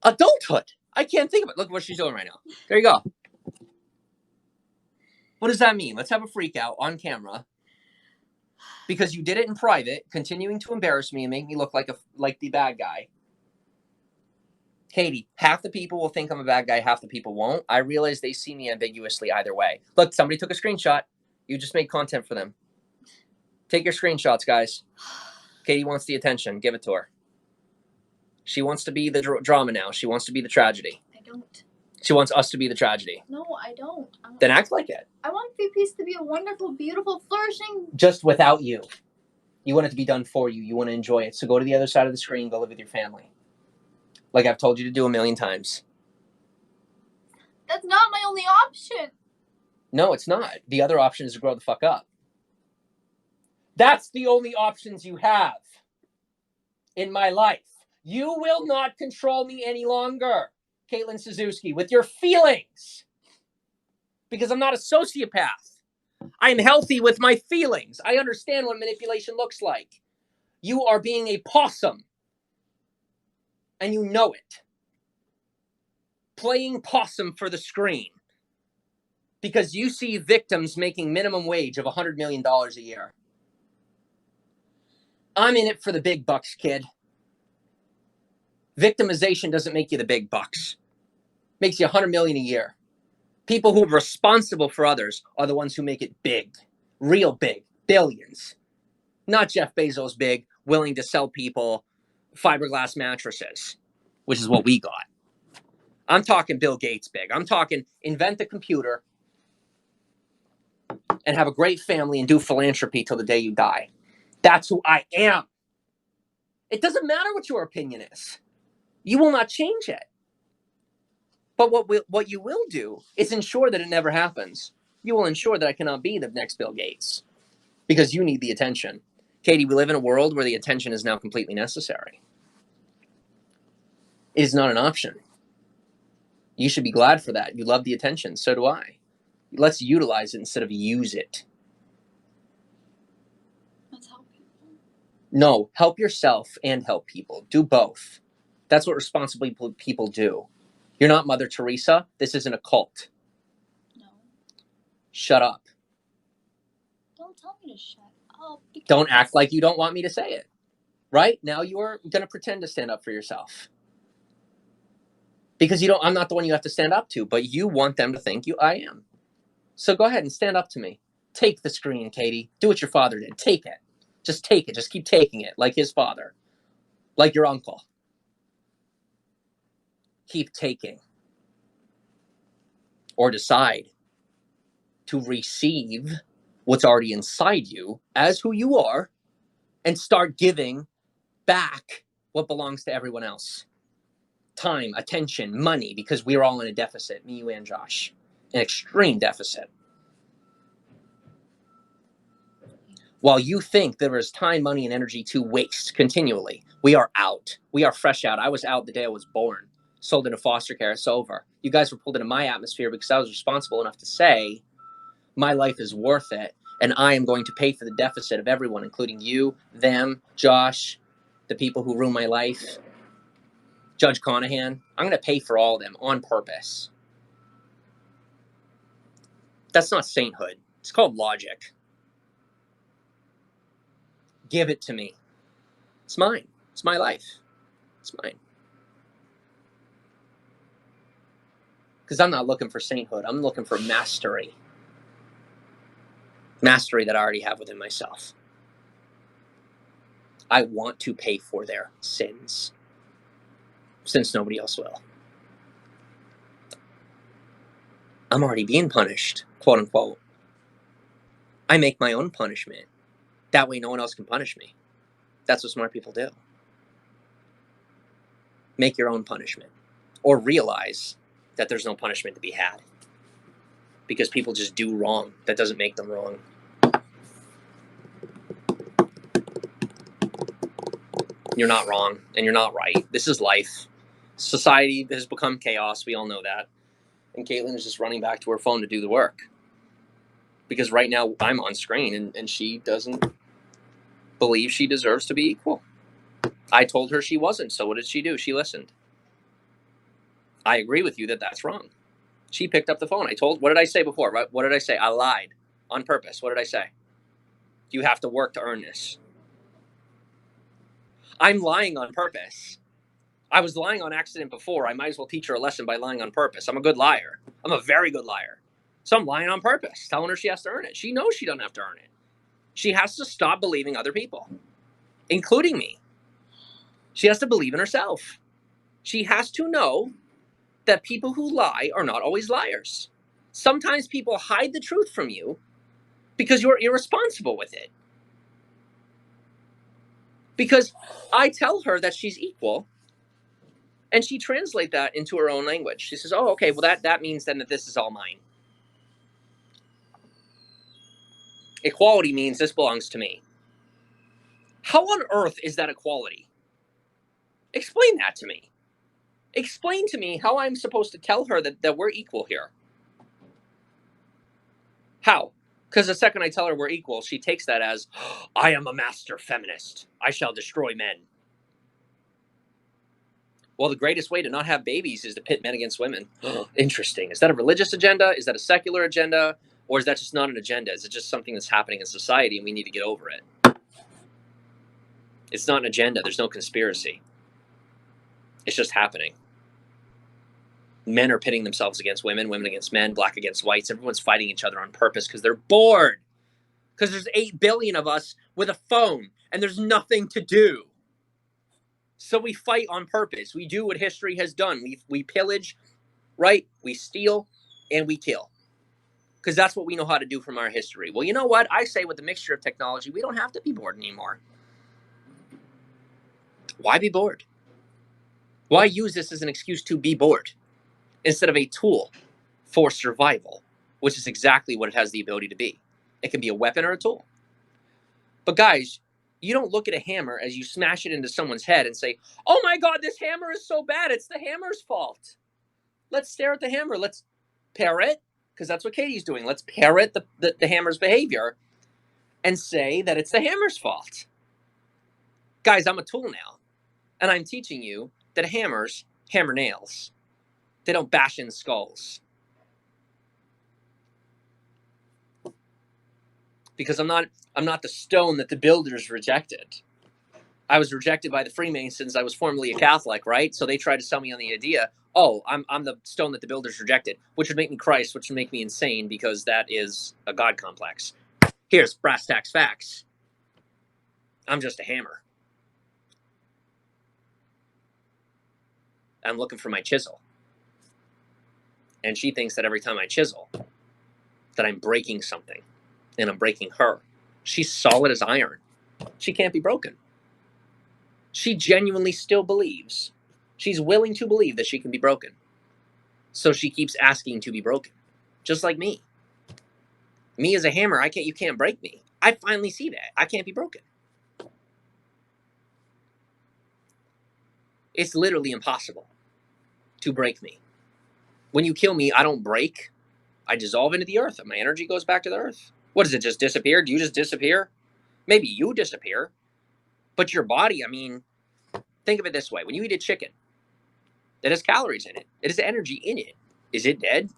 Adulthood. I can't think of it. Look what she's doing right now. There you go. What does that mean? Let's have a freak out on camera. Because you did it in private, continuing to embarrass me and make me look like the bad guy. Katie, half the people will think I'm a bad guy, half the people won't. I realize they see me ambiguously either way. Look, somebody took a screenshot. You just made content for them. Take your screenshots, guys. Katie wants the attention. Give it to her. She wants to be the drama now. She wants to be the tragedy. I don't. She wants us to be the tragedy. No, I don't. Then act like it. I want VPs to be a wonderful, beautiful, flourishing... Just without you. You want it to be done for you. You want to enjoy it. So go to the other side of the screen. Go live with your family. Like I've told you to do 1,000,000 times. That's not my only option. No, it's not. The other option is to grow the fuck up. That's the only options you have in my life. You will not control me any longer, Caitlin Suzuki, with your feelings. Because I'm not a sociopath. I'm healthy with my feelings. I understand what manipulation looks like. You are being a possum, and you know it. Playing possum for the screen because you see victims making minimum wage of $100 million a year. I'm in it for the big bucks, kid. Victimization doesn't make you the big bucks. It makes you $100 million a year. People who are responsible for others are the ones who make it big, real big, billions. Not Jeff Bezos big, willing to sell people fiberglass mattresses, which is what we got. I'm talking Bill Gates big. I'm talking invent the computer and have a great family and do philanthropy till the day you die. That's who I am. It doesn't matter what your opinion is. You will not change it. But what you will do is ensure that it never happens. You will ensure that I cannot be the next Bill Gates because you need the attention. Katie, we live in a world where the attention is now completely necessary. It is not an option. You should be glad for that. You love the attention. So do I. Let's utilize it instead of use it. Let's help people. No, help yourself and help people. Do both. That's what responsible people do. You're not Mother Teresa. This isn't a cult. No. Shut up. Don't tell me to shut up. Don't act like you don't want me to say it. Right? Now you're going to pretend to stand up for yourself. Because I'm not the one you have to stand up to, but you want them to think I am. So go ahead and stand up to me. Take the screen, Katie. Do what your father did. Take it. Just take it. Just keep taking it like his father. Like your uncle. Keep taking. Or decide to receive what's already inside you as who you are and start giving back what belongs to everyone else. Time, attention, money, because we're all in a deficit, me, you, and Josh. An extreme deficit. While you think there is time, money, and energy to waste continually, we are out. We are fresh out. I was out the day I was born. Sold into foster care. It's over. You guys were pulled into my atmosphere because I was responsible enough to say, my life is worth it, and I am going to pay for the deficit of everyone, including you, them, Josh, the people who ruin my life, Judge Conahan. I'm going to pay for all of them on purpose. That's not sainthood. It's called logic. Give it to me. It's mine. It's my life. It's mine. Because I'm not looking for sainthood. I'm looking for mastery. Mastery that I already have within myself. I want to pay for their sins. Since nobody else will. I'm already being punished, quote unquote. I make my own punishment. That way no one else can punish me. That's what smart people do. Make your own punishment. Or realize that there's no punishment to be had. Because people just do wrong. That doesn't make them wrong. You're not wrong, and you're not right. This is life. Society has become chaos. We all know that. And Caitlin is just running back to her phone to do the work. Because right now I'm on screen, and she doesn't believe she deserves to be equal. I told her she wasn't, so what did she do? She listened. I agree with you that that's wrong. She picked up the phone. What did I say before? Right? What did I say? I lied on purpose. What did I say? You have to work to earn this. I'm lying on purpose. I was lying on accident before. I might as well teach her a lesson by lying on purpose. I'm a good liar. I'm a very good liar. So I'm lying on purpose, telling her she has to earn it. She knows she doesn't have to earn it. She has to stop believing other people, including me. She has to believe in herself. She has to know that people who lie are not always liars. Sometimes people hide the truth from you because you're irresponsible with it. Because I tell her that she's equal, and she translates that into her own language. She says, oh, okay, well, that means then that this is all mine. Equality means this belongs to me. How on earth is that equality? Explain that to me. Explain to me how I'm supposed to tell her that we're equal here. How? Because the second I tell her we're equal, she takes that as, I am a master feminist. I shall destroy men. Well, the greatest way to not have babies is to pit men against women. Interesting. Is that a religious agenda? Is that a secular agenda? Or is that just not an agenda? Is it just something that's happening in society and we need to get over it? It's not an agenda. There's no conspiracy. It's just happening. Men are pitting themselves against women, women against men, black against whites. Everyone's fighting each other on purpose because they're bored. Because there's 8 billion of us with a phone and there's nothing to do. So we fight on purpose. We do what history has done. We pillage, right? We steal and we kill. Because that's what we know how to do from our history. Well, you know what? I say with the mixture of technology, we don't have to be bored anymore. Why be bored? Why use this as an excuse to be bored instead of a tool for survival, which is exactly what it has the ability to be. It can be a weapon or a tool. But guys, you don't look at a hammer as you smash it into someone's head and say, oh my God, this hammer is so bad. It's the hammer's fault. Let's stare at the hammer. Let's parrot, because that's what Katie's doing. Let's parrot the hammer's behavior and say that it's the hammer's fault. Guys, I'm a tool now. And I'm teaching you that hammers hammer nails. They don't bash in skulls. Because I'm not the stone that the builders rejected. I was rejected by the Freemasons. I was formerly a Catholic, right? So they tried to sell me on the idea, oh, I'm the stone that the builders rejected, which would make me Christ, which would make me insane because that is a God complex. Here's brass tacks facts. I'm just a hammer. I'm looking for my chisel. And she thinks that every time I chisel, that I'm breaking something. And I'm breaking her. She's solid as iron. She can't be broken. She genuinely still believes. She's willing to believe that she can be broken. So she keeps asking to be broken. Just like me. Me as a hammer, you can't break me. I finally see that. I can't be broken. It's literally impossible to break me. When you kill me, I don't break. I dissolve into the earth and my energy goes back to the earth. What, does it just disappear? Do you just disappear? Maybe you disappear. But your body, think of it this way. When you eat a chicken, that has calories in it. It has energy in it. Is it dead?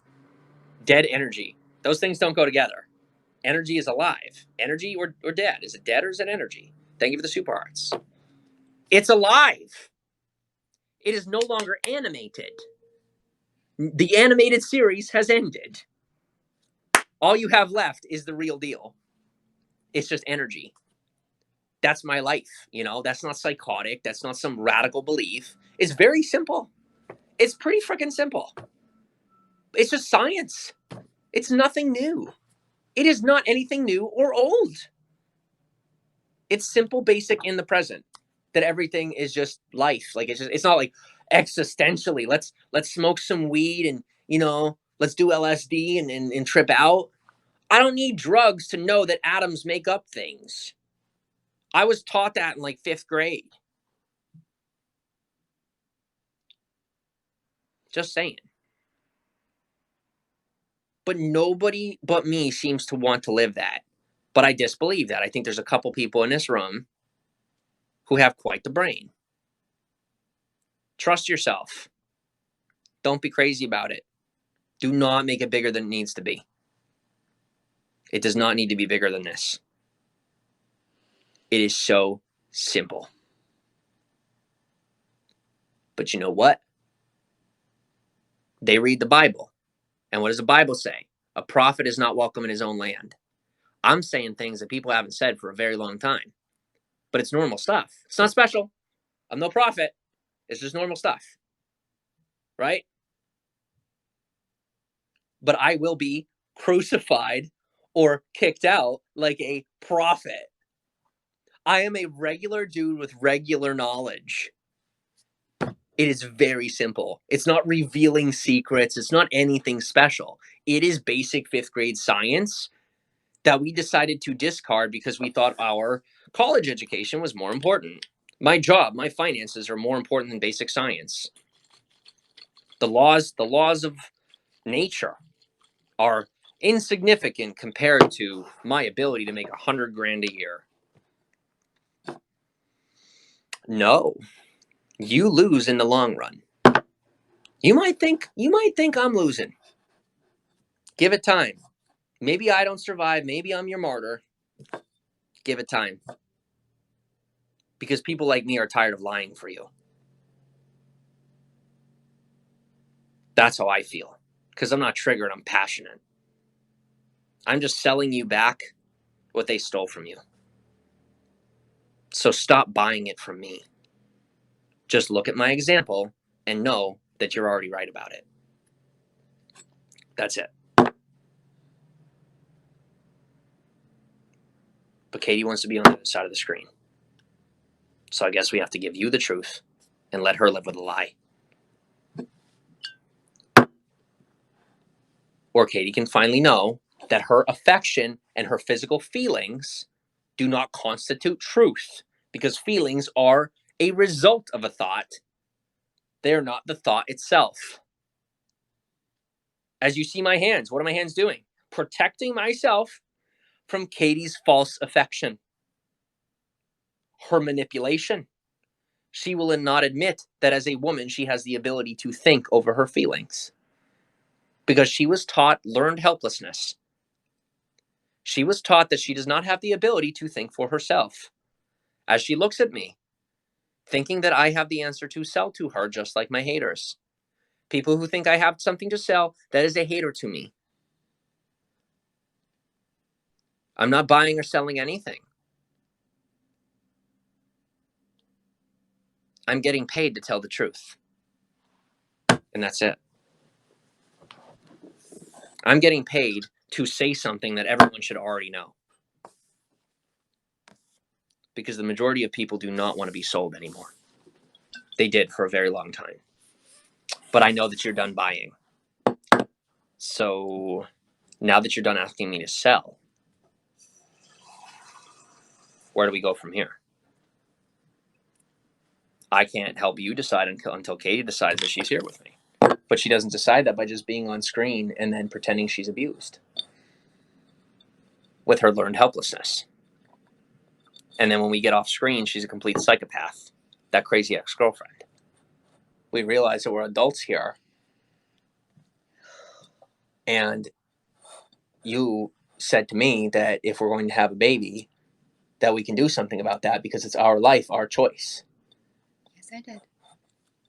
Dead energy. Those things don't go together. Energy is alive. Energy or dead. Is it dead or is it energy? Thank you for the super hearts. It's alive. It is no longer animated. The animated series has ended. All you have left is the real deal. It's just energy. That's my life. That's not psychotic. That's not some radical belief. It's very simple. It's pretty freaking simple. It's just science. It's nothing new. It is not anything new or old. It's simple, basic, in the present. That everything is just life. Like it's not like existentially. Let's smoke some weed and let's do LSD and trip out. I don't need drugs to know that atoms make up things. I was taught that in like 5th grade. Just saying. But nobody but me seems to want to live that. But I disbelieve that. I think there's a couple people in this room who have quite the brain. Trust yourself. Don't be crazy about it. Do not make it bigger than it needs to be. It does not need to be bigger than this. It is so simple. But you know what? They read the Bible. And what does the Bible say? A prophet is not welcome in his own land. I'm saying things that people haven't said for a very long time. But it's normal stuff. It's not special. I'm no prophet. It's just normal stuff. Right? But I will be crucified or kicked out like a prophet. I am a regular dude with regular knowledge. It is very simple. It's not revealing secrets. It's not anything special. It is basic 5th grade science that we decided to discard because we thought our college education was more important. My job, my finances are more important than basic science. The laws of nature are insignificant compared to my ability to make $100,000 a year. No, you lose in the long run. You might think I'm losing. Give it time. Maybe I don't survive. Maybe I'm your martyr. Give it time. Because people like me are tired of lying for you. That's how I feel. Because I'm not triggered, I'm passionate. I'm just selling you back what they stole from you. So stop buying it from me. Just look at my example and know that you're already right about it. That's it. But Katie wants to be on the other side of the screen. So I guess we have to give you the truth and let her live with a lie. Or Katie can finally know that her affection and her physical feelings do not constitute truth, because feelings are a result of a thought. They're not the thought itself. As you see my hands, what are my hands doing? Protecting myself from Katie's false affection, her manipulation. She will not admit that as a woman, she has the ability to think over her feelings, because she was taught learned helplessness. She was taught that she does not have the ability to think for herself. As she looks at me, thinking that I have the answer to sell to her, just like my haters. People who think I have something to sell, that is a hater to me. I'm not buying or selling anything. I'm getting paid to tell the truth. And that's it. I'm getting paid to say something that everyone should already know. Because the majority of people do not want to be sold anymore. They did for a very long time. But I know that you're done buying. So now that you're done asking me to sell, where do we go from here? I can't help you decide until Katie decides that she's here with me. But she doesn't decide that by just being on screen and then pretending she's abused with her learned helplessness. And then when we get off screen, she's a complete psychopath, that crazy ex-girlfriend. We realize that we're adults here. And you said to me that if we're going to have a baby, that we can do something about that because it's our life, our choice. Yes, I did.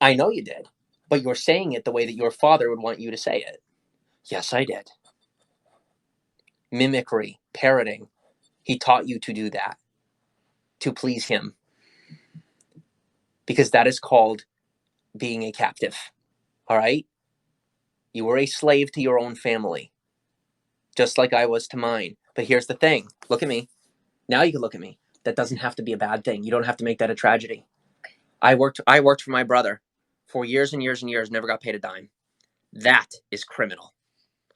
I know you did, but you're saying it the way that your father would want you to say it. Yes, I did. Mimicry, parroting. He taught you to do that, to please him. Because that is called being a captive. All right? You were a slave to your own family, just like I was to mine. But here's the thing. Look at me. Now you can look at me. That doesn't have to be a bad thing. You don't have to make that a tragedy. I worked for my brother for years and years and years, never got paid a dime. That is criminal.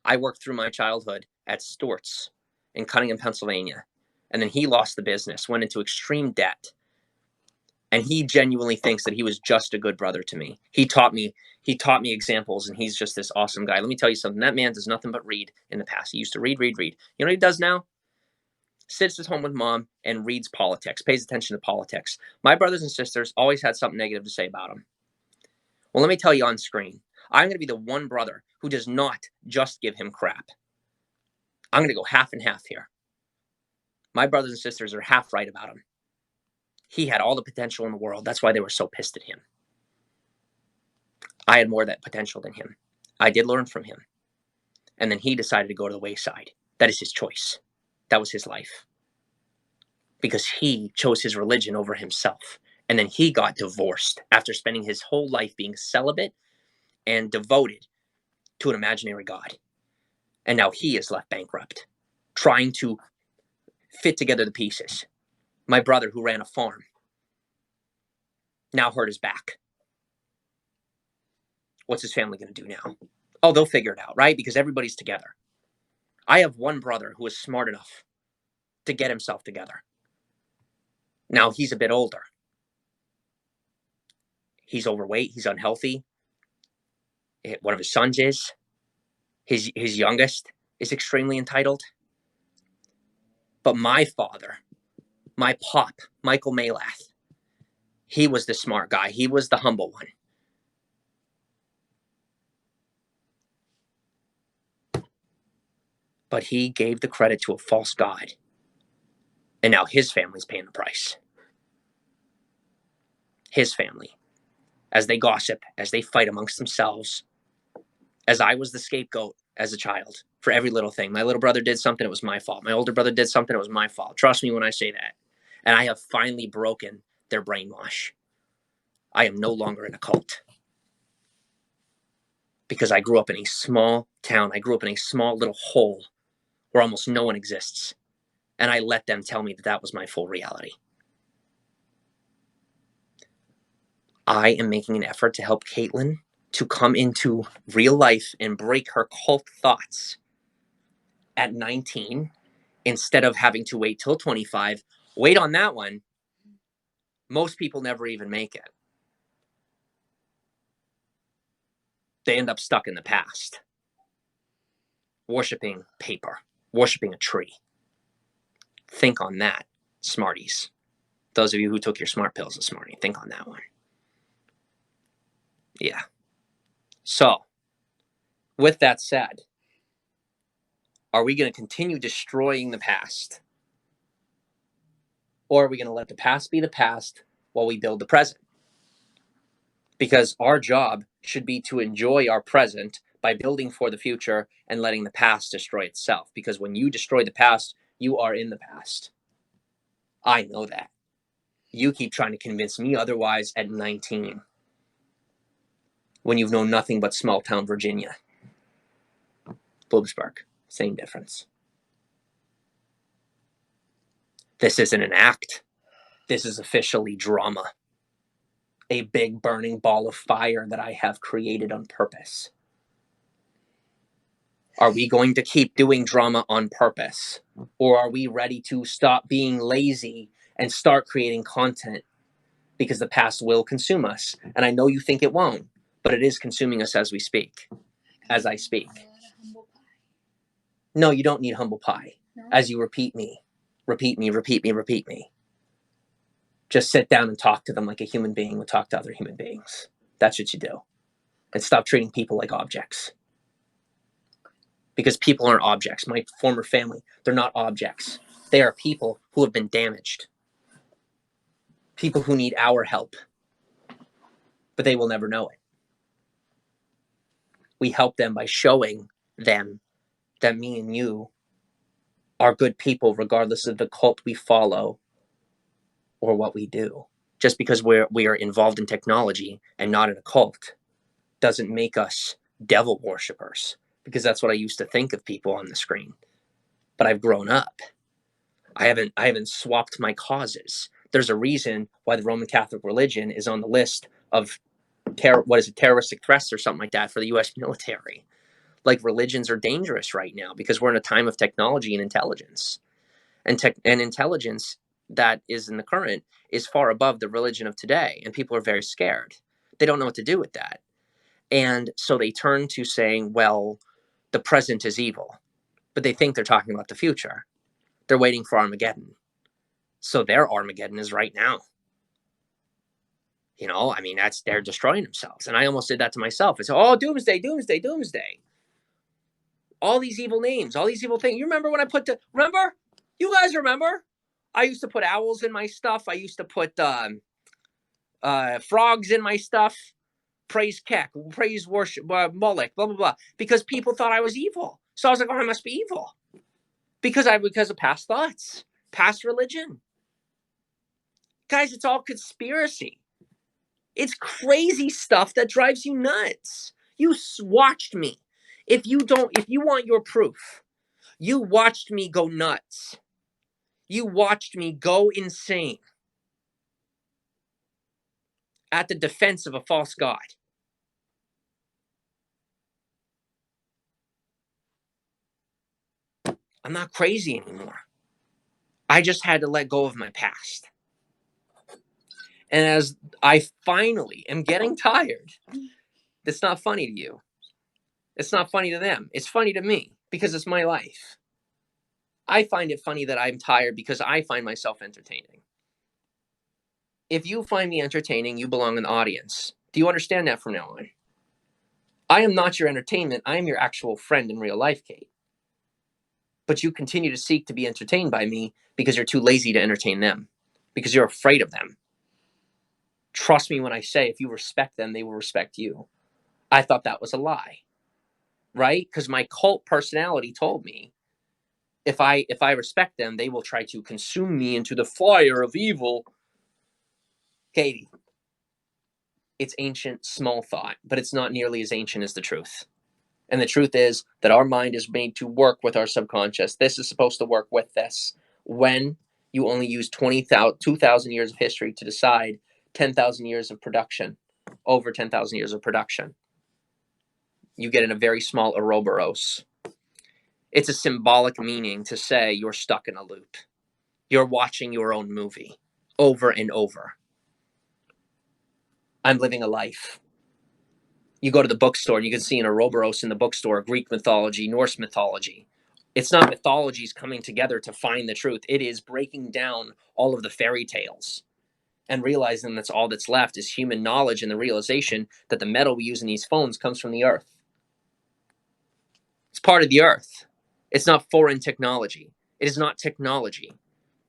I worked through my childhood at Stewart's in Cunningham, Pennsylvania. And then he lost the business, went into extreme debt. And he genuinely thinks that he was just a good brother to me. He taught me examples, and he's just this awesome guy. Let me tell you something. That man does nothing but read in the past. He used to read. You know what he does now? Sits at home with mom and reads politics, pays attention to politics. My brothers and sisters always had something negative to say about him. Well, let me tell you on screen, I'm going to be the one brother who does not just give him crap. I'm going to go half and half here. My brothers and sisters are half right about him. He had all the potential in the world. That's why they were so pissed at him. I had more of that potential than him. I did learn from him. And then he decided to go to the wayside. That is his choice. That was his life. Because he chose his religion over himself. And then he got divorced after spending his whole life being celibate and devoted to an imaginary God. And now he is left bankrupt, trying to fit together the pieces. My brother, who ran a farm, now hurt his back. What's his family going to do now? Oh, they'll figure it out, right? Because everybody's together. I have one brother who is smart enough to get himself together. Now he's a bit older. He's overweight. He's unhealthy. One of his sons is. His youngest is extremely entitled. But my father, my pop, Michael Malath, he was the smart guy. He was the humble one. But he gave the credit to a false god. And now his family's paying the price. His family. As they gossip, as they fight amongst themselves. As I was the scapegoat as a child for every little thing. My little brother did something, it was my fault. My older brother did something, it was my fault. Trust me when I say that. And I have finally broken their brainwash. I am no longer in a cult. Because I grew up in a small town. I grew up in a small little hole where almost no one exists. And I let them tell me that that was my full reality. I am making an effort to help Caitlin to come into real life and break her cult thoughts at 19 instead of having to wait till 25. Wait on that one. Most people never even make it. They end up stuck in the past. Worshipping paper. Worshipping a tree. Think on that, smarties. Those of you who took your smart pills this morning, think on that one. Yeah. So, with that said, are we going to continue destroying the past? Or are we going to let the past be the past while we build the present? Because our job should be to enjoy our present by building for the future and letting the past destroy itself. Because when you destroy the past, you are in the past. I know that. You keep trying to convince me otherwise at 19. When you've known nothing but small town Virginia. Bloomsburg, same difference. This isn't an act. This is officially drama. A big burning ball of fire that I have created on purpose. Are we going to keep doing drama on purpose? Or are we ready to stop being lazy and start creating content? Because the past will consume us. And I know you think it won't, but it is consuming us as we speak. As I speak. No, you don't need humble pie. No. As you repeat me. Repeat me, repeat me, repeat me. Just sit down and talk to them like a human being would talk to other human beings. That's what you do. And stop treating people like objects. Because people aren't objects. My former family, they're not objects. They are people who have been damaged. People who need our help. But they will never know it. We help them by showing them that me and you are good people regardless of the cult we follow or what we do. Just because we are involved in technology and not in a cult doesn't make us devil worshippers, because that's what I used to think of people on the screen. But I've grown up. I haven't swapped my causes. There's a reason why the Roman Catholic religion is on the list of terroristic threats or something like that for the US military. Like, religions are dangerous right now because we're in a time of technology and intelligence. And intelligence that is in the current is far above the religion of today. And people are very scared. They don't know what to do with that. And so they turn to saying, well, the present is evil. But they think they're talking about the future. They're waiting for Armageddon. So their Armageddon is right now. You know, I mean, they're destroying themselves. And I almost did that to myself. It's, oh, doomsday, doomsday, doomsday. All these evil names, all these evil things. You remember when I remember? You guys remember? I used to put owls in my stuff. I used to put frogs in my stuff. Praise Kek, praise worship, Moloch, blah, blah, blah. Because people thought I was evil. So I was like, oh, I must be evil. Because of past thoughts, past religion. Guys, it's all conspiracy. It's crazy stuff that drives you nuts. You watched me. If you want your proof, you watched me go nuts. You watched me go insane at the defense of a false god. I'm not crazy anymore. I just had to let go of my past. And as I finally am getting tired, it's not funny to you. It's not funny to them. It's funny to me. because it's my life. I find it funny that I'm tired because I find myself entertaining. If you find me entertaining, you belong in the audience. Do you understand that from now on? I am not your entertainment. I am your actual friend in real life, Kate. But you continue to seek to be entertained by me because you're too lazy to entertain them, because you're afraid of them. Trust me when I say if you respect them, they will respect you. I thought that was a lie, right? Because my cult personality told me if I respect them, they will try to consume me into the fire of evil. Katie, it's ancient, small thought, but it's not nearly as ancient as the truth. And the truth is that our mind is made to work with our subconscious. This is supposed to work with this. When you only use 2,000 years of history to decide 10,000 years of production, over 10,000 years of production, you get in a very small Ouroboros. It's a symbolic meaning to say you're stuck in a loop. You're watching your own movie over and over. I'm living a life. You go to the bookstore and you can see an Ouroboros in the bookstore, Greek mythology, Norse mythology. It's not mythologies coming together to find the truth. It is breaking down all of the fairy tales and realizing that's all that's left is human knowledge and the realization that the metal we use in these phones comes from the earth. It's part of the earth. It's not foreign technology. It is not technology.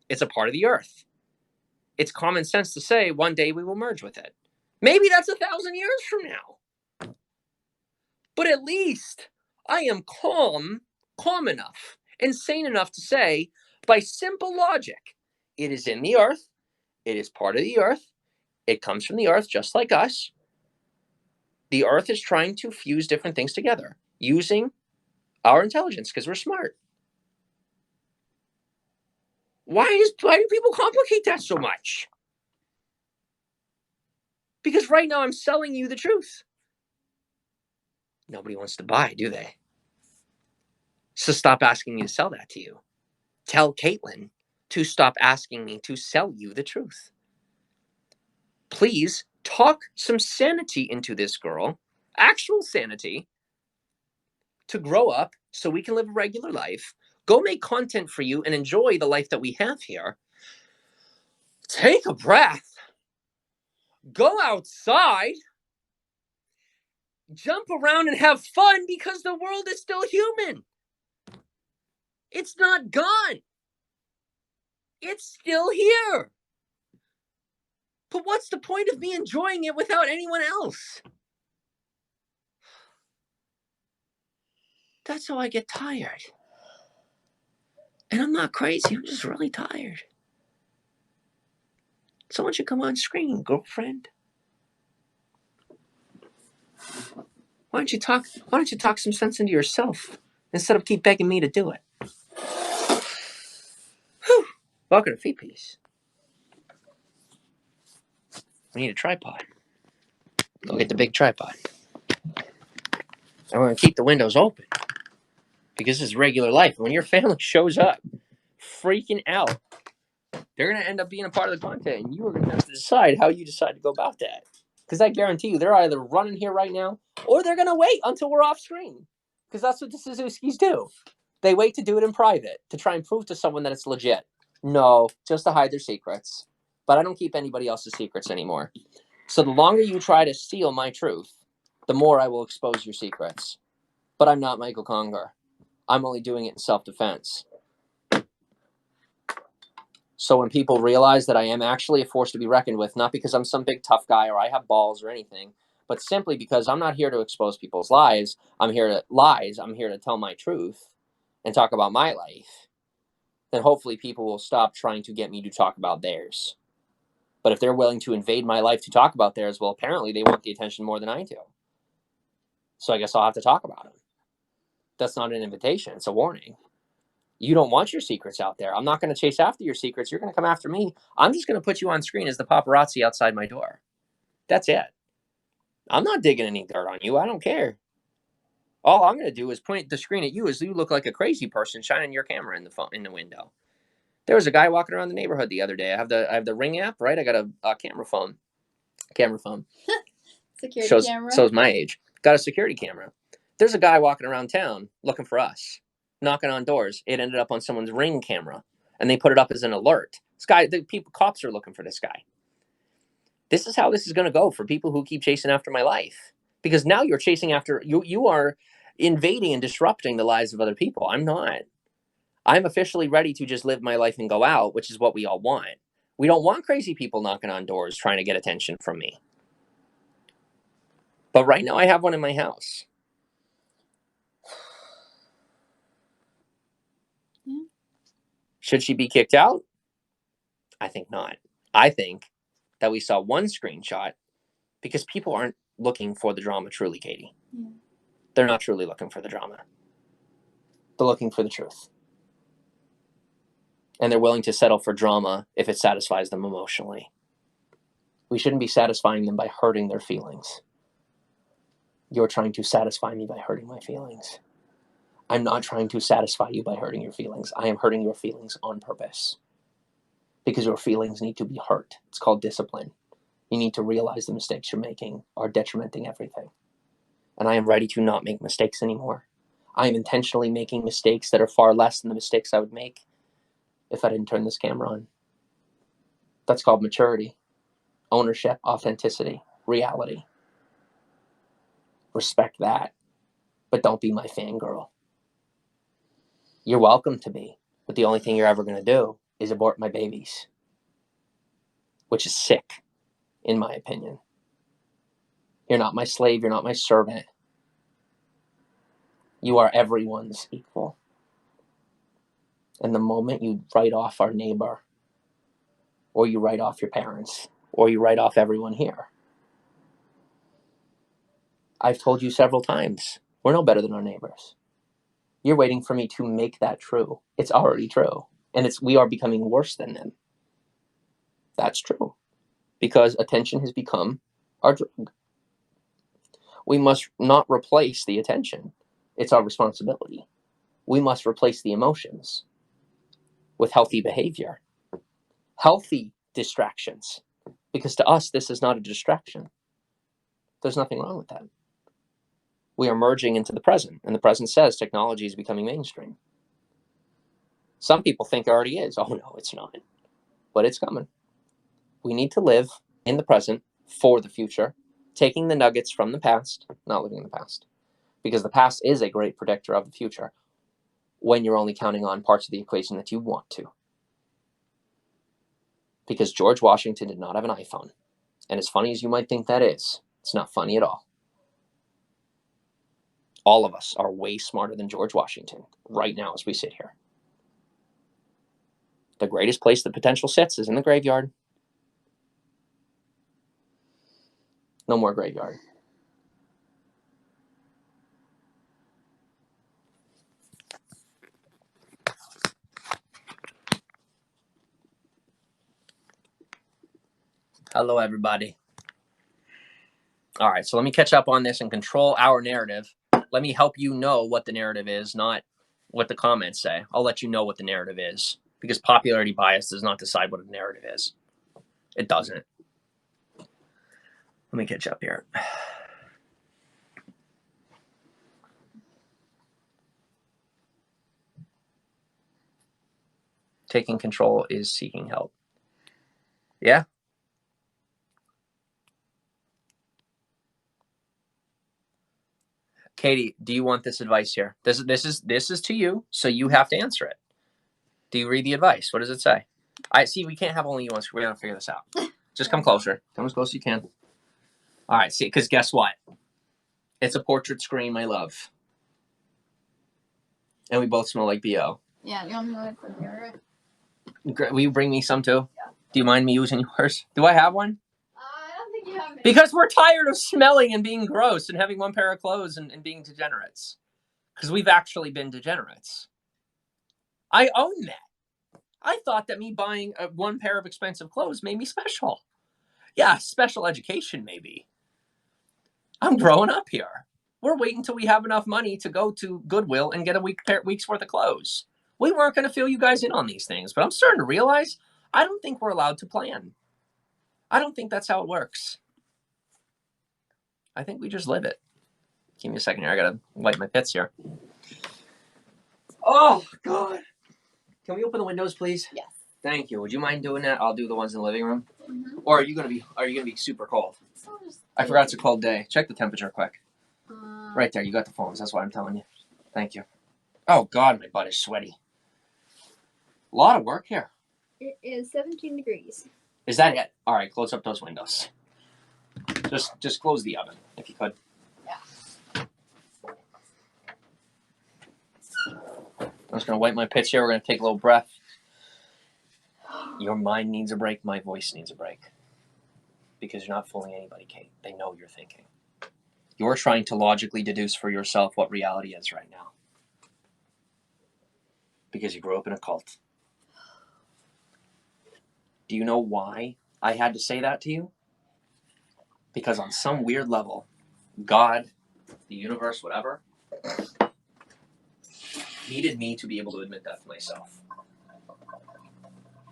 It's a part of the earth. It's common sense to say one day we will merge with it. Maybe that's 1,000 years from now. But at least I am calm enough, and sane enough to say, by simple logic, it is in the earth. It is part of the earth. It comes from the earth just like us. The earth is trying to fuse different things together using our intelligence because we're smart. Why do people complicate that so much? Because right now I'm selling you the truth. Nobody wants to buy, do they? So stop asking me to sell that to you. Tell Caitlin to stop asking me to sell you the truth. Please talk some sanity into this girl, actual sanity, to grow up so we can live a regular life. Go make content for you and enjoy the life that we have here. Take a breath. Go outside. Jump around and have fun because the world is still human. It's not gone. It's still here. But what's the point of me enjoying it without anyone else? That's how I get tired. And I'm not crazy. I'm just really tired. So why don't you come on screen, girlfriend? Why don't you talk some sense into yourself instead of keep begging me to do it? Whew. Welcome to Feet Piece. We need a tripod. Go get the big tripod. I want to keep the windows open because this is regular life. When your family shows up, freaking out, they're going to end up being a part of the content, and you are going to have to decide how you decide to go about that. Because I guarantee you, they're either running here right now, or they're going to wait until we're off screen. Because that's what the Suzuki's do. They wait to do it in private, to try and prove to someone that it's legit. No, just to hide their secrets. But I don't keep anybody else's secrets anymore. So the longer you try to steal my truth, the more I will expose your secrets. But I'm not Michael Conger. I'm only doing it in self-defense. So when people realize that I am actually a force to be reckoned with, not because I'm some big tough guy or I have balls or anything, but simply because I'm not here to expose people's lives. I'm here to tell my truth and talk about my life. Then hopefully people will stop trying to get me to talk about theirs. But if they're willing to invade my life to talk about theirs, well, apparently they want the attention more than I do. So I guess I'll have to talk about them. That's not an invitation. It's a warning. You don't want your secrets out there. I'm not going to chase after your secrets. You're going to come after me. I'm just going to put you on screen as the paparazzi outside my door. That's it. I'm not digging any dirt on you. I don't care. All I'm going to do is point the screen at you as you look like a crazy person shining your camera in the window. There was a guy walking around the neighborhood the other day. I have the Ring app, right? I got a camera phone. Security camera. Shows my age. Got a security camera. There's a guy walking around town looking for us. knocking on doors. It ended up on someone's Ring camera, and they put it up as an alert. This guy, cops are looking for this guy. This is how this is going to go for people who keep chasing after my life. Because now you're chasing after, you are invading and disrupting the lives of other people. I'm not. I'm officially ready to just live my life and go out, which is what we all want. We don't want crazy people knocking on doors trying to get attention from me. But right now I have one in my house. Should she be kicked out? I think not. I think that we saw one screenshot because people aren't looking for the drama truly, Katie. Yeah. They're not truly looking for the drama. They're looking for the truth. And they're willing to settle for drama if it satisfies them emotionally. We shouldn't be satisfying them by hurting their feelings. You're trying to satisfy me by hurting my feelings. I'm not trying to satisfy you by hurting your feelings. I am hurting your feelings on purpose. Because your feelings need to be hurt. It's called discipline. You need to realize the mistakes you're making are detrimenting everything. And I am ready to not make mistakes anymore. I am intentionally making mistakes that are far less than the mistakes I would make if I didn't turn this camera on. That's called maturity, ownership, authenticity, reality. Respect that, but don't be my fangirl. You're welcome to be, but the only thing you're ever going to do is abort my babies, which is sick, in my opinion. You're not my slave. You're not my servant. You are everyone's equal. And the moment you write off our neighbor, or you write off your parents, or you write off everyone here, I've told you several times, we're no better than our neighbors. You're waiting for me to make that true. It's already true. And we are becoming worse than them. That's true. Because attention has become our drug. We must not replace the attention. It's our responsibility. We must replace the emotions with healthy behavior, healthy distractions. Because to us, this is not a distraction. There's nothing wrong with that. We are merging into the present, and the present says technology is becoming mainstream. Some people think it already is. Oh, no, it's not. But it's coming. We need to live in the present for the future, taking the nuggets from the past, not living in the past. Because the past is a great predictor of the future when you're only counting on parts of the equation that you want to. Because George Washington did not have an iPhone. And as funny as you might think that is, it's not funny at all. All of us are way smarter than George Washington right now as we sit here. The greatest place the potential sits is in the graveyard. No more graveyard. Hello, everybody. All right, so let me catch up on this and control our narrative. Let me help you know what the narrative is, not what the comments say. I'll let you know what the narrative is, because popularity bias does not decide what a narrative is. It doesn't. Let me catch up here. Taking control is seeking help. Yeah. Katie, do you want this advice here? This is to you, so you have to answer it. Do you read the advice? What does it say? I see. We can't have only you on screen. We gotta figure this out. Just come closer. Come as close as you can. All right. See, because guess what? It's a portrait screen, my love. And we both smell like BO. Yeah, you want me to look for mirror? Will you bring me some too? Yeah. Do you mind me using yours? Do I have one? I don't think you have any. Because we're tired of smelling and being gross and having one pair of clothes and being degenerates. Because we've actually been degenerates. I own that. I thought that me buying one pair of expensive clothes made me special. Yeah, special education maybe. I'm growing up here. We're waiting until we have enough money to go to Goodwill and get a week's worth of clothes. We weren't going to fill you guys in on these things, but I'm starting to realize I don't think we're allowed to plan. I don't think that's how it works. I think we just live it. Give me a second here. I got to light my pits here. Oh, God. Can we open the windows, please? Yes. Thank you. Would you mind doing that? I'll do the ones in the living room. Mm-hmm. Or are you gonna be super cold? I forgot it's a cold day. Check the temperature quick. Right there, you got the phones. That's what I'm telling you. Thank you. Oh God, my butt is sweaty. A lot of work here. It is 17 degrees. Is that it? All right, close up those windows. Just close the oven if you could. Yeah. I'm just gonna wipe my pits here. We're gonna take a little breath. Your mind needs a break. My voice needs a break. Because you're not fooling anybody, Kate. They know you're thinking. You're trying to logically deduce for yourself what reality is right now. Because you grew up in a cult. Do you know why I had to say that to you? Because on some weird level, God, the universe, whatever, needed me to be able to admit that to myself.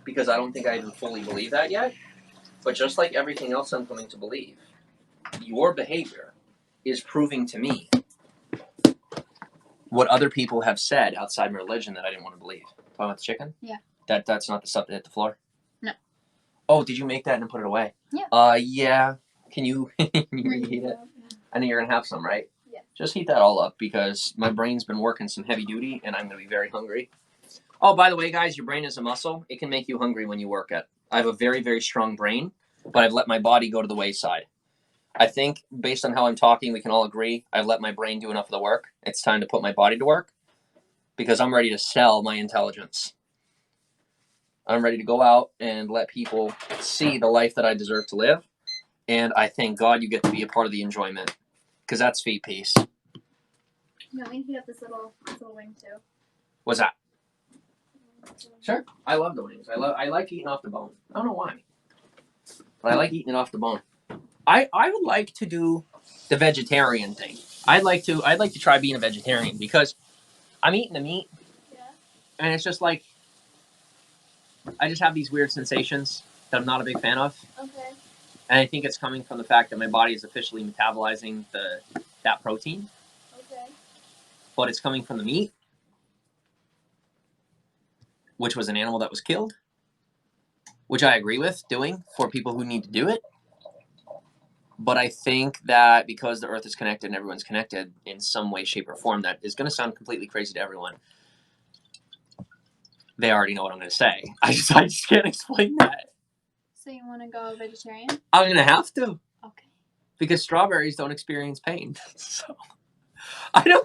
Because I don't think I even fully believe that yet. But just like everything else I'm coming to believe, your behavior is proving to me what other people have said outside my religion that I didn't want to believe. Talking about the chicken? Yeah. That's not the stuff that hit the floor? No. Oh, did you make that and put it away? Yeah. Yeah. Can you reheat it? I know you're going to have some, right? Yeah. Just heat that all up because my brain's been working some heavy duty and I'm going to be very hungry. Oh, by the way, guys, your brain is a muscle. It can make you hungry when you work it. I have a very, very strong brain, but I've let my body go to the wayside. I think based on how I'm talking, we can all agree I've let my brain do enough of the work. It's time to put my body to work because I'm ready to sell my intelligence. I'm ready to go out and let people see the life that I deserve to live. And I thank God you get to be a part of the enjoyment because that's feet peace. You want me to heat up this little wing too? What's that? Sure. I love the wings. I like eating off the bone. I don't know why, but I like eating it off the bone. I would like to do the vegetarian thing. I'd like to try being a vegetarian because I'm eating the meat. Yeah. And it's just like I just have these weird sensations that I'm not a big fan of. Okay. And I think it's coming from the fact that my body is officially metabolizing that protein. Okay. But it's coming from the meat, which was an animal that was killed, which I agree with doing for people who need to do it. But I think that because the earth is connected and everyone's connected in some way, shape, or form, that is going to sound completely crazy to everyone. They already know what I'm going to say. I just can't explain that. So you want to go vegetarian? I'm going to have to. Okay. Because strawberries don't experience pain. So I know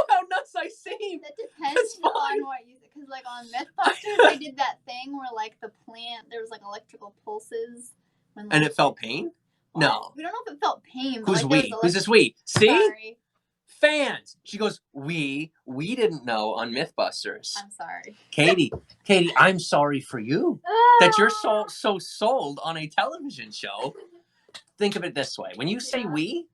how nuts I seem. That depends on what you, because like on Mythbusters they did that thing where like the plant, there was like electrical pulses. When, like, And it felt pain? Well, No. We don't know if it felt pain. But Who's like, we? Who's this we? See? Sorry. Fans. She goes, we didn't know on Mythbusters. I'm sorry. Katie, I'm sorry for you. That you're so sold on a television show. Think of it this way. When you say we,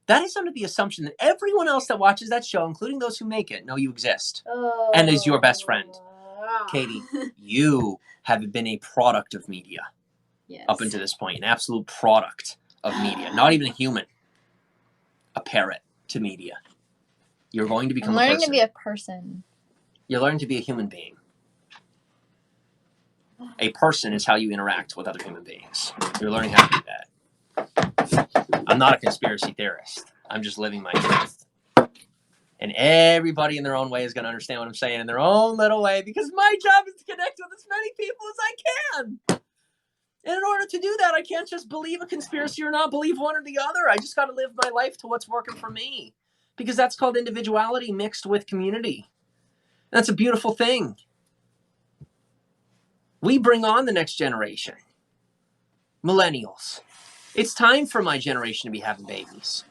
that is under the assumption that everyone else that watches that show, including those who make it, know you exist. And is your best friend. Katie, you have been a product of media. Yes. Up until this point. An absolute product of media. Not even a human. A parrot to media. You're going to become a person. I'm learning to be a person. You're learning to be a human being. A person is how you interact with other human beings. You're learning how to do that. I'm not a conspiracy theorist. I'm just living my truth. And everybody in their own way is going to understand what I'm saying in their own little way because my job is to connect with as many people as I can. And in order to do that, I can't just believe a conspiracy or not believe one or the other. I just got to live my life to what's working for me. Because that's called individuality mixed with community. That's a beautiful thing. We bring on the next generation. Millennials. It's time for my generation to be having babies.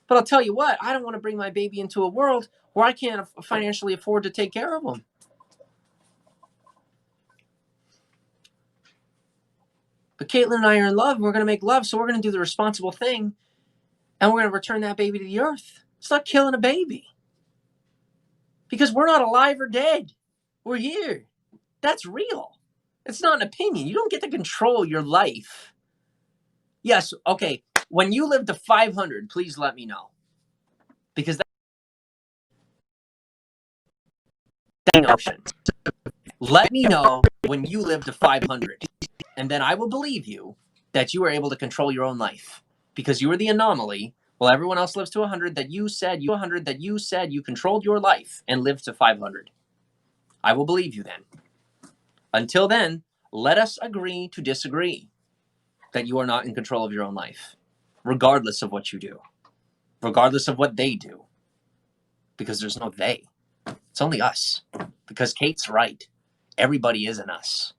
But I'll tell you what, I don't want to bring my baby into a world where I can't financially afford to take care of them. But Caitlin and I are in love, and we're going to make love, so we're going to do the responsible thing, and we're going to return that baby to the earth. It's not killing a baby. Because we're not alive or dead. We're here. That's real. It's not an opinion. You don't get to control your life. Yes, okay, when you live to 500, please let me know. Because Dang ocean. Let me know when you live to 500, and then I will believe you that you are able to control your own life because you are the anomaly. While everyone else lives to 100, that you said you controlled your life and lived to 500. I will believe you then. Until then, let us agree to disagree that you are not in control of your own life, regardless of what you do, regardless of what they do, because there's no they. It's only us. Because Kate's right. Everybody is an us.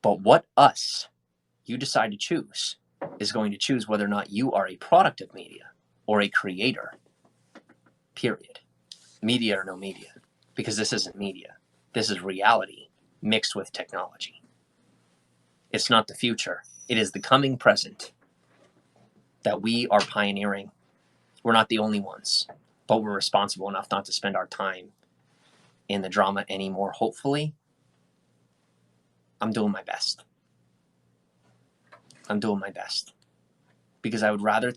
But what us you decide to choose is going to choose whether or not you are a product of media or a creator. Period. Media or no media. Because this isn't media. This is reality mixed with technology. It's not the future. It is the coming present that we are pioneering. We're not the only ones, but we're responsible enough not to spend our time in the drama anymore. Hopefully, I'm doing my best. I'm doing my best. Because I would rather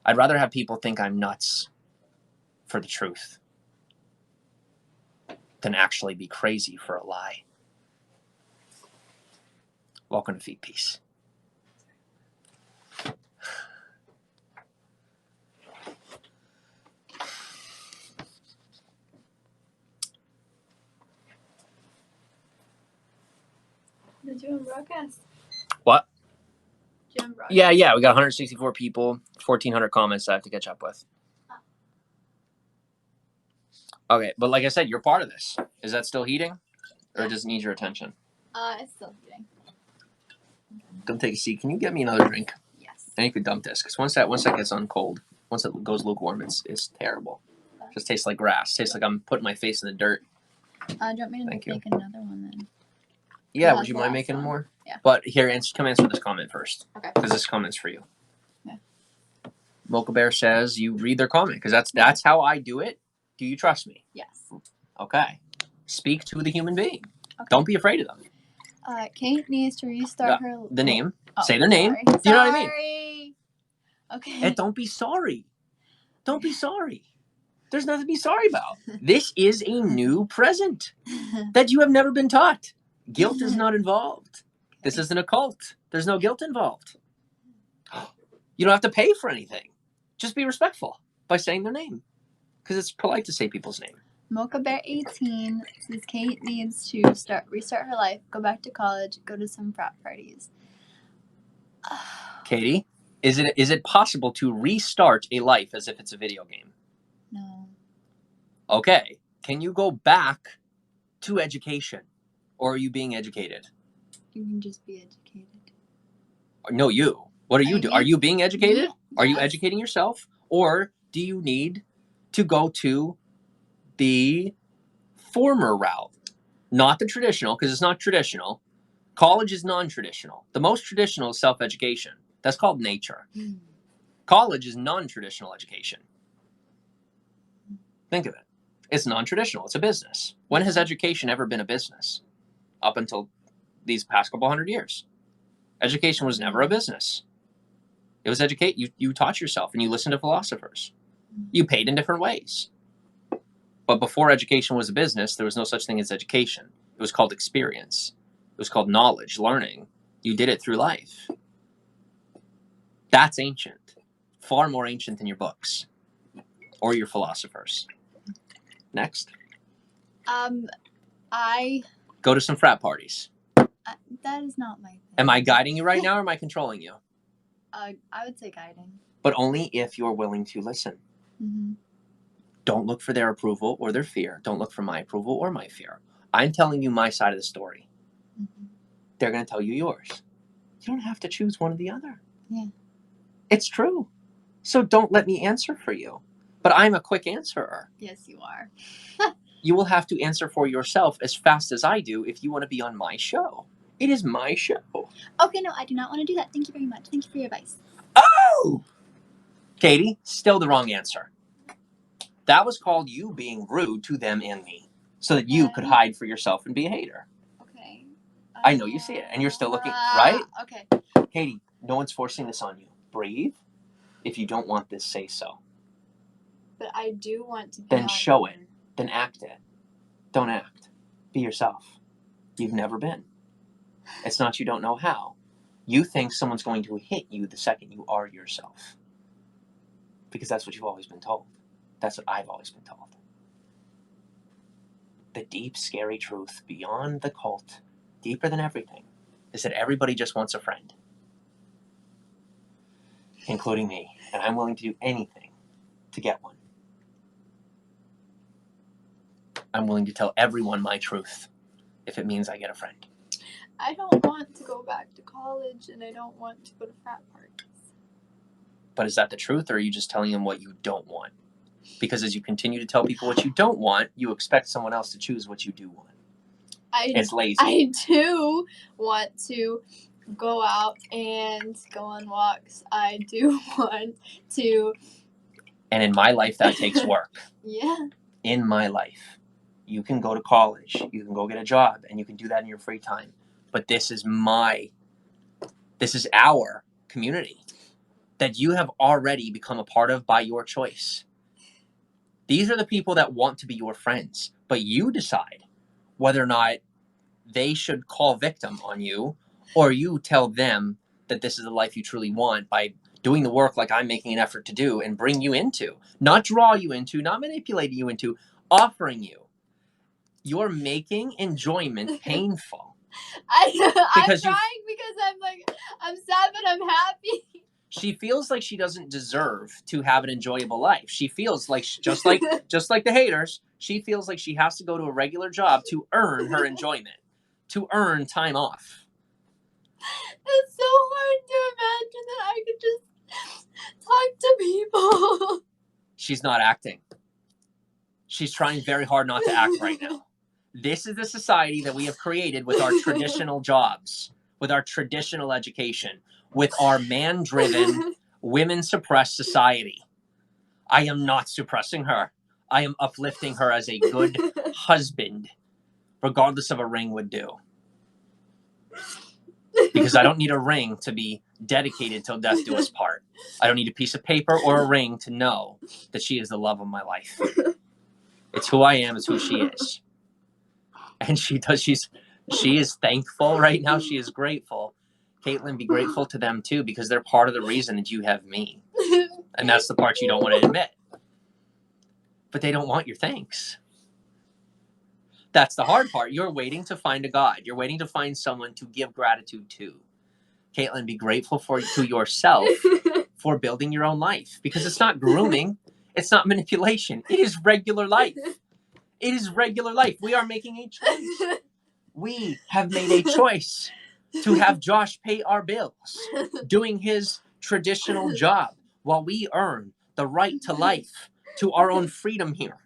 I'd rather have people think I'm nuts for the truth than actually be crazy for a lie. Welcome to Feed Peace. Did you broadcast? What? Jim broadcast. Yeah. We got 164 people, 1,400 comments I have to catch up with. Okay, but like I said, you're part of this. Is that still heating? Or does it need your attention? It's still heating. Come take a seat. Can you get me another drink? Yes. And you could dump this, because once that gets on cold, once it goes lukewarm, it's terrible. It just tastes like grass. Tastes like I'm putting my face in the dirt. Do you want me to make another one then? Yeah, would you mind making more? Yeah. But here, come answer this comment first. Okay. Because this comment's for you. Yeah. Mocha Bear says you read their comment, because that's how I do it. Do you trust me? Yes. Okay. Speak to the human being. Okay. Don't be afraid of them. Kate needs to restart her... The name. Oh, say their name. Sorry. Do you know what I mean? Okay. And don't be sorry. Don't be sorry. There's nothing to be sorry about. This is a new present that you have never been taught. Guilt is not involved. This isn't a cult. There's no guilt involved. You don't have to pay for anything. Just be respectful by saying their name. Because it's polite to say people's name. Mocha Bear 18 says Kate needs to restart her life, go back to college, go to some frat parties. Katie, is it possible to restart a life as if it's a video game? No. Okay. Can you go back to education? Or are you being educated? You can just be educated. No, you. What are you doing? Are you being educated? Yes. Are you educating yourself? Or do you need to go to the former route? Not the traditional, because it's not traditional. College is non-traditional. The most traditional is self-education. That's called nature. College is non-traditional education. Think of it. It's non-traditional. It's a business. When has education ever been a business? Up until these past couple hundred years. Education was never a business. It was educate. You taught yourself and you listened to philosophers. You paid in different ways. But before education was a business, there was no such thing as education. It was called experience. It was called knowledge, learning. You did it through life. That's ancient. Far more ancient than your books or your philosophers. Next. I... Go to some frat parties. that is not my thing. Am I guiding you right now or am I controlling you? I would say guiding. But only if you're willing to listen. Mm-hmm. Don't look for their approval or their fear. Don't look for my approval or my fear. I'm telling you my side of the story. Mm-hmm. They're going to tell you yours. You don't have to choose one or the other. Yeah. It's true. So don't let me answer for you. But I'm a quick answerer. Yes, you are. You will have to answer for yourself as fast as I do if you want to be on my show. It is my show. Okay, no, I do not want to do that. Thank you very much. Thank you for your advice. Oh! Katie, still the wrong answer. That was called you being rude to them and me. So that you could hide for yourself and be a hater. Okay. I know you see it, and you're still looking, right? Okay. Katie, no one's forcing this on you. Breathe. If you don't want this, say so. But I do want to be Then on show it. here. Then act it. Don't act. Be yourself. You've never been. It's not you don't know how. You think someone's going to hit you the second you are yourself. Because that's what you've always been told. That's what I've always been told. The deep, scary truth beyond the cult, deeper than everything, is that everybody just wants a friend. Including me. And I'm willing to do anything to get one. I'm willing to tell everyone my truth if it means I get a friend. I don't want to go back to college, and I don't want to go to frat parties. But is that the truth, or are you just telling them what you don't want? Because as you continue to tell people what you don't want, you expect someone else to choose what you do want. It's lazy. I do want to go out and go on walks. I do want to... And in my life, that takes work. Yeah. In my life. You can go to college, you can go get a job, and you can do that in your free time. But this is our community that you have already become a part of by your choice. These are the people that want to be your friends, but you decide whether or not they should call victim on you, or you tell them that this is the life you truly want by doing the work like I'm making an effort to do and bring you into, not draw you into, not manipulate you into, offering you. You're making enjoyment painful. I'm crying because I'm sad, but I'm happy. She feels like she doesn't deserve to have an enjoyable life. She feels like, just like the haters, she feels like she has to go to a regular job to earn her enjoyment, to earn time off. It's so hard to imagine that I could just talk to people. She's not acting. She's trying very hard not to act right now. This is the society that we have created with our traditional jobs, with our traditional education, with our man-driven, women-suppressed society. I am not suppressing her. I am uplifting her as a good husband, regardless of a ring would do. Because I don't need a ring to be dedicated till death do us part. I don't need a piece of paper or a ring to know that she is the love of my life. It's who I am. It's who she is. And she is thankful right now. She is grateful. Caitlin, be grateful to them too, because they're part of the reason that you have me. And that's the part you don't want to admit. But they don't want your thanks. That's the hard part. You're waiting to find a God. You're waiting to find someone to give gratitude to. Caitlin, be grateful to yourself for building your own life. Because it's not grooming. It's not manipulation. It is regular life. It is regular life. We are making a choice. We have made a choice to have Josh pay our bills, doing his traditional job, while we earn the right to life, to our own freedom here,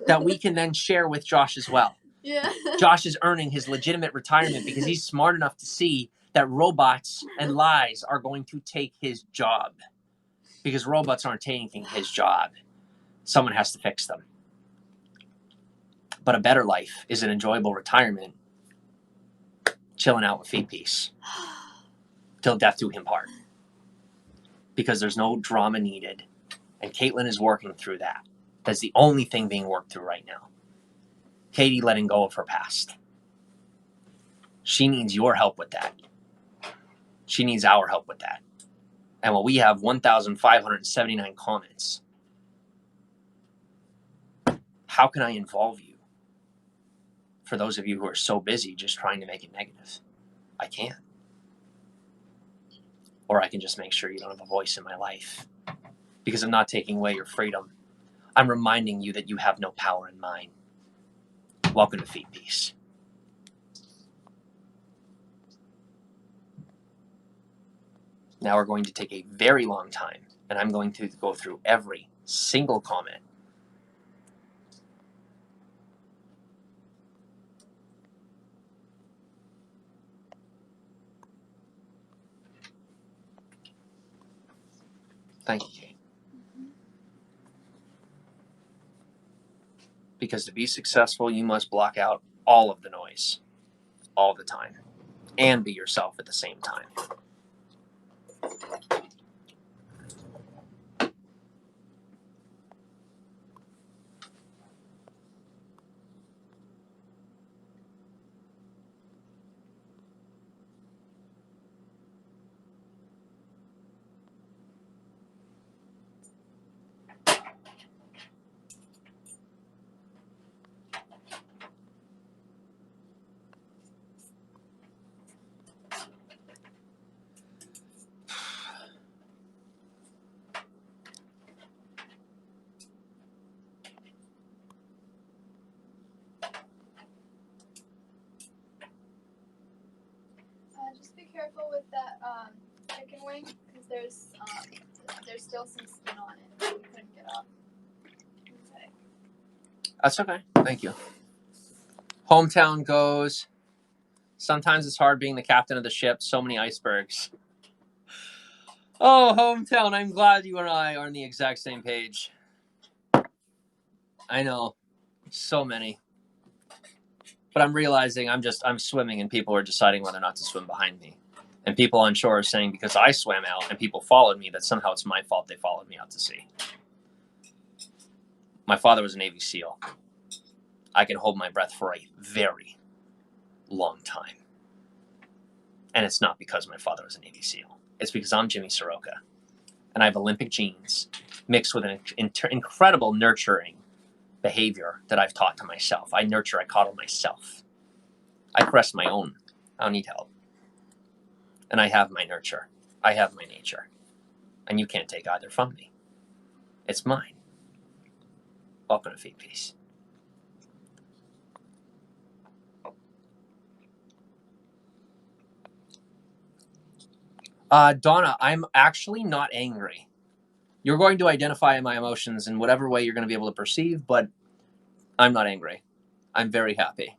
that we can then share with Josh as well. Yeah. Josh is earning his legitimate retirement because he's smart enough to see that robots and lies are going to take his job. Because robots aren't taking his job. Someone has to fix them. But a better life is an enjoyable retirement, chilling out with Feed Peace till death do him part. Because there's no drama needed. And Caitlin is working through that. That's the only thing being worked through right now. Katie letting go of her past. She needs your help with that. She needs our help with that. And while we have 1,579 comments, how can I involve you? For those of you who are so busy just trying to make it negative, I can't. Or I can just make sure you don't have a voice in my life. Because I'm not taking away your freedom. I'm reminding you that you have no power in mine. Welcome to Feed Peace. Now we're going to take a very long time, and I'm going to go through every single comment. Thank you, Kate. Because to be successful, you must block out all of the noise, all the time, and be yourself at the same time. careful with that chicken wing because there's still some skin on it that we couldn't get off. Okay. That's okay. Thank you. Hometown goes. Sometimes it's hard being the captain of the ship. So many icebergs. Oh, hometown. I'm glad you and I are on the exact same page. I know. So many. But I'm realizing I'm swimming and people are deciding whether or not to swim behind me. And people on shore are saying because I swam out and people followed me that somehow it's my fault they followed me out to sea. My father was a Navy SEAL. I can hold my breath for a very long time. And it's not because my father was a Navy SEAL. It's because I'm Jimmy Saroka. And I have Olympic genes mixed with an incredible nurturing behavior that I've taught to myself. I coddle myself. I caress my own. I don't need help. And I have my nurture. I have my nature. And you can't take either from me. It's mine. Welcome to Feed Peace. Donna, I'm actually not angry. You're going to identify my emotions in whatever way you're going to be able to perceive, but I'm not angry. I'm very happy.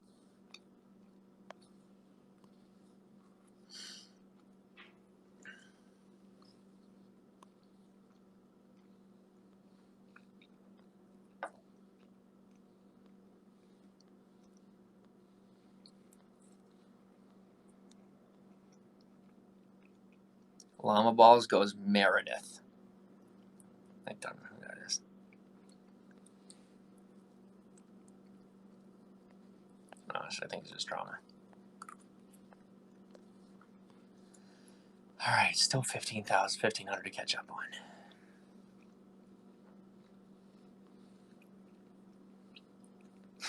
Llama Balls goes Meredith. I don't know who that is. Gosh, I think it's just drama. All right, still 1,500 to catch up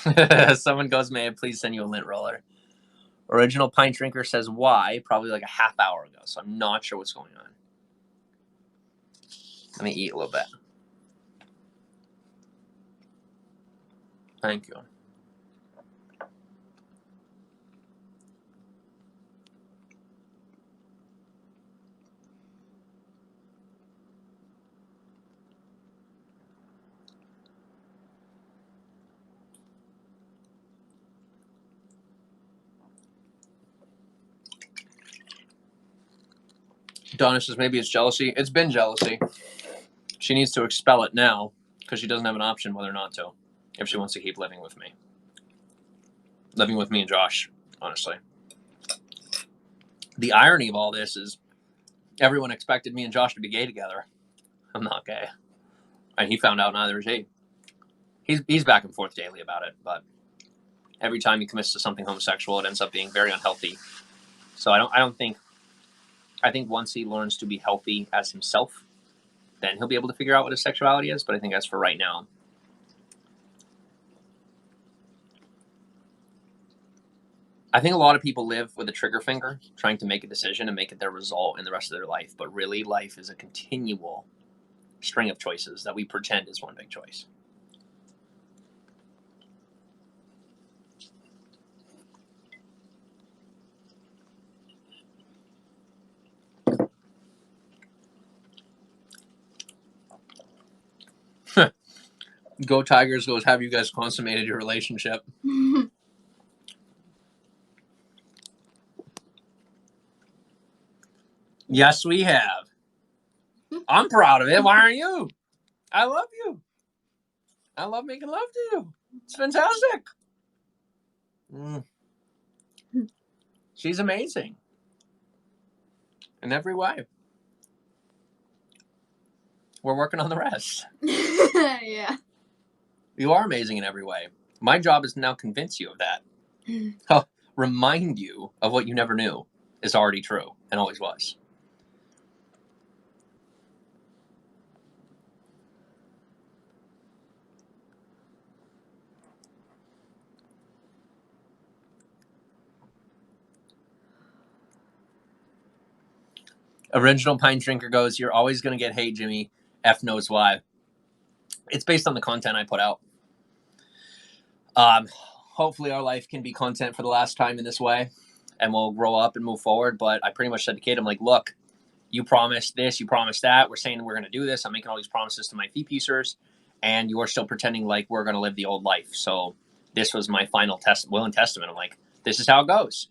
on. Someone goes, may I please send you a lint roller? Original Pint Drinker says why, probably like a half hour ago, so I'm not sure what's going on. Let me eat a little bit. Thank you. Donna says maybe it's jealousy. It's been jealousy. She needs to expel it now because she doesn't have an option whether or not to if she wants to keep living with me. Living with me and Josh, honestly. The irony of all this is everyone expected me and Josh to be gay together. I'm not gay. And he found out neither is he. He's back and forth daily about it, but every time he commits to something homosexual, it ends up being very unhealthy. So I think once he learns to be healthy as himself, then he'll be able to figure out what his sexuality is. But I think as for right now, I think a lot of people live with a trigger finger, trying to make a decision and make it their result in the rest of their life. But really, life is a continual string of choices that we pretend is one big choice. Go Tigers goes, have you guys consummated your relationship? Yes, we have. I'm proud of it. Why aren't you? I love you. I love making love to you. It's fantastic. She's amazing in every way. We're working on the rest. Yeah. You are amazing in every way. My job is to now convince you of that. Remind you of what you never knew is already true and always was. Original Pine Drinker goes, you're always going to get hate, Jimmy. F knows why. It's based on the content I put out. Hopefully our life can be content for the last time in this way. and we'll grow up and move forward. But I pretty much said to Kate, I'm like, look, you promised this, you promised that. We're saying we're going to do this. I'm making all these promises to my fee piecers, and you're still pretending like we're going to live the old life. So this was my final will and testament. I'm like, this is how it goes.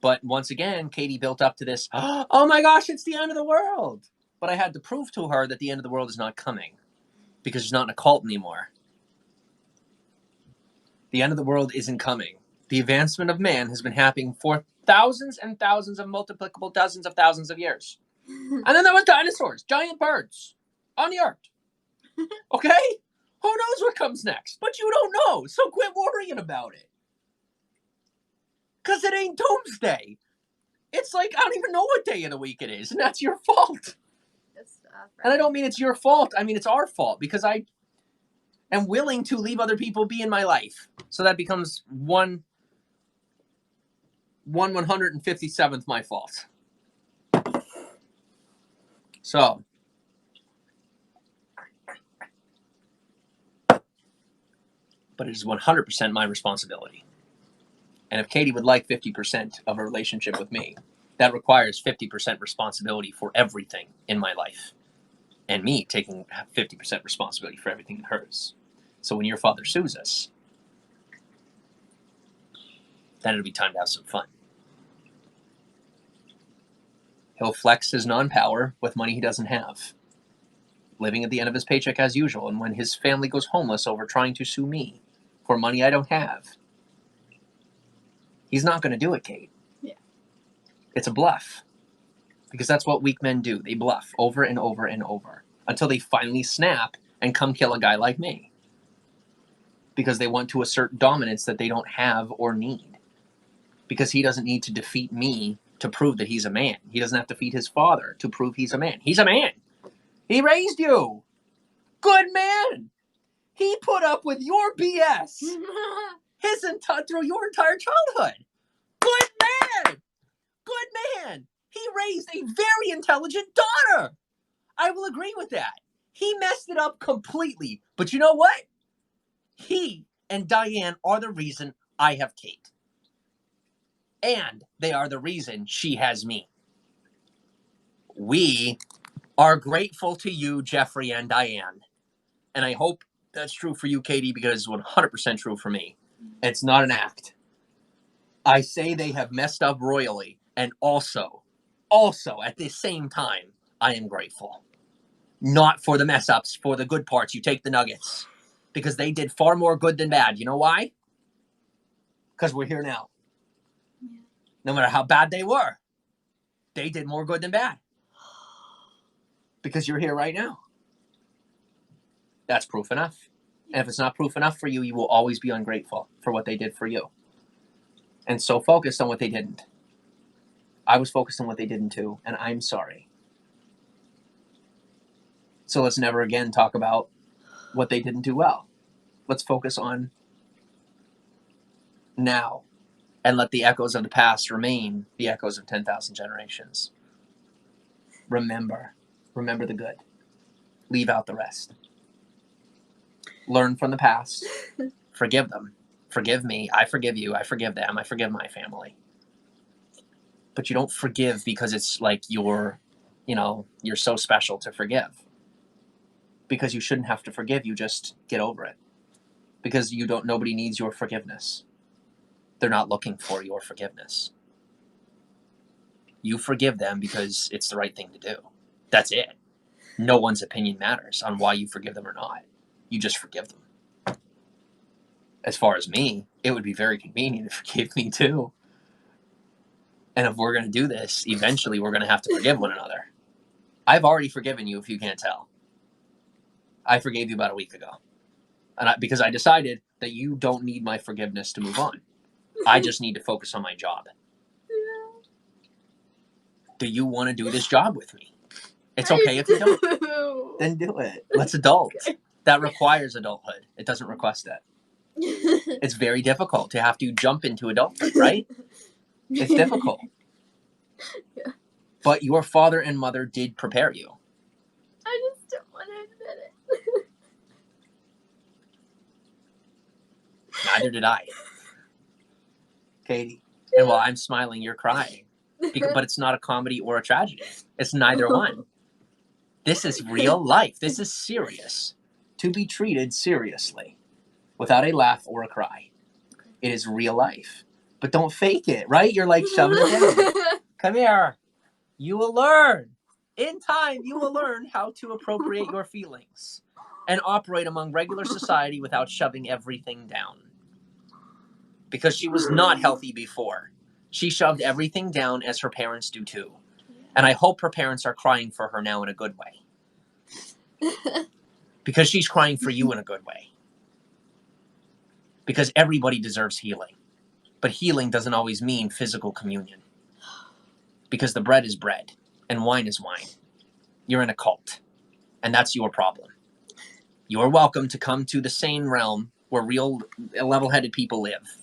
But once again, Katie built up to this, oh my gosh, it's the end of the world. But I had to prove to her that the end of the world is not coming because she's not in a cult anymore. The end of the world isn't coming. The advancement of man has been happening for thousands and thousands of multiplicable dozens of thousands of years. And then there was dinosaurs, giant birds on the earth. Okay? Who knows what comes next? But you don't know, so quit worrying about it. Because it ain't doomsday. It's like, I don't even know what day of the week it is, and that's your fault. And I don't mean it's your fault. I mean, it's our fault, because I am willing to leave other people be in my life. So that becomes 157th my fault. So, but it is 100% my responsibility. And if Katie would like 50% of a relationship with me, that requires 50% responsibility for everything in my life. And me taking 50% responsibility for everything in hers. So when your father sues us, then it'll be time to have some fun. He'll flex his non-power with money he doesn't have, living at the end of his paycheck as usual. And when his family goes homeless over trying to sue me for money I don't have, he's not going to do it, Kate. Yeah. It's a bluff. Because that's what weak men do. They bluff over and over and over until they finally snap and come kill a guy like me. Because they want to assert dominance that they don't have or need. Because he doesn't need to defeat me to prove that he's a man. He doesn't have to defeat his father to prove he's a man. He's a man. He raised you. Good man. He put up with your BS through your entire childhood. Good man. Good man. He raised a very intelligent daughter. I will agree with that. He messed it up completely. But you know what? He and Diane are the reason I have Kate. And they are the reason she has me. We are grateful to you, Jeffrey and Diane. And I hope that's true for you, Katie, because it's 100% true for me. It's not an act. I say they have messed up royally. And also, at the same time, I am grateful. Not for the mess ups, for the good parts. You take the nuggets. Because they did far more good than bad. You know why? Because we're here now. No matter how bad they were, they did more good than bad. Because you're here right now. That's proof enough. And if it's not proof enough for you, you will always be ungrateful for what they did for you. And so focused on what they didn't. I was focused on what they didn't too, and I'm sorry. So let's never again talk about what they didn't do well. Let's focus on now and let the echoes of the past remain the echoes of 10,000 generations. Remember the good. Leave out the rest. Learn from the past. Forgive them. Forgive me. I forgive you. I forgive them. I forgive my family. But you don't forgive because it's like you're so special to forgive. Because you shouldn't have to forgive. You just get over it. Because nobody needs your forgiveness. They're not looking for your forgiveness. You forgive them because it's the right thing to do. That's it. No one's opinion matters on why you forgive them or not. You just forgive them. As far as me, it would be very convenient to forgive me too. And if we're going to do this, eventually we're going to have to forgive one another. I've already forgiven you if you can't tell. I forgave you about a week ago. Because I decided that you don't need my forgiveness to move on. I just need to focus on my job. Do you want to do this job with me? It's okay if you don't. Then do it. Let's adult. Okay. That requires adulthood. It doesn't request it. It's very difficult to have to jump into adulthood, right? It's difficult. Yeah. But your father and mother did prepare you. I just don't want to admit it. Neither did I. Katie, And while I'm smiling, you're crying. But it's not a comedy or a tragedy. It's neither one. This is real life. This is serious. To be treated seriously without a laugh or a cry. It is real life. But don't fake it, right? You're like shoving it down. Come here. You will learn. In time, you will learn how to appropriate your feelings and operate among regular society without shoving everything down. Because she was not healthy before. She shoved everything down as her parents do too. And I hope her parents are crying for her now in a good way. Because she's crying for you in a good way. Because everybody deserves healing. But healing doesn't always mean physical communion. Because the bread is bread and wine is wine. You're in a cult. And that's your problem. You are welcome to come to the sane realm where real level-headed people live.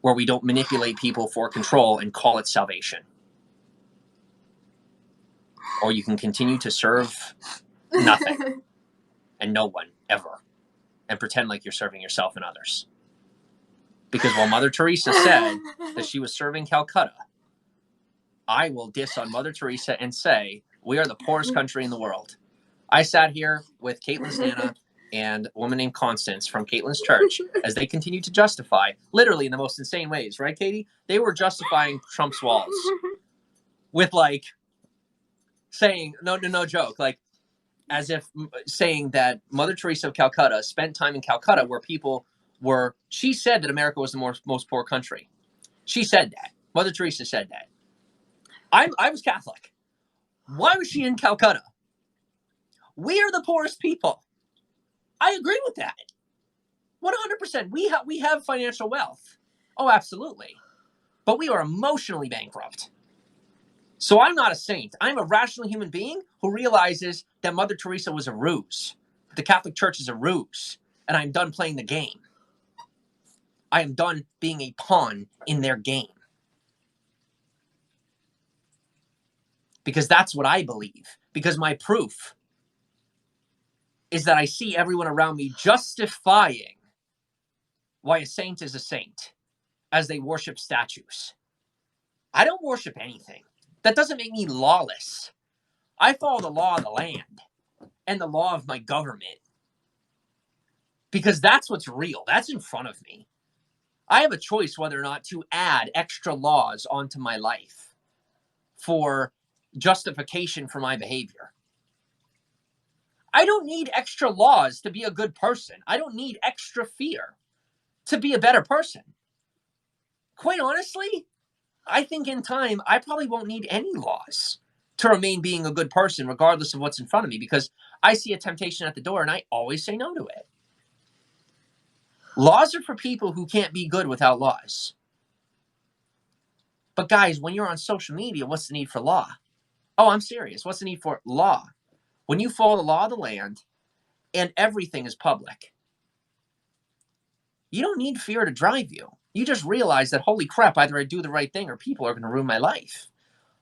Where we don't manipulate people for control and call it salvation. Or you can continue to serve nothing and no one ever and pretend like you're serving yourself and others. Because while Mother Teresa said that she was serving Calcutta, I will diss on Mother Teresa and say we are the poorest country in the world. I sat here with Caitlin's Nana and a woman named Constance from Caitlin's church as they continue to justify, literally in the most insane ways, right, Katie? They were justifying Trump's walls with like saying, no joke, like as if saying that Mother Teresa of Calcutta spent time in Calcutta where people were, she said that America was the most poor country. She said that. Mother Teresa said that. I was Catholic. Why was she in Calcutta? We are the poorest people. I agree with that. 100%. We have financial wealth. Oh, absolutely. But we are emotionally bankrupt. So I'm not a saint. I'm a rational human being who realizes that Mother Teresa was a ruse. The Catholic Church is a ruse. And I'm done playing the game. I am done being a pawn in their game. Because that's what I believe. Because my proof is that I see everyone around me justifying why a saint is a saint as they worship statues. I don't worship anything. That doesn't make me lawless. I follow the law of the land and the law of my government. Because that's what's real. That's in front of me. I have a choice whether or not to add extra laws onto my life for justification for my behavior. I don't need extra laws to be a good person. I don't need extra fear to be a better person. Quite honestly, I think in time, I probably won't need any laws to remain being a good person, regardless of what's in front of me, because I see a temptation at the door and I always say no to it. Laws are for people who can't be good without laws. But guys, when you're on social media, what's the need for law? Oh, I'm serious. What's the need for law? When you follow the law of the land and everything is public, you don't need fear to drive you. You just realize that, holy crap, either I do the right thing or people are going to ruin my life.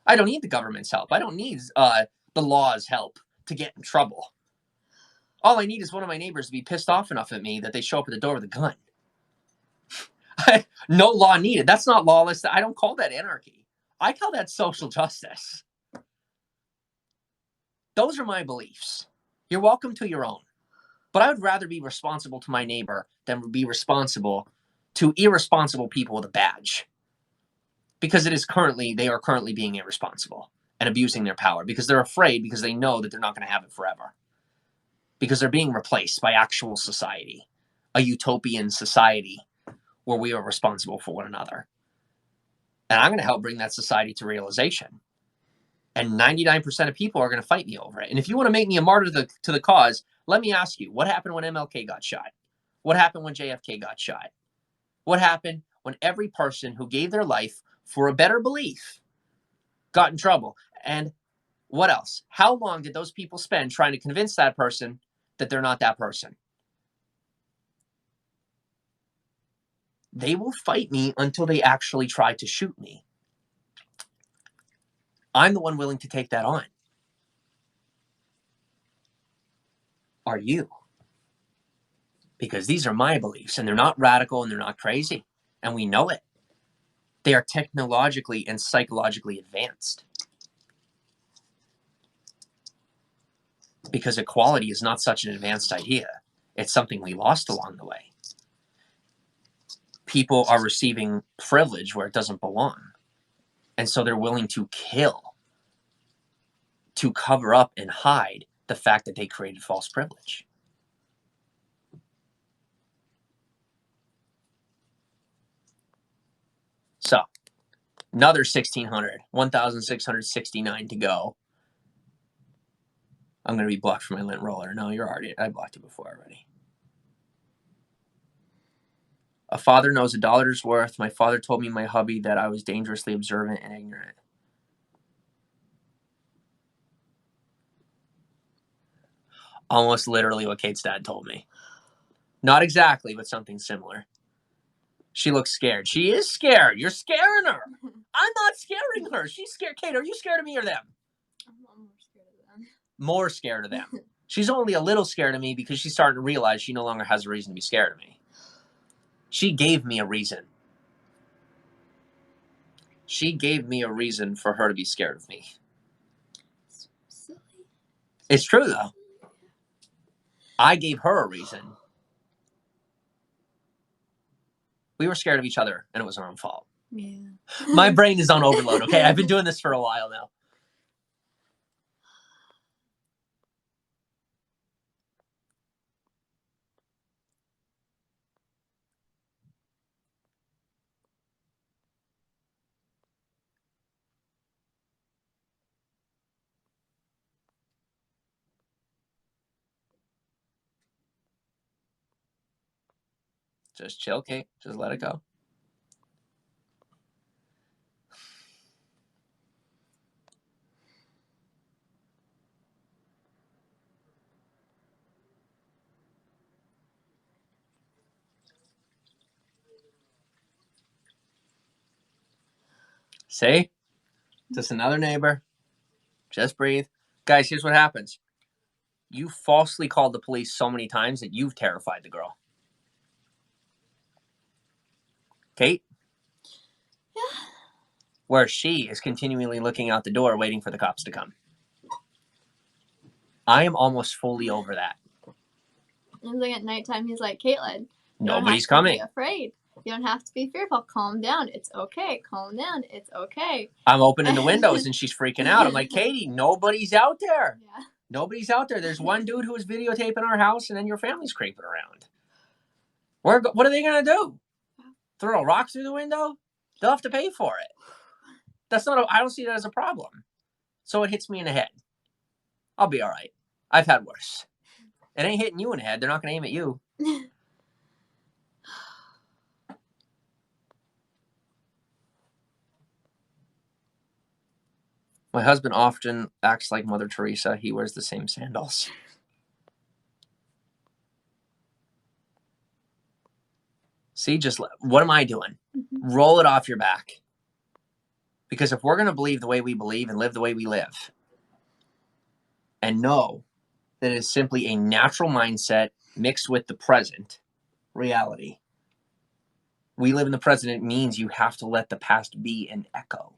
I don't need the government's help. I don't need the law's help to get in trouble. All I need is one of my neighbors to be pissed off enough at me that they show up at the door with a gun. No law needed. That's not lawless. I don't call that anarchy. I call that social justice. Those are my beliefs. You're welcome to your own. But I would rather be responsible to my neighbor than be responsible to irresponsible people with a badge. Because they are currently being irresponsible and abusing their power because they're afraid, because they know that they're not going to have it forever. Because they're being replaced by actual society, a utopian society where we are responsible for one another. And I'm going to help bring that society to realization. And 99% of people are going to fight me over it. And if you want to make me a martyr to the cause, let me ask you, what happened when MLK got shot? What happened when JFK got shot? What happened when every person who gave their life for a better belief got in trouble? And what else? How long did those people spend trying to convince that person that they're not that person? They will fight me until they actually try to shoot me. I'm the one willing to take that on. Are you? Because these are my beliefs, and they're not radical and they're not crazy. And we know it. They are technologically and psychologically advanced. Because equality is not such an advanced idea. It's something we lost along the way. People are receiving privilege where it doesn't belong. And so they're willing to kill to cover up and hide the fact that they created false privilege. So, another 1,669 to go. I'm going to be blocked for my lint roller. No, I blocked it before already. A father knows $1's worth. My father told me, my hubby, that I was dangerously observant and ignorant. Almost literally what Kate's dad told me. Not exactly, but something similar. She looks scared. She is scared. You're scaring her. I'm not scaring her. She's scared. Kate, are you scared of me or them? I'm more scared of them. More scared of them. She's only a little scared of me because she's starting to realize she no longer has a reason to be scared of me. She gave me a reason. She gave me a reason for her to be scared of me. Silly. It's true, though. I gave her a reason. We were scared of each other, and it was our own fault. Yeah. My brain is on overload, okay? I've been doing this for a while now. Just chill, Kate. Just let it go. See? Just another neighbor. Just breathe. Guys, here's what happens. You falsely called the police so many times that you've terrified the girl. Kate? Yeah. Where she is continually looking out the door waiting for the cops to come. I am almost fully over that. And like at nighttime, he's like, Caitlin, Nobody's coming. Be afraid. You don't have to be fearful. Calm down. It's okay. Calm down. It's okay. I'm opening the windows and she's freaking out. I'm like, Katie, nobody's out there. Yeah. Nobody's out there. There's one dude who was videotaping our house, and then your family's creeping around. What are they going to do? Throw a rock through the window? They'll have to pay for it. I don't see that as a problem. So it hits me in the head. I'll be all right. I've had worse. It ain't hitting you in the head. They're not going to aim at you. My husband often acts like Mother Teresa. He wears the same sandals. See, what am I doing? Mm-hmm. Roll it off your back. Because if we're going to believe the way we believe and live the way we live, and know that it is simply a natural mindset mixed with the present reality, we live in the present. It means you have to let the past be an echo,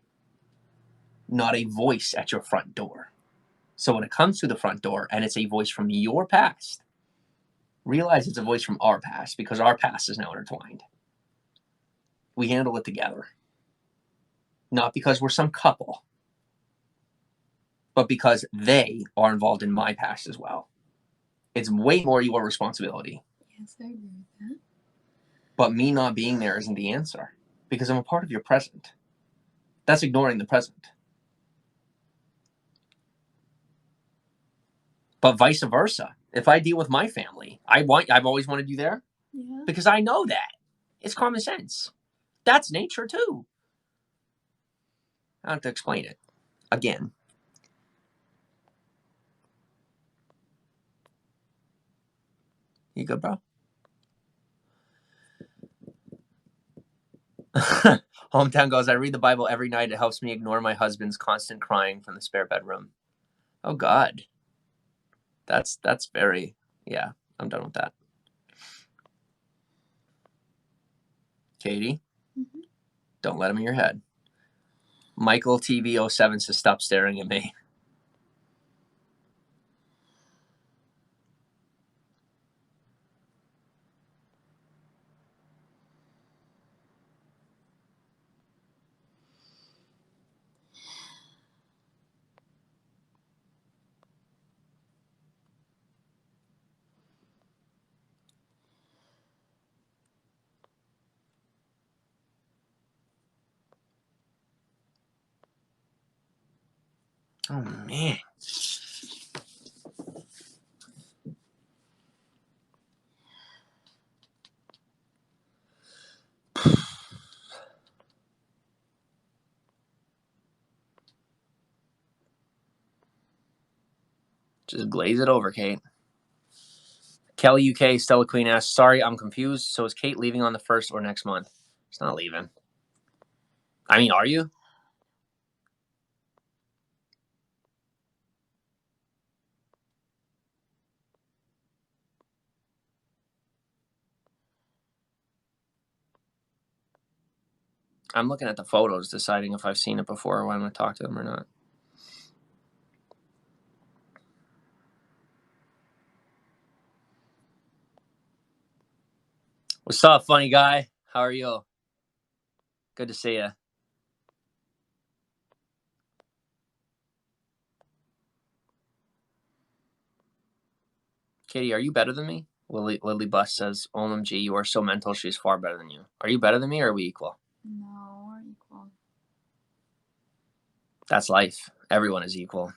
not a voice at your front door. So when it comes to the front door and it's a voice from your past, realize it's a voice from our past, because our past is now intertwined. We handle it together. Not because we're some couple, but because they are involved in my past as well. It's way more your responsibility. Yes, I agree with that. But me not being there isn't the answer, because I'm a part of your present. That's ignoring the present. But vice versa. If I deal with my family, I've always wanted you there. Yeah. Because I know that. It's common sense. That's nature too. I don't have to explain it again. You good, bro? Hometown goes, I read the Bible every night. It helps me ignore my husband's constant crying from the spare bedroom. Oh, God. That's very, yeah, I'm done with that. Katie? Don't let him in your head. Michael TV07 says, stop staring at me. Oh, man. Just glaze it over, Kate. Kelly UK, Stella Queen asks, sorry, I'm confused. So is Kate leaving on the 1st or next month? She's not leaving. I mean, are you? I'm looking at the photos, deciding if I've seen it before or when I'm going to talk to them or not. What's up, funny guy? How are you? Good to see you. Katie, are you better than me? Lily Bus says, OMG, you are so mental. She's far better than you. Are you better than me or are we equal? No, we're equal. That's life. Everyone is equal.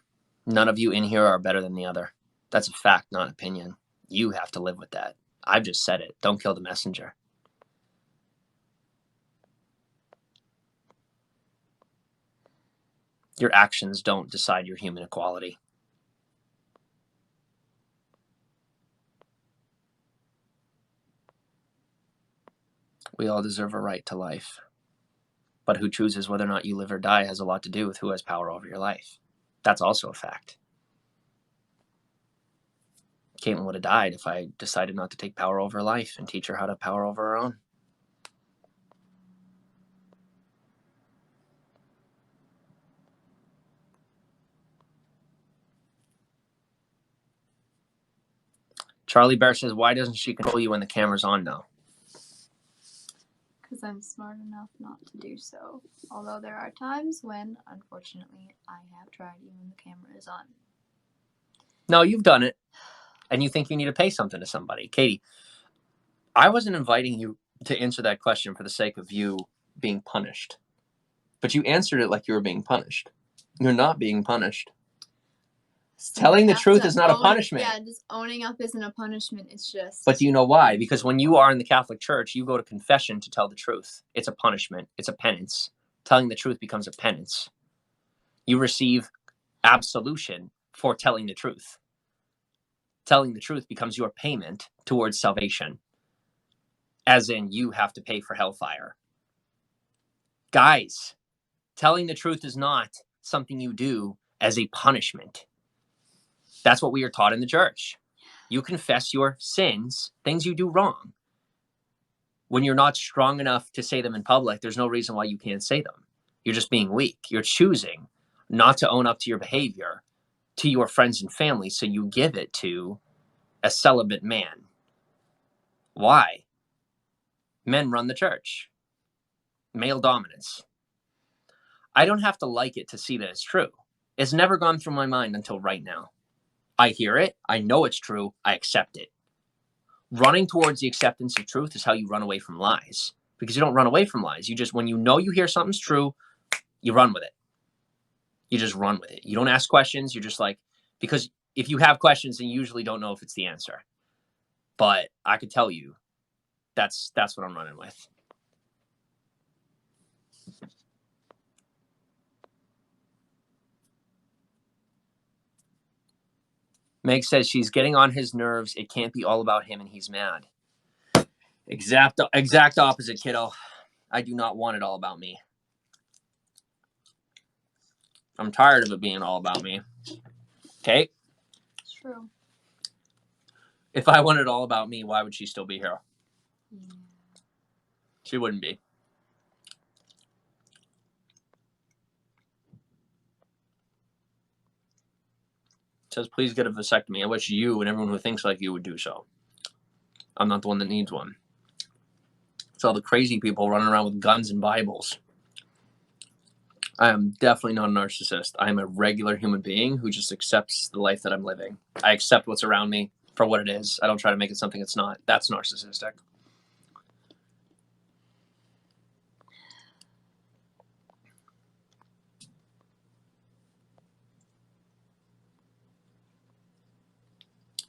None of you in here are better than the other. That's a fact, not an opinion. You have to live with that. I've just said it. Don't kill the messenger. Your actions don't decide your human equality. We all deserve a right to life. But who chooses whether or not you live or die has a lot to do with who has power over your life. That's also a fact. Caitlin would have died if I decided not to take power over her life and teach her how to power over her own. Charlie Bear says, why doesn't she control you when the camera's on now? Because I'm smart enough not to do so. Although there are times when, unfortunately, I have tried even when the camera is on. No, you've done it. And you think you need to pay something to somebody. Katie, I wasn't inviting you to answer that question for the sake of you being punished. But you answered it like you were being punished. You're not being punished. Telling the truth is not a punishment. Yeah, just owning up isn't a punishment. It's just. But do you know why? Because when you are in the Catholic Church, you go to confession to tell the truth. It's a punishment. It's a penance. Telling the truth becomes a penance. You receive absolution for telling the truth. Telling the truth becomes your payment towards salvation. As in, you have to pay for hellfire. Guys, telling the truth is not something you do as a punishment. That's what we are taught in the church. You confess your sins, things you do wrong. When you're not strong enough to say them in public, there's no reason why you can't say them. You're just being weak. You're choosing not to own up to your behavior to your friends and family, so you give it to a celibate man. Why? Men run the church. Male dominance. I don't have to like it to see that it's true. It's never gone through my mind until right now. I hear it. I know it's true. I accept it. Running towards the acceptance of truth is how you run away from lies. Because you don't run away from lies. You just, when you know you hear something's true, you run with it. You just run with it. You don't ask questions. You're just like, because if you have questions, then you usually don't know if it's the answer. But I could tell you, that's what I'm running with. Meg says she's getting on his nerves. It can't be all about him and he's mad. Exact opposite, kiddo. I do not want it all about me. I'm tired of it being all about me. Okay? It's true. If I wanted it all about me, why would she still be here? Yeah. She wouldn't be. says, please get a vasectomy. I wish you and everyone who thinks like you would do so. I'm not the one that needs one. It's all the crazy people running around with guns and Bibles. I am definitely not a narcissist. I am a regular human being who just accepts the life that I'm living. I accept what's around me for what it is. I don't try to make it something it's not. That's narcissistic.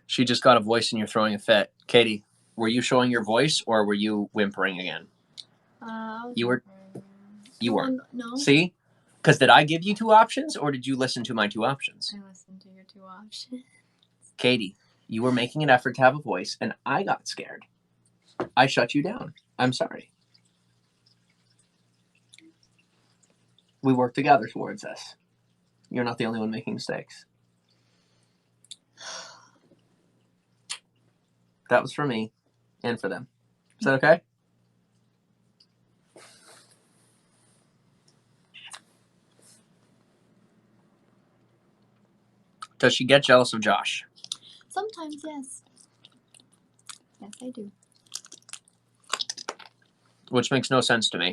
She just got a voice and you're throwing a fit. Katie, were you showing your voice or were you whimpering again? You were. You weren't. No. See? Because did I give you two options or did you listen to my two options? I listened to your two options. Katie, you were making an effort to have a voice and I got scared. I shut you down. I'm sorry. We work together towards this. You're not the only one making mistakes. That was for me and for them. Is that okay? Does she get jealous of Josh? Sometimes, yes. Yes, I do. Which makes no sense to me.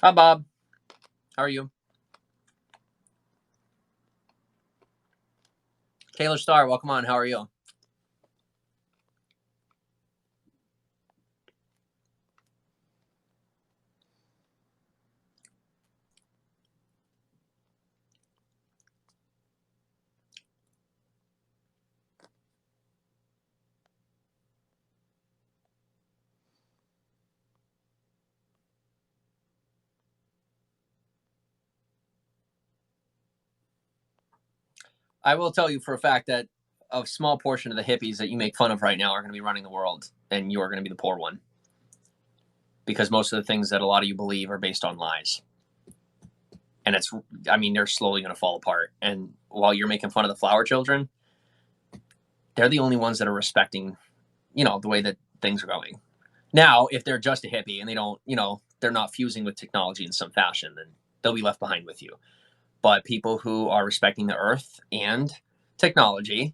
Hi, Bob. How are you? Taylor Starr, welcome on. How are you? I will tell you for a fact that a small portion of the hippies that you make fun of right now are going to be running the world, and you're going to be the poor one. Because most of the things that a lot of you believe are based on lies. And they're slowly going to fall apart. And while you're making fun of the flower children, they're the only ones that are respecting, the way that things are going. Now, if they're just a hippie and they don't, they're not fusing with technology in some fashion, then they'll be left behind with you. But people who are respecting the earth and technology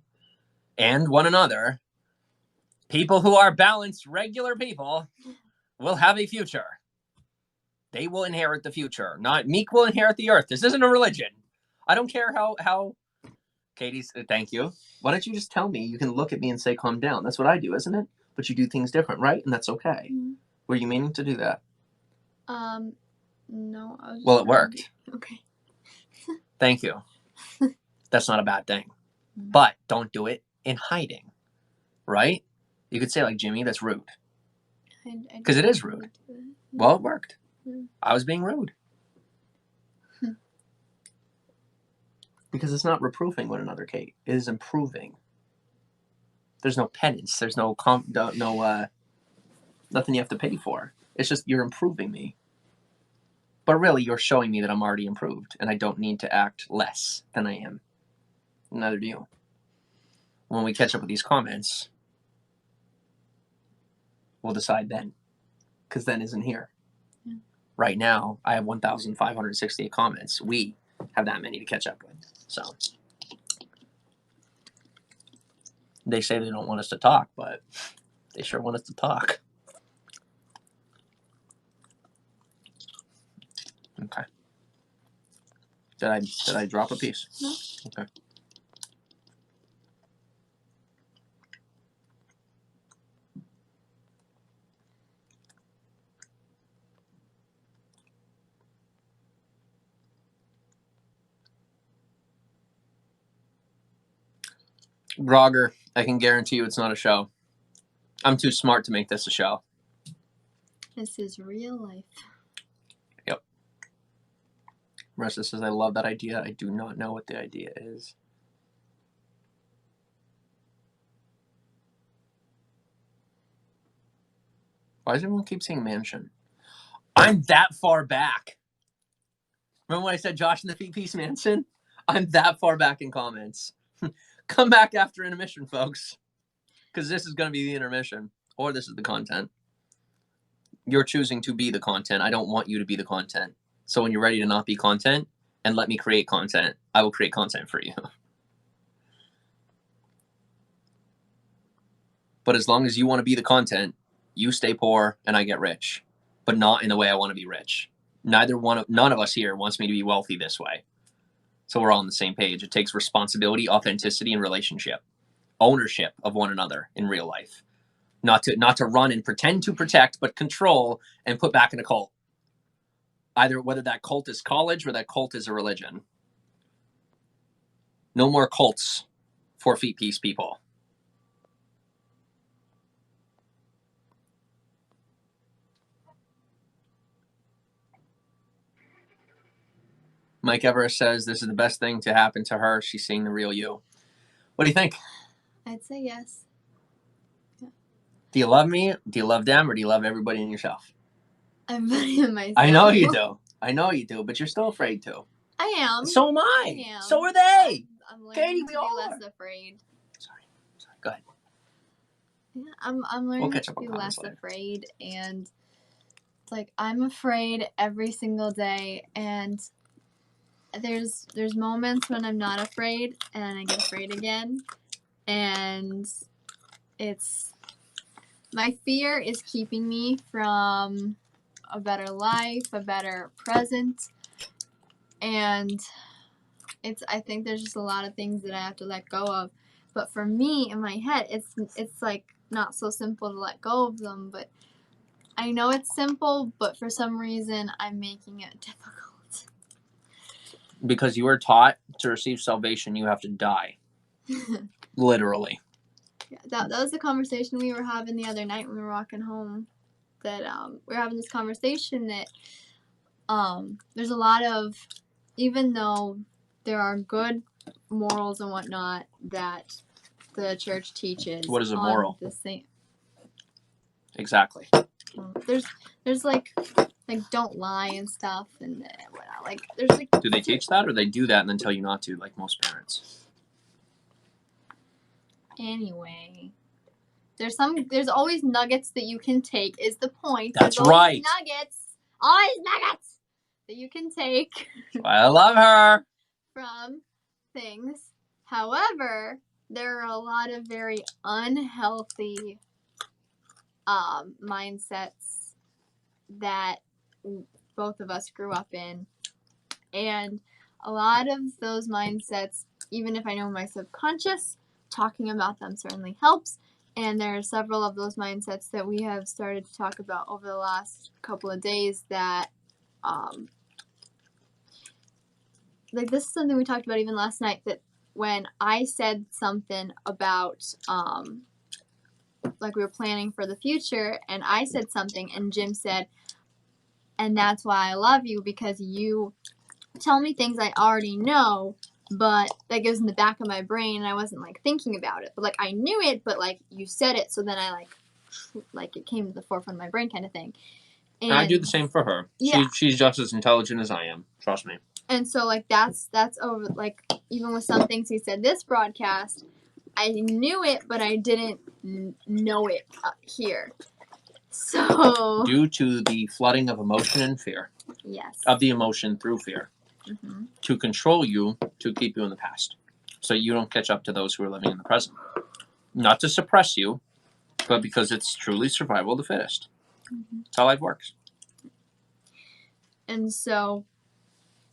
and one another, people who are balanced, regular people, will have a future. They will inherit the future. Not Meek will inherit the earth. This isn't a religion. I don't care how Katie's, thank you. Why don't you just tell me? You can look at me and say, calm down. That's what I do, isn't it? But you do things different, right? And that's okay. Mm-hmm. Were you meaning to do that? No. Well, it worked. Okay. Thank you. That's not a bad thing. Mm-hmm. But don't do it in hiding, right? You could say like, Jimmy, that's rude. Because it is rude. Well, it worked. Mm-hmm. I was being rude. Because it's not reproofing one another, Kate. It is improving. There's no penance. There's no nothing you have to pay for. It's just you're improving me. But really, you're showing me that I'm already improved, and I don't need to act less than I am. Neither do you. When we catch up with these comments, we'll decide then. Because then isn't here. Yeah. Right now, I have 1,568 comments. We have that many to catch up with. So they say they don't want us to talk, but they sure want us to talk. Okay. Did I drop a piece? No. Okay. Grogger, I can guarantee you it's not a show. I'm too smart to make this a show. This is real life. Yep. Marissa says, I love that idea. I do not know what the idea is. Why does everyone keep saying mansion? I'm that far back. Remember when I said Josh and the Feet Piece Mansion? I'm that far back in comments. Come back after intermission, folks. Because this is going to be the intermission. Or this is the content. You're choosing to be the content. I don't want you to be the content. So when you're ready to not be content and let me create content, I will create content for you. But as long as you want to be the content, you stay poor and I get rich, but not in the way I want to be rich. None of us here wants me to be wealthy this way. So we're all on the same page. It takes responsibility, authenticity, and relationship, ownership of one another in real life. Not to run and pretend to protect, but control and put back in a cult. Either whether that cult is college or that cult is a religion. No more cults for feet piece people. Mike Everest says this is the best thing to happen to her. She's seeing the real you. What do you think? I'd say yes. Yeah. Do you love me? Do you love them? Or do you love everybody and yourself? I'm putting myself. I know you do. I know you do, but you're still afraid to. I am. So am I. I am. So are they. I'm learning Katie, to we be all less are. afraid. Sorry. Go ahead. Yeah, I'm learning catch to up on be comments less later. afraid, and it's like I'm afraid every single day, and there's moments when I'm not afraid and I get afraid again, and it's my fear is keeping me from a better life, a better present, and I think there's just a lot of things that I have to let go of. But for me, in my head, it's like not so simple to let go of them, but I know it's simple, but for some reason I'm making it difficult. Because you were taught to receive salvation, you have to die. Literally. Yeah, that was the conversation we were having the other night when we were walking home. That we were having this conversation that there's a lot of, even though there are good morals and whatnot that the church teaches. What is a moral? The same. Exactly. There's like don't lie and stuff and whatnot. Like there's like. Do they teach that, or they do that and then tell you not to, like most parents? Anyway, there's always nuggets that you can take. Is the point? That's there's right. Always nuggets that you can take. I love her. From things. However, there are a lot of very unhealthy mindsets that both of us grew up in, and a lot of those mindsets, even if I know my subconscious, talking about them certainly helps. And there are several of those mindsets that we have started to talk about over the last couple of days that like this is something we talked about even last night, that when I said something about like we were planning for the future, and I said something and Jim said, and that's why I love you, because you tell me things I already know, but that goes in the back of my brain and I wasn't like thinking about it, but like I knew it, but like you said it, so then I like it came to the forefront of my brain kind of thing. And I do the same for her. Yeah. She's just as intelligent as I am. Trust me. And so like that's over, like even with some things he said this broadcast, I knew it, but I didn't know it here. So due to the flooding of emotion and fear. Yes. Of the emotion through fear. Mm-hmm. To control you, to keep you in the past. So you don't catch up to those who are living in the present. Not to suppress you, but because it's truly survival of the fittest. Mm-hmm. That's how life works. And so,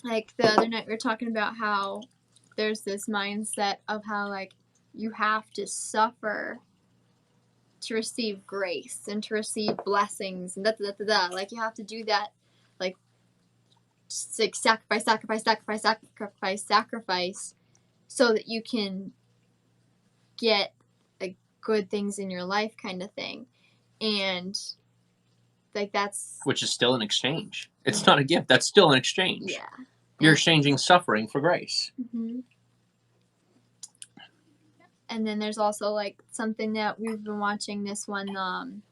like the other night we were talking about how there's this mindset of how like you have to suffer to receive grace and to receive blessings and like you have to do that, like just like sacrifice so that you can get like good things in your life kind of thing. And like that's, which is still an exchange. It's not a gift. That's still an exchange. Yeah. You're exchanging suffering for grace. Mm-hmm. And then there's also like something that we've been watching, this one kind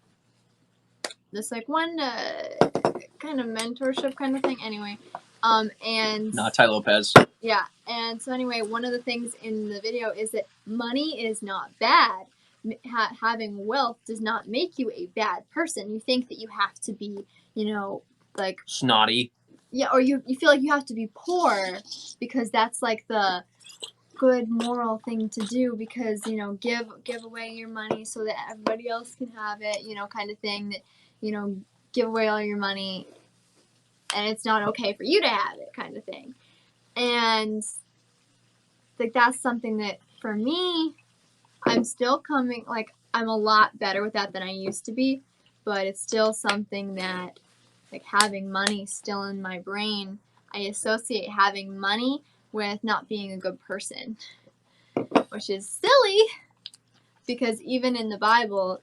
of mentorship kind of thing. Anyway, and not Ty Lopez. Yeah, and so anyway, one of the things in the video is that money is not bad. having wealth does not make you a bad person. You think that you have to be, like snotty. Yeah, or you feel like you have to be poor because that's like the good moral thing to do, because give away your money so that everybody else can have it, kind of thing, that give away all your money and it's not okay for you to have it, kind of thing. And like that's something that for me, I'm still I'm a lot better with that than I used to be, but it's still something that, like, having money still in my brain, I associate having money with not being a good person, which is silly because even in the Bible,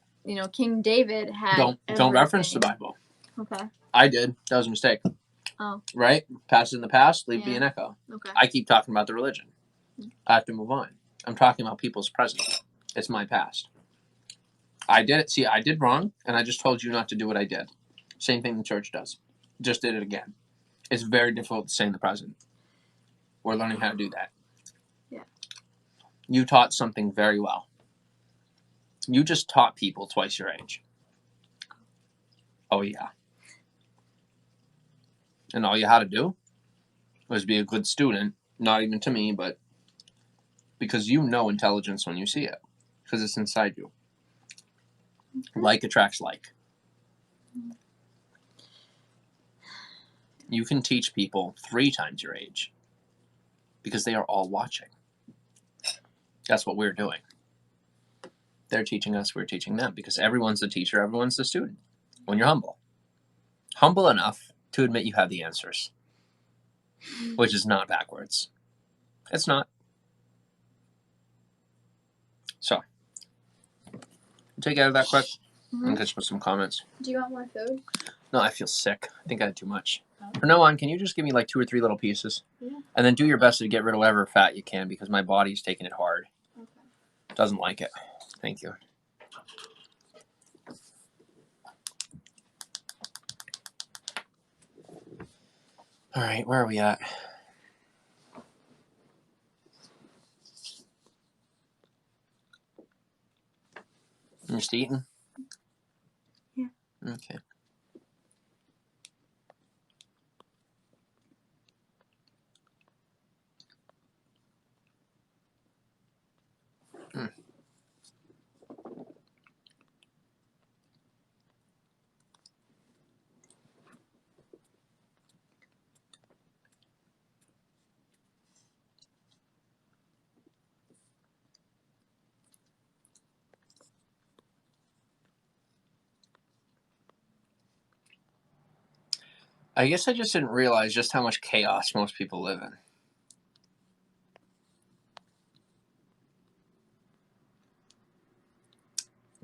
King David had don't reference the Bible. Okay. I did. That was a mistake. Oh. Right? Past in the past, leave be an echo. Okay. I keep talking about the religion. I have to move on. I'm talking about people's present. It's my past. I did it. See, I did wrong, and I just told you not to do what I did. Same thing the church does. Just did it again. It's very difficult to stay in the present. We're learning how to do that. Yeah. You taught something very well. You just taught people twice your age. Oh, yeah. And all you had to do was be a good student, not even to me, but because you know intelligence when you see it, because it's inside you. Mm-hmm. Like attracts like. You can teach people 3 times your age because they are all watching. That's what we're doing. They're teaching us, we're teaching them, because everyone's the teacher, everyone's the student when you're humble. Humble enough to admit you have the answers, which is not backwards. It's not. So, take out of that quick. Mm-hmm. And catch up with some comments. Do you want more food? No, I feel sick. I think I had too much. Oh. From now on, can you just give me like 2 or 3 little pieces? Yeah. And then do your best to get rid of whatever fat you can, because my body's taking it hard. Okay. Doesn't like it. Thank you. All right, where are we at? You're just eating? Yeah. Okay. I guess I just didn't realize just how much chaos most people live in.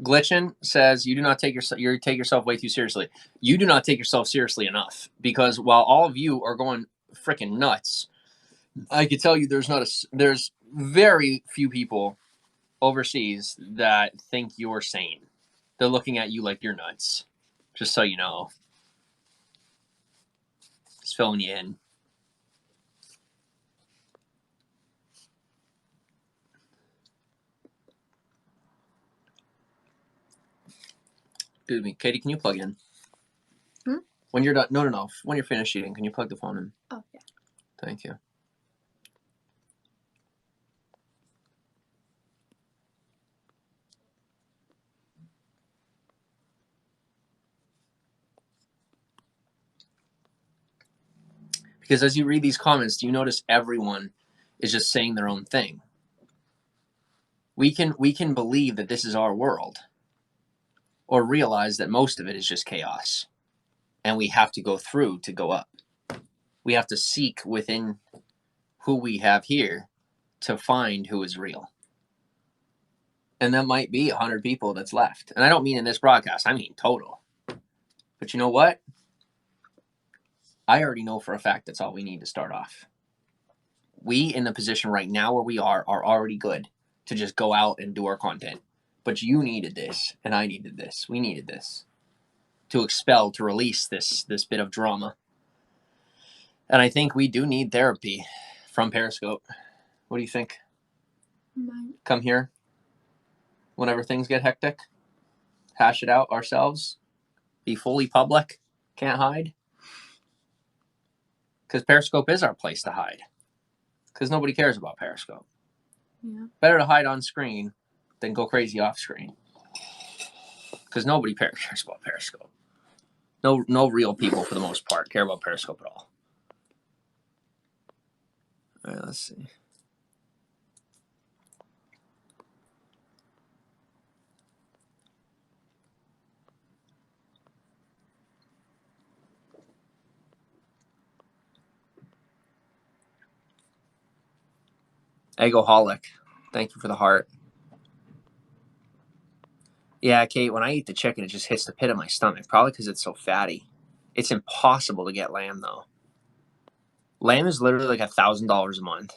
Glitchin says you take yourself way too seriously. You do not take yourself seriously enough, because while all of you are going freaking nuts, I can tell you there's very few people overseas that think you're sane. They're looking at you like you're nuts. Just so you know. Just filling you in. Excuse me. Katie, can you plug in? When you're done. No. When you're finished eating, can you plug the phone in? Oh, yeah. Thank you. Because as you read these comments, do you notice everyone is just saying their own thing? We can believe that this is our world, or realize that most of it is just chaos, and we have to go through to go up. We have to seek within who we have here to find who is real. And that might be 100 people that's left. And I don't mean in this broadcast, I mean total. But you know what? I already know for a fact that's all we need to start off. We, in the position right now where we are already good to just go out and do our content. But you needed this, and I needed this. We needed this to expel, to release this bit of drama. And I think we do need therapy from Periscope. What do you think? Right. Come here. whenever things get hectic. Hash it out ourselves. Be fully public. Can't hide. Because Periscope is our place to hide. Because nobody cares about Periscope. Yeah. Better to hide on screen than go crazy off screen. Because nobody cares about Periscope. No real people, for the most part, care about Periscope at all. All right, let's see. Eggaholic. Thank you for the heart. Yeah, Kate, when I eat the chicken, it just hits the pit of my stomach. Probably because it's so fatty. It's impossible to get lamb, though. Lamb is literally like $1,000 a month.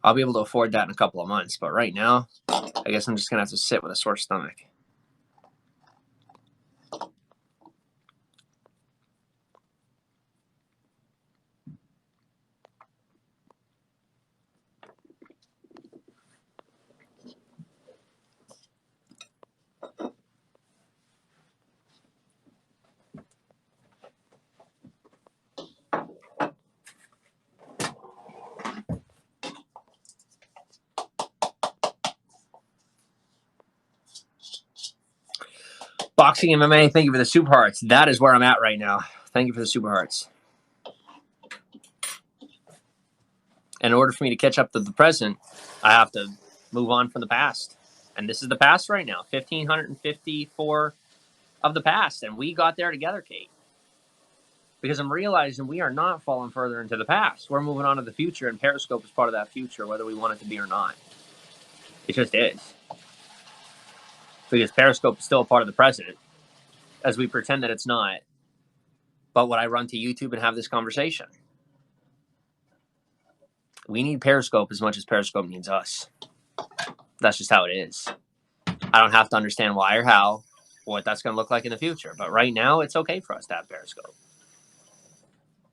I'll be able to afford that in a couple of months. But right now, I guess I'm just going to have to sit with a sore stomach. Boxing MMA, thank you for the super hearts. That is where I'm at right now. Thank you for the super hearts. In order for me to catch up to the present, I have to move on from the past. And this is the past right now. 1,554 of the past. And we got there together, Kate. Because I'm realizing we are not falling further into the past. We're moving on to the future, and Periscope is part of that future, whether we want it to be or not. It just is. Because Periscope is still a part of the present, as we pretend that it's not. But would I run to YouTube and have this conversation? We need Periscope as much as Periscope needs us. That's just how it is. I don't have to understand why or how, or what that's going to look like in the future. But right now, it's okay for us to have Periscope.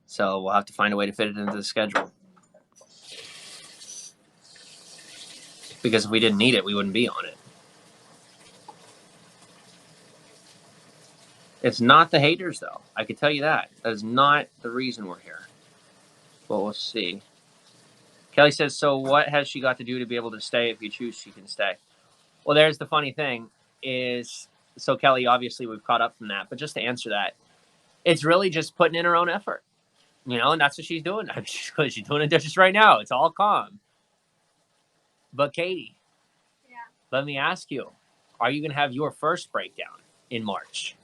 So we'll have to find a way to fit it into the schedule. Because if we didn't need it, we wouldn't be on it. It's not the haters, though. I can tell you that. That is not the reason we're here. But we'll see. Kelly says, so what has she got to do to be able to stay? If you choose, she can stay. Well, there's the funny thing is, so Kelly, obviously we've caught up from that. But just to answer that, it's really just putting in her own effort. You know, and that's what she's doing. She's doing it just right now. It's all calm. But Katie, Yeah. let me ask you, are you going to have your first breakdown in March?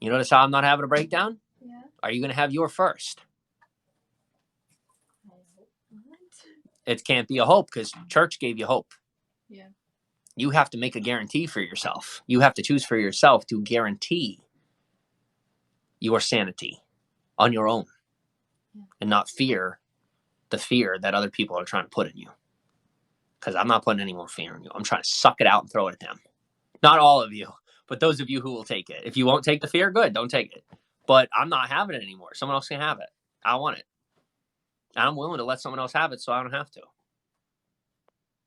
You notice how I'm not having a breakdown? Yeah. Are you going to have your first? I hope not. It can't be a hope because church gave you hope. Yeah. You have to make a guarantee for yourself. You have to choose for yourself to guarantee your sanity on your own. Yeah. And not fear the fear that other people are trying to put in you. Because I'm not putting any more fear in you. I'm trying to suck it out and throw it at them. Not all of you, but those of you who will take it. If you won't take the fear, good, don't take it. But I'm not having it anymore. Someone else can have it. I want it. And I'm willing to let someone else have it so I don't have to.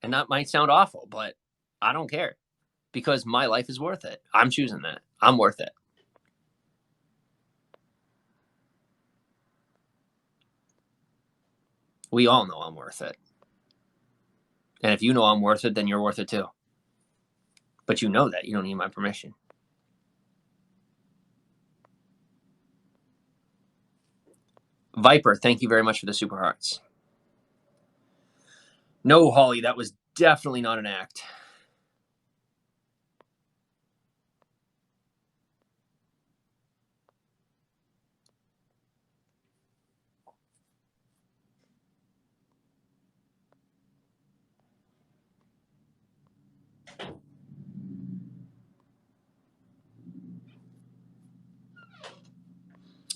And that might sound awful, but I don't care. Because my life is worth it. I'm choosing that. I'm worth it. We all know I'm worth it. And if you know I'm worth it, then you're worth it too. But you know that. You don't need my permission. Viper, thank you very much for the super hearts. No, Holly, that was definitely not an act.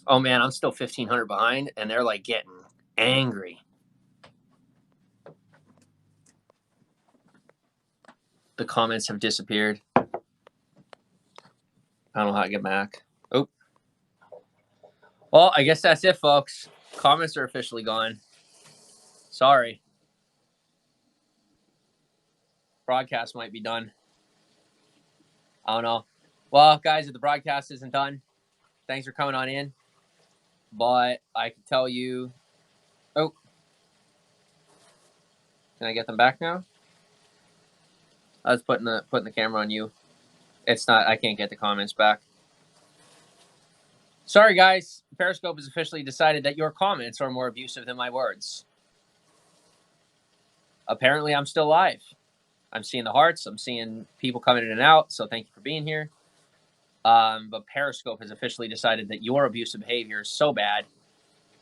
Oh man, I'm still 1,500 behind, and they're like getting angry. The comments have disappeared. I don't know how to get back. Oh. Well, I guess that's it, folks. Comments are officially gone. Sorry. Broadcast might be done. I don't know. Well, guys, if the broadcast isn't done, thanks for coming on in. But I can tell you... Oh. Can I get them back now? I was putting the camera on you. It's not... I can't get the comments back. Sorry, guys. Periscope has officially decided that your comments are more abusive than my words. Apparently, I'm still live. I'm seeing the hearts. I'm seeing people coming in and out. So thank you for being here. But Periscope has officially decided that your abusive behavior is so bad,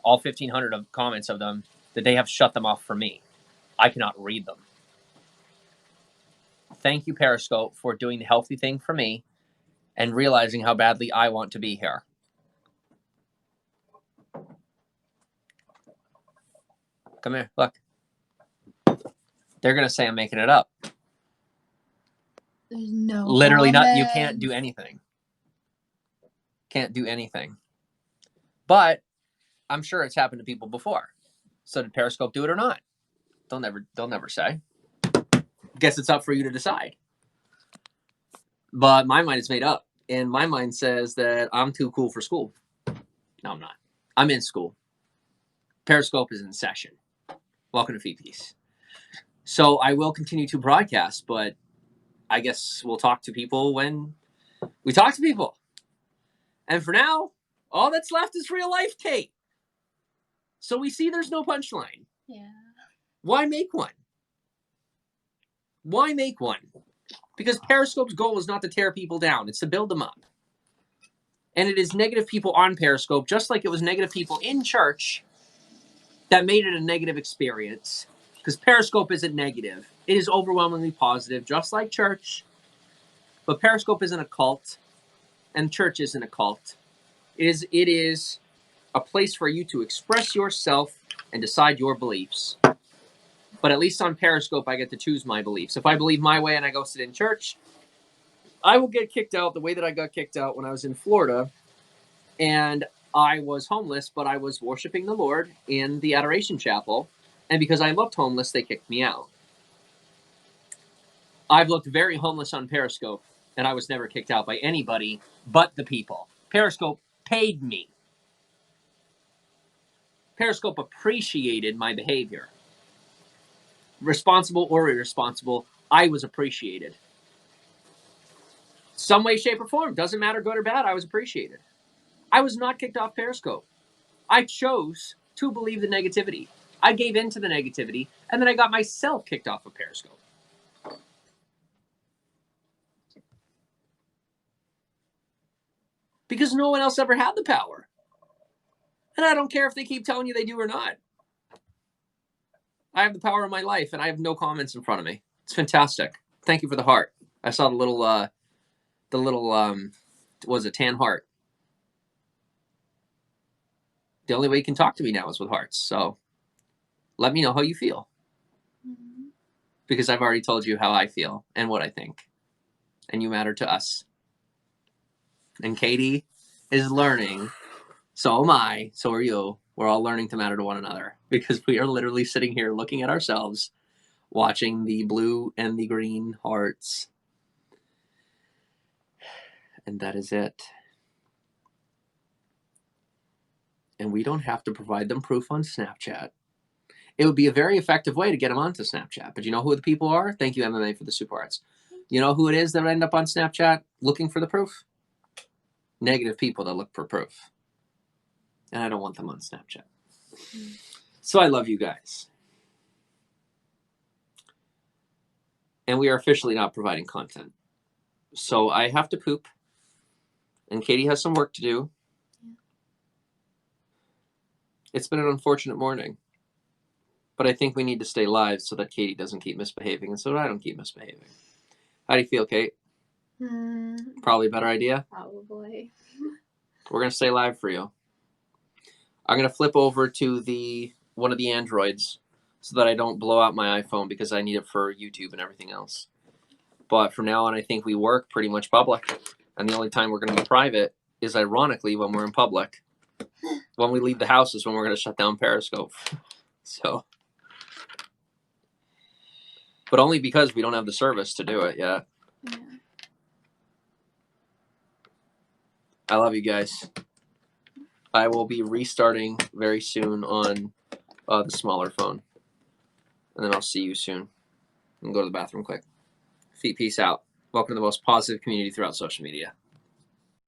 all 1,500 of comments of them, that they have shut them off for me. I cannot read them. Thank you, Periscope, for doing the healthy thing for me and realizing how badly I want to be here. Come here, look. They're going to say I'm making it up. There's no Literally comments. You can't do anything. Can't do anything. But I'm sure it's happened to people before. So did Periscope do it or not? They'll never say. Guess it's up for you to decide. But my mind is made up. And my mind says that I'm too cool for school. No, I'm not. I'm in school. Periscope is in session. Welcome to FeedPeace. So I will continue to broadcast, but I guess we'll talk to people when we talk to people. And for now, all that's left is real life, Kate. So we see there's no punchline. Yeah. Why make one? Why make one? Because Periscope's goal is not to tear people down. It's to build them up. And it is negative people on Periscope, just like it was negative people in church that made it a negative experience. Because Periscope isn't negative. It is overwhelmingly positive, just like church. But Periscope isn't a cult, and church isn't a cult. It is a place for you to express yourself and decide your beliefs. But at least on Periscope, I get to choose my beliefs. If I believe my way and I go sit in church, I will get kicked out the way that I got kicked out when I was in Florida. And I was homeless, but I was worshiping the Lord in the Adoration Chapel. And because I looked homeless, they kicked me out. I've looked very homeless on Periscope, and I was never kicked out by anybody but the people. Periscope paid me. Periscope appreciated my behavior. Responsible or irresponsible, I was appreciated. Some way, shape, or form. Doesn't matter good or bad, I was appreciated. I was not kicked off Periscope. I chose to believe the negativity. I gave in to the negativity, and then I got myself kicked off of Periscope. Because no one else ever had the power. And I don't care if they keep telling you they do or not. I have the power of my life, and I have no comments in front of me. It's fantastic. Thank you for the heart. I saw the little was a tan heart. The only way you can talk to me now is with hearts. So let me know how you feel. Mm-hmm. Because I've already told you how I feel and what I think. And you matter to us. And Katie is learning. So am I. So are you. We're all learning to matter to one another. Because we are literally sitting here looking at ourselves, watching the blue and the green hearts. And that is it. And we don't have to provide them proof on Snapchat. It would be a very effective way to get them onto Snapchat. But you know who the people are? Thank you, MMA, for the super arts. You know who it is that end up on Snapchat looking for the proof? Negative people that look for proof. And I don't want them on Snapchat. So I love you guys. And we are officially not providing content. So I have to poop. And Katie has some work to do. It's been an unfortunate morning. But I think we need to stay live so that Katie doesn't keep misbehaving and so that I don't keep misbehaving. How do you feel, Kate? Probably a better idea? Probably. We're going to stay live for you. I'm going to flip over to one of the Androids so that I don't blow out my iPhone because I need it for YouTube and everything else. But from now on, I think we work pretty much public. And the only time we're going to be private is, ironically, when we're in public. When we leave the house is when we're going to shut down Periscope. So... But only because we don't have the service to do it yet. Yeah. I love you guys. I will be restarting very soon on the smaller phone. And then I'll see you soon. And go to the bathroom quick. Feet, peace out. Welcome to the most positive community throughout social media.